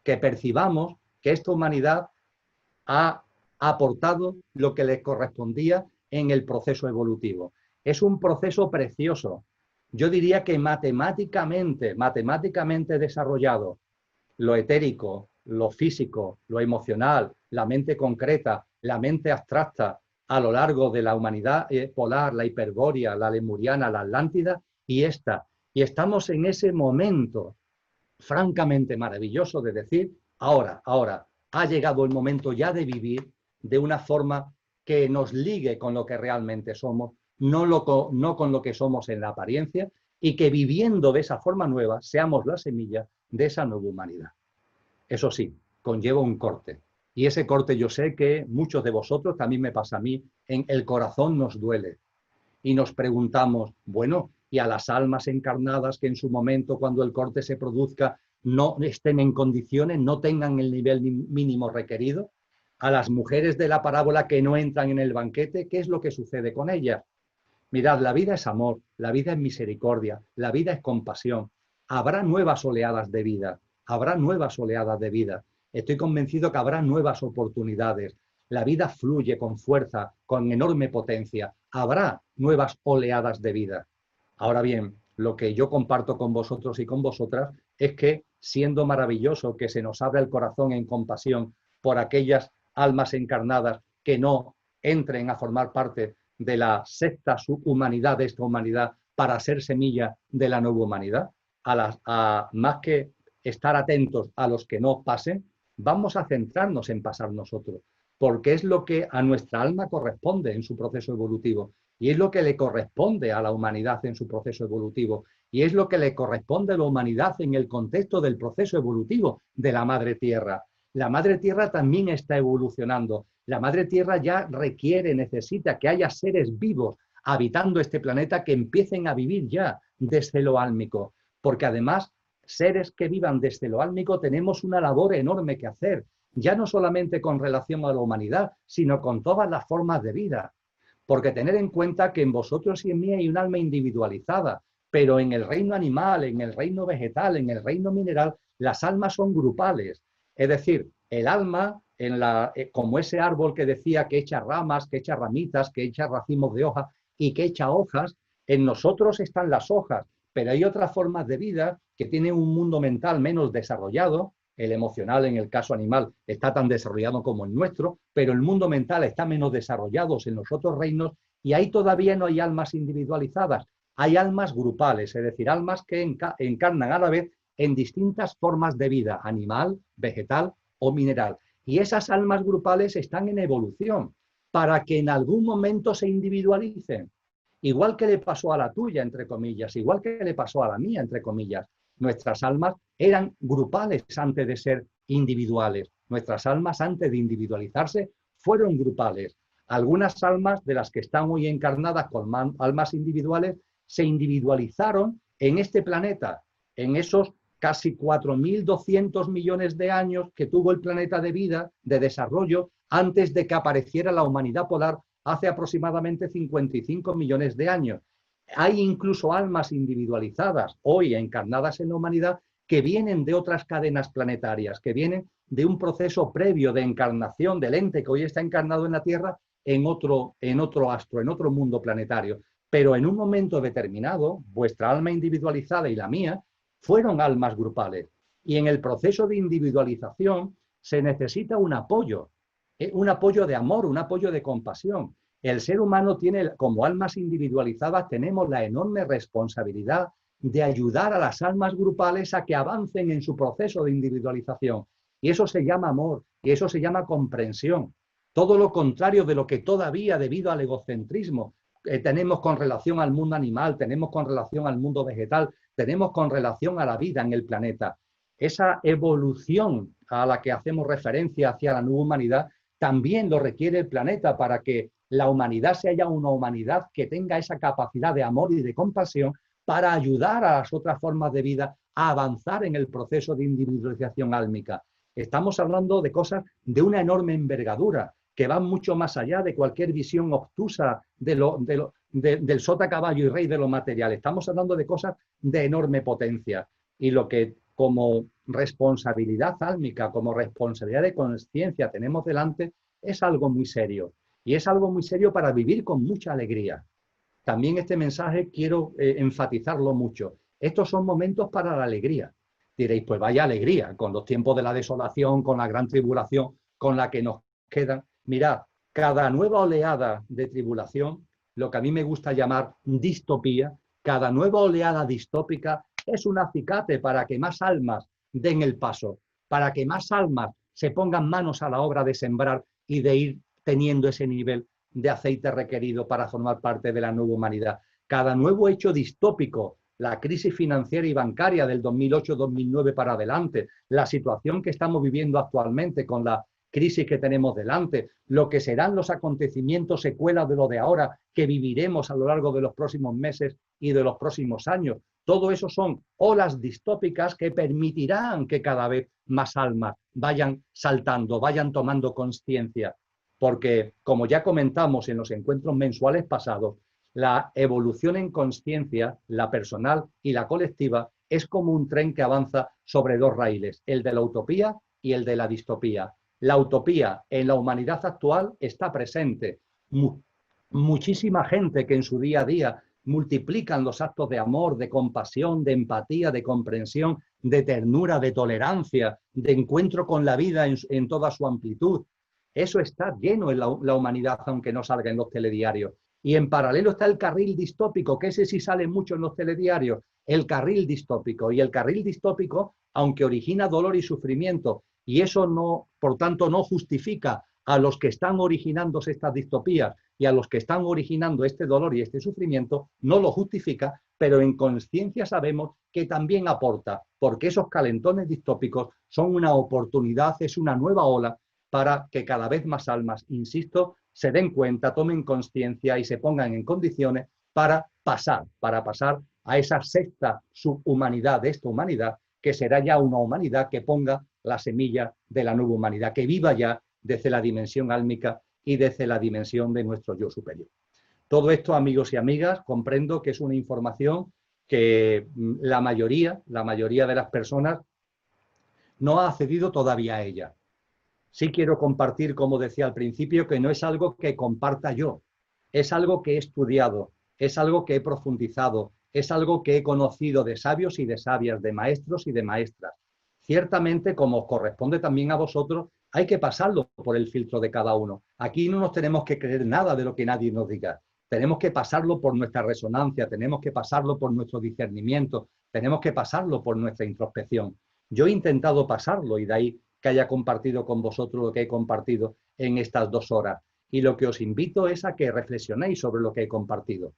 que percibamos que esta humanidad ha aportado lo que le correspondía en el proceso evolutivo. Es un proceso precioso, yo diría que matemáticamente desarrollado, lo etérico, lo físico, lo emocional, la mente concreta, la mente abstracta a lo largo de la humanidad polar, la hiperbórea, la lemuriana, la atlántida y esta. Y estamos en ese momento francamente maravilloso de decir, ahora, ha llegado el momento ya de vivir de una forma que nos ligue con lo que realmente somos, no con lo que somos en la apariencia, y que viviendo de esa forma nueva seamos la semilla de esa nueva humanidad. Eso sí, conlleva un corte. Y ese corte yo sé que muchos de vosotros, también me pasa a mí, en el corazón nos duele. Y nos preguntamos, bueno, y a las almas encarnadas que en su momento, cuando el corte se produzca, no estén en condiciones, no tengan el nivel mínimo requerido, a las mujeres de la parábola que no entran en el banquete, ¿qué es lo que sucede con ellas? Mirad, la vida es amor, la vida es misericordia, la vida es compasión. Habrá nuevas oleadas de vida, habrá nuevas oleadas de vida. Estoy convencido que habrá nuevas oportunidades. La vida fluye con fuerza, con enorme potencia. Habrá nuevas oleadas de vida. Ahora bien, lo que yo comparto con vosotros y con vosotras es que, siendo maravilloso que se nos abra el corazón en compasión por aquellas almas encarnadas que no entren a formar parte de la sexta subhumanidad de esta humanidad para ser semilla de la nueva humanidad, más que estar atentos a los que no pasen, vamos a centrarnos en pasar nosotros, porque es lo que a nuestra alma corresponde en su proceso evolutivo, y es lo que le corresponde a la humanidad en su proceso evolutivo, y es lo que le corresponde a la humanidad en el contexto del proceso evolutivo de la Madre Tierra. La Madre Tierra también está evolucionando. La Madre Tierra ya requiere, necesita que haya seres vivos habitando este planeta que empiecen a vivir ya desde lo álmico, porque además seres que vivan desde lo álmico tenemos una labor enorme que hacer, ya no solamente con relación a la humanidad, sino con todas las formas de vida. Porque tener en cuenta que en vosotros y en mí hay un alma individualizada, pero en el reino animal, en el reino vegetal, en el reino mineral, las almas son grupales. Es decir, el alma, como ese árbol que decía que echa ramas, que echa ramitas, que echa racimos de hoja y que echa hojas, en nosotros están las hojas, pero hay otras formas de vida que tienen un mundo mental menos desarrollado. El emocional, en el caso animal, está tan desarrollado como el nuestro, pero el mundo mental está menos desarrollado en los otros reinos y ahí todavía no hay almas individualizadas. Hay almas grupales, es decir, almas que encarnan a la vez en distintas formas de vida, animal, vegetal o mineral. Y esas almas grupales están en evolución para que en algún momento se individualicen. Igual que le pasó a la tuya, entre comillas, igual que le pasó a la mía, entre comillas. Nuestras almas eran grupales antes de ser individuales. Nuestras almas, antes de individualizarse, fueron grupales. Algunas almas de las que están hoy encarnadas con almas individuales se individualizaron en este planeta, en esos casi 4.200 millones de años que tuvo el planeta de vida, de desarrollo, antes de que apareciera la humanidad polar hace aproximadamente 55 millones de años. Hay incluso almas individualizadas, hoy encarnadas en la humanidad, que vienen de otras cadenas planetarias, que vienen de un proceso previo de encarnación del ente que hoy está encarnado en la Tierra en otro astro, en otro mundo planetario. Pero en un momento determinado, vuestra alma individualizada y la mía fueron almas grupales. Y en el proceso de individualización se necesita un apoyo de amor, un apoyo de compasión. El ser humano tiene, como almas individualizadas, tenemos la enorme responsabilidad de ayudar a las almas grupales a que avancen en su proceso de individualización. Y eso se llama amor, y eso se llama comprensión. Todo lo contrario de lo que todavía, debido al egocentrismo, tenemos con relación al mundo animal, tenemos con relación al mundo vegetal, tenemos con relación a la vida en el planeta. Esa evolución a la que hacemos referencia hacia la nueva humanidad también lo requiere el planeta para que la humanidad sea ya una humanidad que tenga esa capacidad de amor y de compasión para ayudar a las otras formas de vida a avanzar en el proceso de individualización álmica. Estamos hablando de cosas de una enorme envergadura, que van mucho más allá de cualquier visión obtusa del sota, caballo y rey de lo material. Estamos hablando de cosas de enorme potencia. Y lo que como responsabilidad álmica, como responsabilidad de conciencia tenemos delante, es algo muy serio. Y es algo muy serio para vivir con mucha alegría. También este mensaje quiero enfatizarlo mucho. Estos son momentos para la alegría. Diréis, pues vaya alegría, con los tiempos de la desolación, con la gran tribulación, con la que nos quedan. Mirad, cada nueva oleada de tribulación, lo que a mí me gusta llamar distopía, cada nueva oleada distópica es un acicate para que más almas den el paso, para que más almas se pongan manos a la obra de sembrar y de ir teniendo ese nivel de aceite requerido para formar parte de la nueva humanidad. Cada nuevo hecho distópico, la crisis financiera y bancaria del 2008-2009 para adelante, la situación que estamos viviendo actualmente con la crisis que tenemos delante, lo que serán los acontecimientos secuelas de lo de ahora que viviremos a lo largo de los próximos meses y de los próximos años. Todo eso son olas distópicas que permitirán que cada vez más almas vayan saltando, vayan tomando conciencia, porque como ya comentamos en los encuentros mensuales pasados, la evolución en conciencia, la personal y la colectiva, es como un tren que avanza sobre dos raíles, el de la utopía y el de la distopía. La utopía en la humanidad actual está presente. Muchísima gente que en su día a día multiplican los actos de amor, de compasión, de empatía, de comprensión, de ternura, de tolerancia, de encuentro con la vida en toda su amplitud. Eso está lleno en la humanidad, aunque no salga en los telediarios. Y en paralelo está el carril distópico, que ese sí sale mucho en los telediarios, el carril distópico. Y el carril distópico, aunque origina dolor y sufrimiento, y eso no, por tanto, no justifica a los que están originándose estas distopías y a los que están originando este dolor y este sufrimiento, no lo justifica, pero en conciencia sabemos que también aporta, porque esos calentones distópicos son una oportunidad, es una nueva ola para que cada vez más almas, insisto, se den cuenta, tomen conciencia y se pongan en condiciones para pasar a esa sexta subhumanidad de esta humanidad, que será ya una humanidad que ponga la semilla de la nueva humanidad, que viva ya desde la dimensión álmica y desde la dimensión de nuestro yo superior. Todo esto, amigos y amigas, comprendo que es una información que la mayoría de las personas no ha accedido todavía a ella. Sí quiero compartir, como decía al principio, que no es algo que comparta yo, es algo que he estudiado, es algo que he profundizado, es algo que he conocido de sabios y de sabias, de maestros y de maestras. Ciertamente, como os corresponde también a vosotros, hay que pasarlo por el filtro de cada uno. Aquí no nos tenemos que creer nada de lo que nadie nos diga. Tenemos que pasarlo por nuestra resonancia, tenemos que pasarlo por nuestro discernimiento, tenemos que pasarlo por nuestra introspección. Yo he intentado pasarlo y de ahí que haya compartido con vosotros lo que he compartido en estas 2 horas. Y lo que os invito es a que reflexionéis sobre lo que he compartido.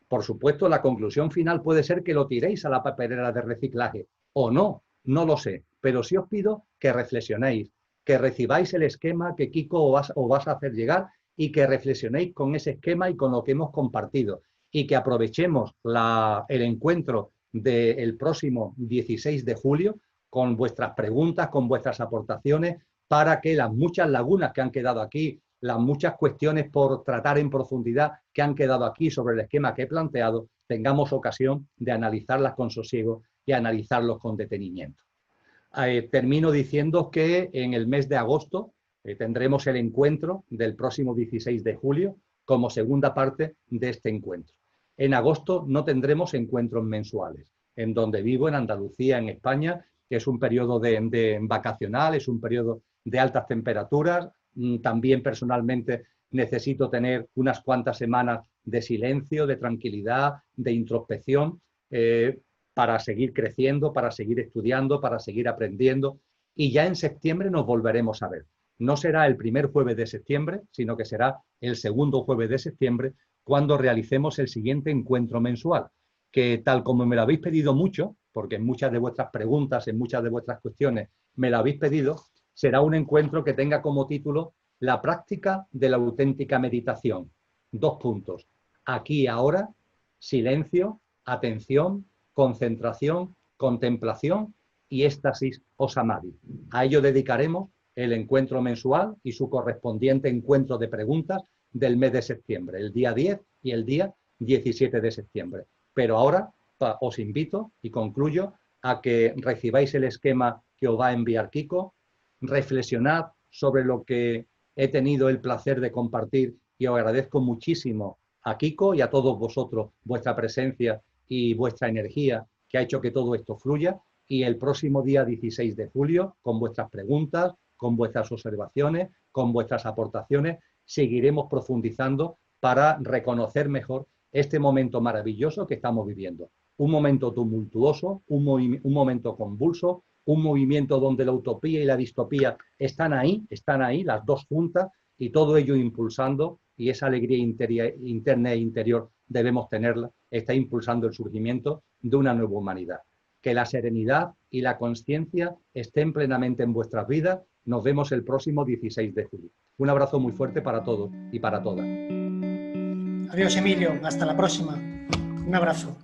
Por supuesto, la conclusión final puede ser que lo tiréis a la papelera de reciclaje, o no, no lo sé, pero sí os pido que reflexionéis, que recibáis el esquema que Kiko os vas a hacer llegar y que reflexionéis con ese esquema y con lo que hemos compartido y que aprovechemos el encuentro del próximo 16 de julio con vuestras preguntas, con vuestras aportaciones, para que las muchas lagunas que han quedado aquí, las muchas cuestiones por tratar en profundidad que han quedado aquí sobre el esquema que he planteado, tengamos ocasión de analizarlas con sosiego y analizarlos con detenimiento. Termino diciendo que en el mes de agosto tendremos el encuentro del próximo 16 de julio como segunda parte de este encuentro. En agosto no tendremos encuentros mensuales. En donde vivo, en Andalucía, en España, que es un periodo de vacacional, es un periodo de altas temperaturas. También personalmente necesito tener unas cuantas semanas de silencio, de tranquilidad, de introspección, para seguir creciendo, para seguir estudiando, para seguir aprendiendo. Y ya en septiembre nos volveremos a ver. No será el primer jueves de septiembre, sino que será el segundo jueves de septiembre, cuando realicemos el siguiente encuentro mensual, que tal como me lo habéis pedido mucho, porque en muchas de vuestras preguntas, en muchas de vuestras cuestiones me lo habéis pedido, será un encuentro que tenga como título La práctica de la auténtica meditación. 2 puntos. Aquí y ahora, silencio, atención, concentración, contemplación y éxtasis o samadhi. A ello dedicaremos el encuentro mensual y su correspondiente encuentro de preguntas del mes de septiembre, el día 10 y el día 17 de septiembre. Pero ahora os invito y concluyo a que recibáis el esquema que os va a enviar Kiko, reflexionad sobre lo que he tenido el placer de compartir y os agradezco muchísimo a Kiko y a todos vosotros vuestra presencia y vuestra energía que ha hecho que todo esto fluya y el próximo día 16 de julio, con vuestras preguntas, con vuestras observaciones, con vuestras aportaciones, seguiremos profundizando para reconocer mejor este momento maravilloso que estamos viviendo. Un momento tumultuoso, un momento convulso, un movimiento donde la utopía y la distopía están ahí, las dos juntas, y todo ello impulsando, y esa alegría interna e interior debemos tenerla, está impulsando el surgimiento de una nueva humanidad. Que la serenidad y la conciencia estén plenamente en vuestras vidas. Nos vemos el próximo 16 de julio. Un abrazo muy fuerte para todos y para todas. Adiós, Emilio. Hasta la próxima. Un abrazo.